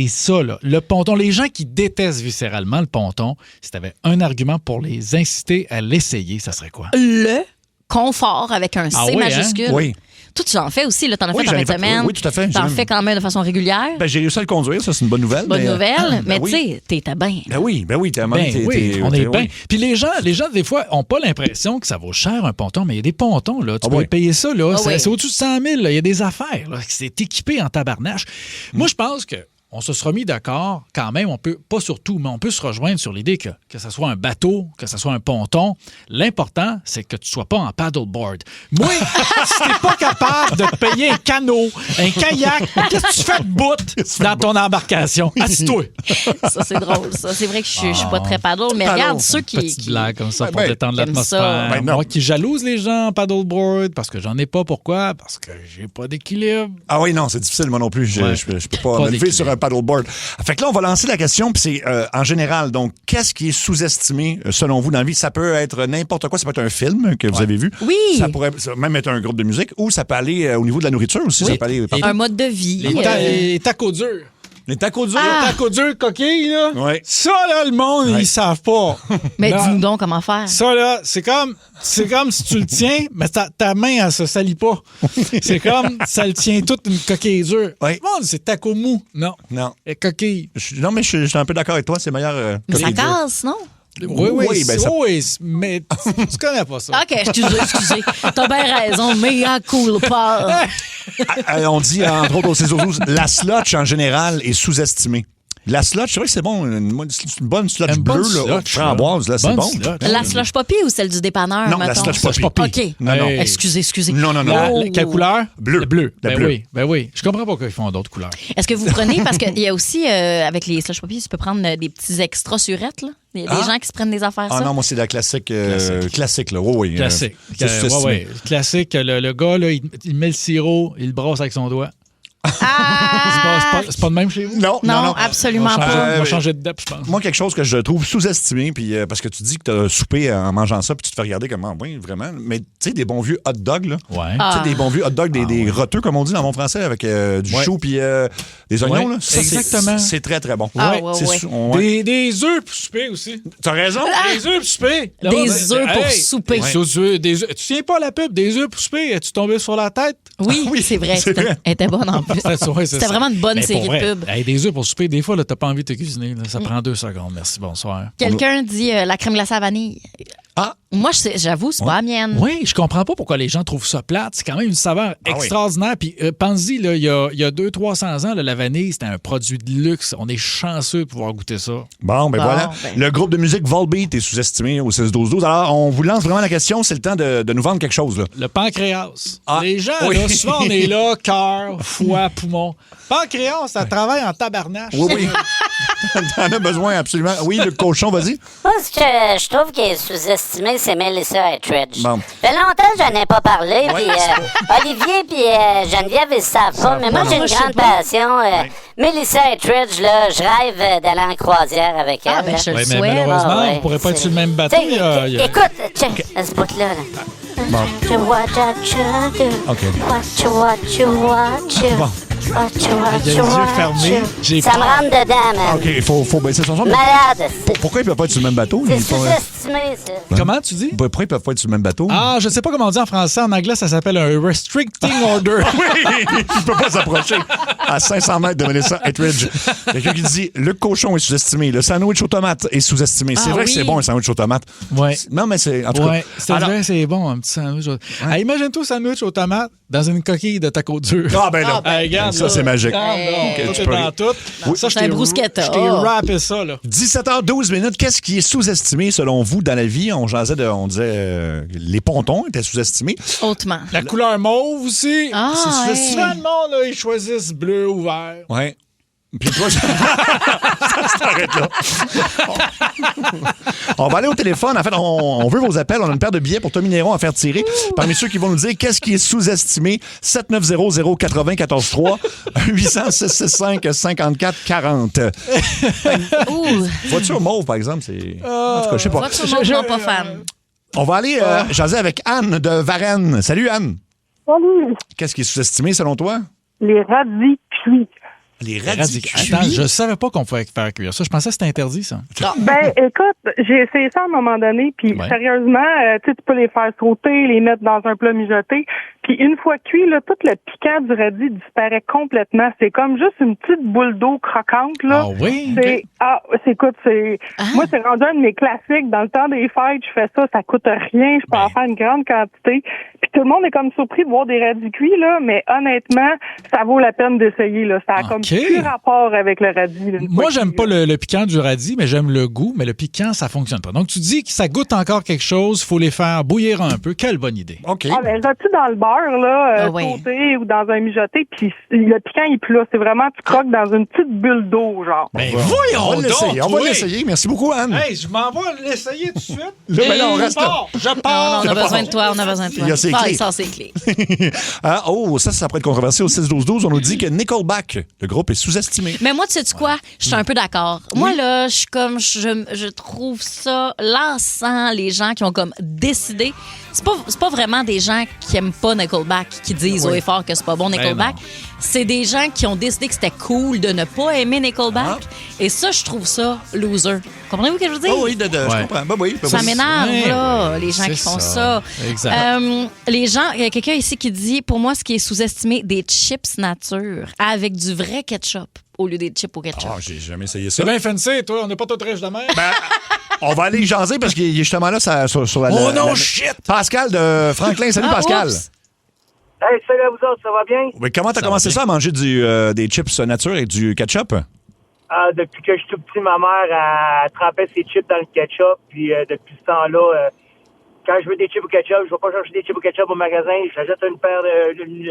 ça, là, le ponton, les gens qui détestent viscéralement le ponton, si tu avais un argument pour les inciter à l'essayer, ça serait quoi? Le confort avec un C majuscule. Hein? Oui. Toi, tu en fais aussi, là. T'en as fait en fin de semaine. Oui, tout à fait. T'en fais quand même de façon régulière. Ben, j'ai réussi à le conduire, ça, c'est une bonne nouvelle. Bonne nouvelle, mais tu sais, t'es bien. Ben oui, on est bien. Puis les gens, des fois, n'ont pas l'impression que ça vaut cher un ponton, mais il y a des pontons, là. Tu peux payer ça, là. C'est au-dessus de 100 000, là. Il y a des affaires, là. C'est équipé en tabarnache. Moi, je pense que on se sera mis d'accord quand même, on peut, pas sur tout, mais on peut se rejoindre sur l'idée que ce soit un bateau, que ce soit un ponton, l'important, c'est que tu sois pas en paddleboard. Moi, si t'es pas capable de te payer un canot, un kayak, qu'est-ce que tu fais de bout dans ton embarcation? Assis-toi. Ça, c'est drôle, ça. C'est vrai que je suis pas très paddle, mais regarde ceux qui... Petite blague comme ça pour détendre aiment l'atmosphère. ça. Moi qui jalouse les gens en paddleboard parce que j'en ai pas. Pourquoi? Parce que j'ai pas d'équilibre. Ah oui, non, c'est difficile, moi non plus. Je peux pas me lever sur un paddleboard. Fait que là, on va lancer la question, puis c'est en général, donc, qu'est-ce qui est sous-estimé, selon vous, dans la vie? Ça peut être n'importe quoi. Ça peut être un film que vous avez vu. Oui. Ça pourrait même être un groupe de musique, ou ça peut aller au niveau de la nourriture aussi. Oui. Ça peut aller Un mode de vie. Les tacos durs. Les tacos durs? Les tacos durs coquilles, là. Ouais. Ça, là, le monde, ils savent pas. Mais Non. dis-nous donc comment faire. Ça, là, c'est comme si tu le tiens, mais ta main, elle se salit pas. C'est comme ça le tient toute une coquille dure. Ouais. Bon, c'est taco mou. Non. Non. Et coquille. Non, mais je suis un peu d'accord avec toi. C'est meilleur. Mais ça coquille dure. casse, non? Oui, ben ça- mais tu connais pas ça. OK, excusez. T'as bien raison, mais à cool pas. On dit, entre autres, au Césouzous, la slotch, en général, est sous-estimée. La slotch, c'est vrai que c'est bon. Une bonne slotch bleue, là, framboise, là, c'est bon. La slush poppy ou celle du dépanneur, Non, la mettons? slush poppy. OK. Non. Excusez. Non. Quelle couleur? Bleu. Bleu. La Ben bleue. oui, ben oui. Je comprends pas qu'ils font d'autres couleurs. Est-ce que vous prenez, parce qu'il y a aussi, avec les slush poppy, tu peux prendre des petits extras surettes, là? Il y a des gens qui se prennent des affaires, Ah ça? non, moi, c'est de la classique, classique là. Oui. Classique. C'est sous-estimé. Classique. Le gars, là, il met le sirop, il le brosse avec son doigt. C'est pas de même chez vous? Non, absolument On pas. va changer de dep, je pense. Moi, quelque chose que je trouve sous-estimé, puis parce que tu dis que tu as soupé en mangeant ça, puis tu te fais regarder comme, oui, vraiment. Mais tu sais, des bons vieux hot dogs, là. Ouais. Tu sais, des bons vieux hot dogs, des roteux, comme on dit dans mon français, avec du chou puis des oignons, là. Ça, exactement. C'est très, très bon. Des œufs pour souper aussi. T'as raison. Des œufs pour souper. Des œufs pour souper. Des œufs. Tu tiens pas la pub, des œufs pour souper. Es-tu tombé sur la tête? Oui, c'est vrai. Elle était bonne en plus. C'était vraiment une bonne série de pubs. Des œufs pour souper, des fois, t'as pas envie de te cuisiner. Là. Ça prend 2 secondes. Merci, bonsoir. Quelqu'un dit la crème glacée à vanille. Ah! Moi, j'avoue, c'est pas la mienne. Oui, je comprends pas pourquoi les gens trouvent ça plate. C'est quand même une saveur extraordinaire. Puis pense-y, là, il y a 200-300 ans, là, la vanille, c'était un produit de luxe. On est chanceux de pouvoir goûter ça. Bon, voilà. Le groupe de musique Volbeat est sous-estimé au 16-12-12. Alors, on vous lance vraiment la question. C'est le temps de nous vendre quelque chose, là. Le pancréas. Les gens, là, souvent, on est là, cœur, foie, poumon. Pancréas, ça travaille en tabarnache. Oui. T'en as besoin, absolument. Oui, le cochon, vas-y. Moi, ce que je trouve qui est sous-estimé, c'est Melissa Etheridge. Bon. Ça fait longtemps que je n'en ai pas parlé. Puis Olivier puis Geneviève, ils savent pas. Mais moi, j'ai une grande passion. Melissa Etheridge, là, je rêve d'aller en croisière avec elle. Ben, je le Mais souhaite. malheureusement, on pourrait pas être sur le même bateau. Écoute, check, à ce bout-là. Bon. Les yeux fermés. Ça me rentre dedans, man. OK, il faut baisser son son. Malade. Pourquoi ils peuvent pas être sur le même bateau? C'est Ils sont- sous-estimé, ça. Comment tu dis? Pourquoi ils peuvent pas être sur le même bateau? Ah, je sais pas comment on dit en français. En anglais, ça s'appelle un restricting order. Oui, il peut pas s'approcher à 500 mètres de Melissa Etheridge. Quelqu'un qui dit le cochon est sous-estimé, le sandwich aux tomates est sous-estimé. C'est vrai que c'est bon un sandwich aux tomates. Ouais. Non, mais c'est en tout cas. Ouais, c'est vrai, c'est bon, un petit sandwich. Ah, imagine-toi un sandwich aux tomates dans une coquille de taco dur. Ah, ben là. Regarde, ça, c'est magique. Tout Tu est peux- dans tout. Oui. Ça, je un t'ai bruschetta. je t'ai rappé ça, là. 17h12 minutes. Qu'est-ce qui est sous-estimé selon vous dans la vie? On disait les pontons étaient sous-estimés. Hautement. La couleur mauve aussi. Ah, c'est ouais. souvent le monde, là, ils choisissent bleu ou vert. Ouais. Puis toi, ça s'arrête là. On va aller au téléphone. En fait, on veut vos appels. On a une paire de billets pour Tommy Néron à faire tirer. Parmi ceux qui vont nous dire qu'est-ce qui est sous-estimé, 7900-943 800-665-5440. Voiture mauve, par exemple, c'est... En tout cas, je sais pas. Voiture mauve, non, pas fan. On va aller jaser avec Anne de Varennes. Salut, Anne. Salut. Qu'est-ce qui est sous-estimé, selon toi? Les radis cuits. Les radis cuits. Attends, je savais pas qu'on pouvait faire cuire ça. Je pensais que c'était interdit, ça. Ben, écoute, j'ai essayé ça à un moment donné, puis Ouais. sérieusement, tu peux les faire sauter, les mettre dans un plat mijoté, puis une fois cuit, là, tout le piquant du radis disparaît complètement. C'est comme juste une petite boule d'eau croquante, là. Ah oui? Écoute, moi, c'est rendu un de mes classiques. Dans le temps des fêtes, je fais ça, ça coûte rien, je peux en faire une grande quantité. Puis tout le monde est comme surpris de voir des radis cuits, là, mais honnêtement, ça vaut la peine d'essayer, là. Ça a comme plus rapport avec le radis. Moi, j'aime pas le piquant du radis, mais j'aime le goût, mais le piquant, ça fonctionne pas. Donc, tu dis que ça goûte encore quelque chose, il faut les faire bouillir un peu. Quelle bonne idée. OK. Vas-tu dans le beurre, là, sauté ou dans un mijoté, puis le piquant, il est plus là. C'est vraiment, tu croques dans une petite bulle d'eau, genre. Ben, voyons donc! On va l'essayer. Merci beaucoup, Anne. Hey, je m'en vais l'essayer tout de suite. Là, ben là, on reste là. Je pars. On a besoin de toi, Il y a ses clés. Il sort ses clés. Ça pourrait être controversé au 6-12-12. On nous dit que Nickelback, le groupe, est sous-estimé. Mais moi, tu sais quoi? Je suis un peu d'accord. Moi, là, je suis comme, je trouve ça lassant, les gens qui ont comme décidé. C'est pas vraiment des gens qui aiment pas Nickelback qui disent haut et fort que c'est pas bon Nickelback. C'est des gens qui ont décidé que c'était cool de ne pas aimer Nickelback. Et ça, je trouve ça loser. Comprenez-vous ce que je veux dire? Oh oui, je comprends. Ça m'énerve, là, les gens qui font ça. Exact. Les gens, il y a quelqu'un ici qui dit, pour moi, ce qui est sous-estimé, des chips nature avec du vrai ketchup au lieu des chips au ketchup. Ah, j'ai jamais essayé ça. C'est bien fancy, toi. On n'est pas tous riches de même. On va aller y jaser parce qu'il est justement là sur la... Oh non, shit! Pascal de Franklin. Salut, Pascal. Oups. Hey, salut à vous autres, ça va bien? Mais comment t'as commencé ça à manger des chips nature et du ketchup? Depuis que je suis tout petit, ma mère a trempé ses chips dans le ketchup. Puis depuis ce temps-là, quand je veux des chips au ketchup, je vais pas chercher des chips au ketchup au magasin. J'achète un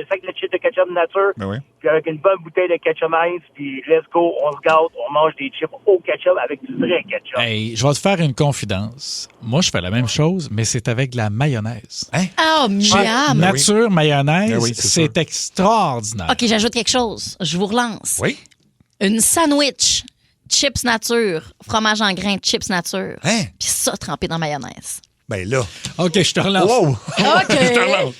sac de chips de ketchup nature. Ben oui. Puis avec une bonne bouteille de ketchup ice. Puis let's go, on se gâte, on mange des chips au ketchup avec du vrai ketchup. Hey, je vais te faire une confidence. Moi, je fais la même chose, mais c'est avec de la mayonnaise. Hein? Oh, miam! Nature, mayonnaise, Ben oui, c'est extraordinaire. OK, j'ajoute quelque chose. Je vous relance. Oui. Une sandwich, chips nature, fromage en grains, chips nature. Hein? Puis ça trempé dans mayonnaise. Ben là. OK, je te relance. Wow! OK. Je te relance.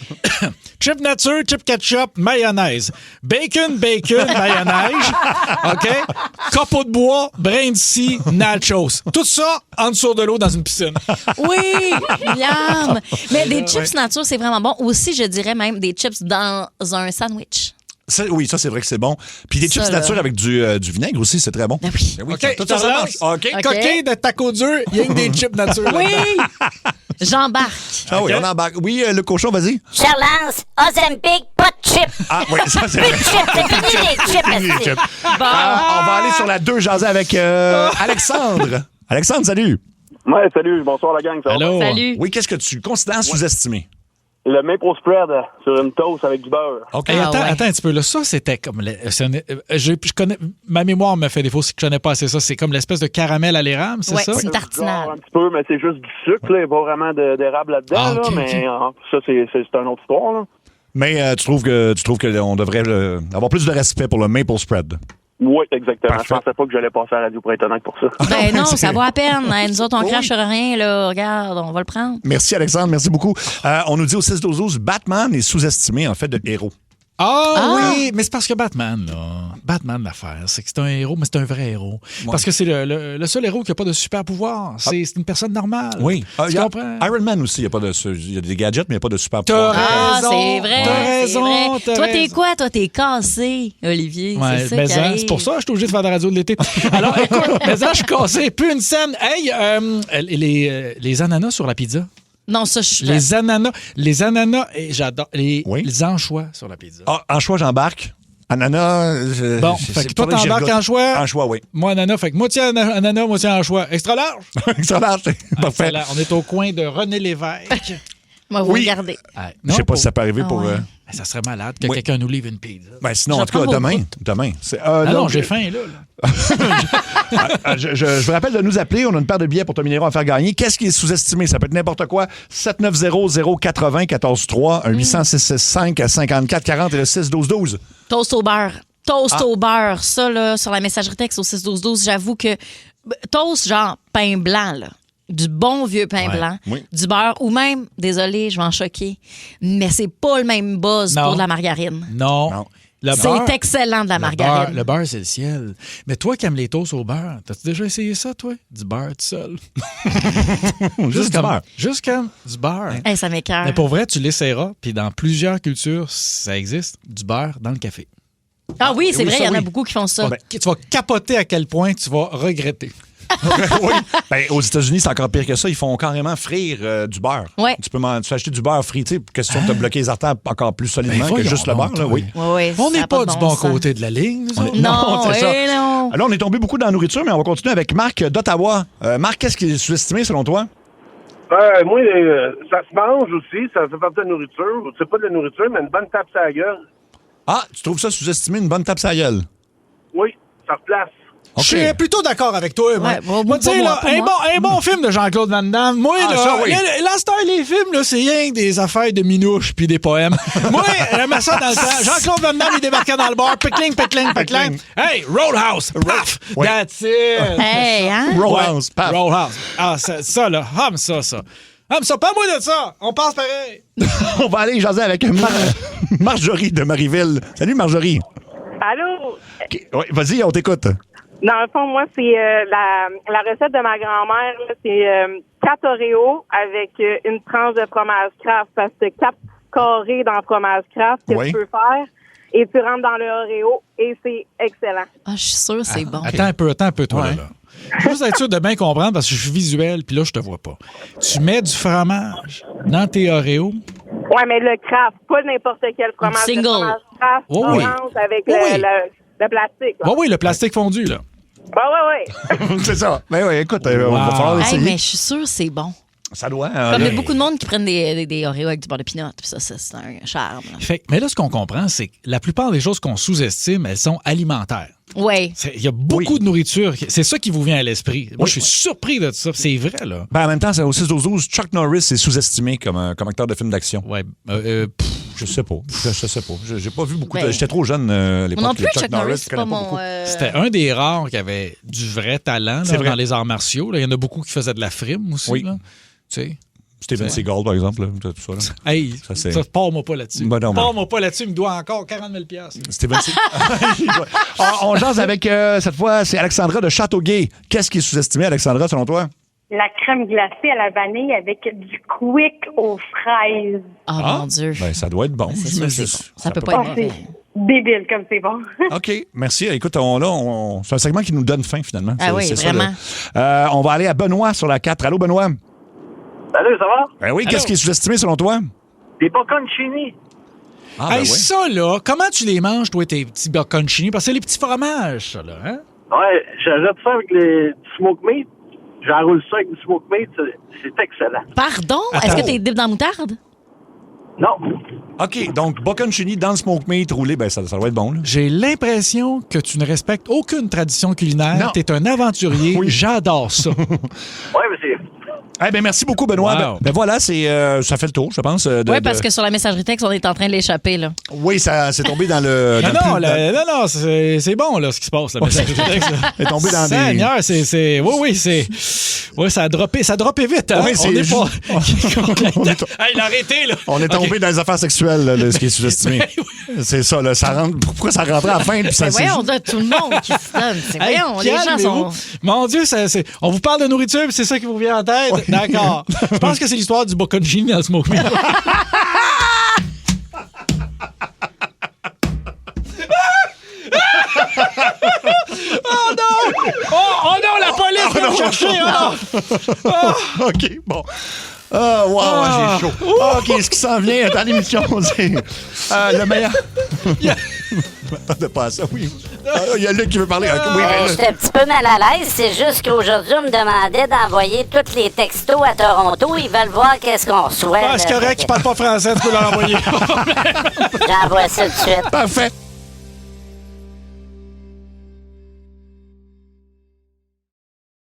Chip nature, chip ketchup, mayonnaise. Bacon, mayonnaise. OK? Copeau de bois, brin de scie, nachos. Tout ça en dessous de l'eau dans une piscine. Oui, miam. Mais des chips nature, c'est vraiment bon. Aussi, je dirais même des chips dans un sandwich. Oui, ça, c'est vrai que c'est bon. Puis des chips nature avec du vinaigre aussi, c'est très bon. Ben oui. Ben oui, OK, tout je te ça relance. marche. OK. Coquille de taco dur, il y a que des chips nature. Oui! J'embarque. Ah oui, on embarque. Oui, le cochon, vas-y. Je relance. Ozempic, pas de chips. Ah oui, ça, c'est Plus vrai. de chips, c'est fini les chips. Fini les esti. chips. On va aller sur la 2 jaser avec Alexandre. Alexandre, salut. Ouais, salut, bonsoir la gang. Ça va? Allô? Salut. Oui, qu'est-ce que tu considères sous-estimé? Le maple spread sur une toast avec du beurre. OK. Hey, attends ouais. un petit peu. Là. Ça, c'était comme... je connais, ma mémoire me fait défaut si je connais pas assez ça. C'est comme l'espèce de caramel à l'érable, c'est Ouais, ça? c'est une tartinade. Un petit peu, mais c'est juste du sucre, là. Il n'y a pas vraiment d'érable là-dedans, Ah, ok, là, mais ça, c'est une autre histoire, là. Mais tu trouves qu'on devrait avoir plus de respect pour le maple spread? Oui, exactement. Parfait. Je pensais pas que j'allais passer à la radio pour être honnête pour ça. Ben non, ça vaut à peine. Hein, nous autres, on crache sur rien, là. Regarde, on va le prendre. Merci, Alexandre. Merci beaucoup. On nous dit au 6-12-12, Batman est sous-estimé, en fait, de héros. Oui, mais c'est parce que Batman, l'affaire, c'est que c'est un héros, mais c'est un vrai héros. Ouais. Parce que c'est le seul héros qui n'a pas de super pouvoir. C'est une personne normale. Oui. Tu comprends? Iron Man aussi, il y a des gadgets, mais il n'y a pas de super T'as pouvoir. raison. C'est vrai. T'as c'est raison, vrai. t'as Toi, t'es raison. quoi? Toi, t'es cassé, Olivier. Ouais, c'est ça mais qui hein, arrive. c'est pour ça que je suis obligé de faire de la radio de l'été. Alors, écoute, mais je suis cassé. Plus une scène. Hey, les ananas sur la pizza. Non, ça, je suis Les ananas, et j'adore. Les anchois sur la pizza. Ah, anchois, j'embarque. Ananas, Bon, fait que toi, t'embarques anchois. Anchois, oui. Moi, ananas, fait que moitié ananas, moitié anchois. Extra large? Extra large, c'est parfait. Extra large. On est au coin de René Lévesque. Moi, vous regardez. Je sais pas si ça peut arriver pour... Ça serait malade que quelqu'un nous livre une pizza. Ben sinon, en tout cas, demain. Non, j'ai faim, là. Je vous rappelle de nous appeler. On a une paire de billets pour Tominero à faire gagner. Qu'est-ce qui est sous-estimé? Ça peut être n'importe quoi. 790-080-14-3, un 800-665-5440 et le 6-12-12. Toast au beurre. Toast au beurre. Ça, là, sur la messagerie texte au 6-12-12, j'avoue que toast, genre pain blanc, là. Du bon vieux pain blanc, du beurre, ou même, désolé, je vais en choquer, mais c'est pas le même buzz pour de la margarine. Non. C'est excellent de la margarine. Le beurre, c'est le ciel. Mais toi qui aimes les toasts au beurre, t'as-tu déjà essayé ça, toi? Du beurre tout seul. Juste du beurre. Juste comme du beurre. Hey, ça m'écoeure. Mais pour vrai, tu l'essaieras, puis dans plusieurs cultures, ça existe, du beurre dans le café. Ah oui, c'est vrai, il y en a beaucoup qui font ça. Tu vas capoter à quel point tu vas regretter. Oui. Ben, aux États-Unis, c'est encore pire que ça. Ils font carrément frire du beurre. Ouais. Tu peux acheter du beurre frit, tu sais, question de te bloquer les artères encore plus solidement que juste le beurre. Là, oui. Oui, On n'est pas du bon côté de la ligne, nous autres. Non, c'est ça. non. Alors, on est tombé beaucoup dans la nourriture, mais on va continuer avec Marc d'Ottawa. Marc, qu'est-ce qui est sous-estimé selon toi? Moi, ça se mange aussi, ça fait partie de la nourriture. C'est pas de la nourriture, mais une bonne tape sur la gueule. Ah, tu trouves ça sous-estimé, une bonne tape sur la gueule? Oui, ça replace. Je suis plutôt d'accord avec toi. Moi, tu sais, là, un bon film de Jean-Claude Van Damme. Moi, la star, les films, là, c'est rien que des affaires de minouches puis des poèmes. Moi, j'aimais ça dans le temps. Jean-Claude Van Damme, il débarquait dans le bar. Pickling. Hey, Roadhouse. Paf. That's it. Hey, hein? Roadhouse. Paf. Roadhouse. Ah, ça, là. Hum ça. Pas moi de ça. On passe pareil. On va aller jaser avec Marjorie de Marieville. Salut, Marjorie. Allô? Okay. Ouais, vas-y, on t'écoute. Dans le fond, moi, c'est la recette de ma grand-mère, là, c'est 4 Oreos avec une tranche de fromage Kraft. Parce que 4 carrés dans le fromage Kraft que tu peux faire et tu rentres dans le Oreo et c'est excellent. Ah, je suis sûre c'est bon. Attends un peu, toi, là. Juste être sûr de bien comprendre parce que je suis visuel puis là, je te vois pas. Tu mets du fromage dans tes Oreos? Ouais, mais le Kraft, pas n'importe quel fromage. Single. Le fromage Kraft, orange avec le plastique. Oui, le plastique fondu, là. Oui. C'est ça. Mais oui, écoute, on va falloir essayer. Hey, mais je suis sûre c'est bon. Ça doit. Comme il y a beaucoup de monde qui prennent des Oreos avec du beurre de pinot. Puis ça, c'est un charme. Mais là, ce qu'on comprend, c'est que la plupart des choses qu'on sous-estime, elles sont alimentaires. Oui. Il y a beaucoup de nourriture. C'est ça qui vous vient à l'esprit. Moi, je suis surpris de ça. C'est vrai, là. Ben, en même temps, c'est au 6-12-12, Chuck Norris est sous-estimé comme acteur de film d'action. Ouais. Je sais pas. J'ai pas vu beaucoup de... J'étais trop jeune à l'époque. Non plus, Chuck Norris, c'est pas mon... C'était un des rares qui avait du vrai talent là, dans les arts martiaux. Il y en a beaucoup qui faisaient de la frime aussi. Oui. Là. Tu sais. Steven Seagal, par exemple. Là, tout ça, là. Hey, ça pars-moi pas là-dessus. Pars-moi pas là-dessus, il me doit encore 40 000 $. Steven Seagal. On jase avec, cette fois, c'est Alexandra de Châteauguay. Qu'est-ce qui est sous-estimé, Alexandra, selon toi? La crème glacée à la vanille avec du quick aux fraises. Oh mon Dieu. Ben, ça doit être bon. Ça peut pas être mauvais. Débile comme c'est bon. OK, merci. Écoute, c'est un segment qui nous donne faim, finalement. Ah oui, vraiment. On va aller à Benoît sur la 4. Allô, Benoît? Salut, ça va? Ben oui, qu'est-ce qui est sous-estimé, selon toi? Des bocconcini. Hey, ça, là, comment tu les manges, toi, tes petits bocconcini? Parce que c'est les petits fromages, ça, là, hein? Ouais, j'ajoute ça avec du smoke meat. J'enroule ça avec du smoke meat. C'est excellent. Pardon? Est-ce que t'es dip dans la moutarde? Non. OK, donc bocconcini dans le smoke meat roulé, ben ça doit être bon. Là. J'ai l'impression que tu ne respectes aucune tradition culinaire. T'es un aventurier. Oui. J'adore ça. Ouais, mais c'est... Eh ben merci beaucoup, Benoît. Wow. Ben voilà, ça fait le tour, je pense. Oui, parce que sur la messagerie texte, on est en train de l'échapper, là. Oui, ça s'est tombé dans le... Non, c'est bon, là, ce qui se passe, la messagerie texte. C'est tombé dans Seigneur, c'est... Oui, ça a droppé vite. Hein? Oui, on est pas... Hey, il a arrêté, là. On est tombé dans les affaires sexuelles, là, ce qui est sous-estimé. C'est ça, là. Pourquoi ça rentrait à la fin? Puis ça, voyons, on a tout le monde qui se donne. Voyons, les gens sont... Mon Dieu, on vous parle de nourriture, puis c'est ça qui vous vient en tête. Oui. D'accord. Je pense que c'est l'histoire du bocconcini dans le smoke meat. Oh non! Oh non, la police vient me chercher! OK, bon. Ah, wow, j'ai chaud. OK, ce qui s'en vient dans l'émission, c'est le meilleur... Je m'attendais pas à ça, oui. Il y a Luc qui veut parler. Oui, j'étais un petit peu mal à l'aise. C'est juste qu'aujourd'hui, on me demandait d'envoyer tous les textos à Toronto. Ils veulent voir qu'est-ce qu'on souhaite. C'est correct, tu parles pas français, tu peux leur envoyer. J'envoie ça tout de suite. Parfait.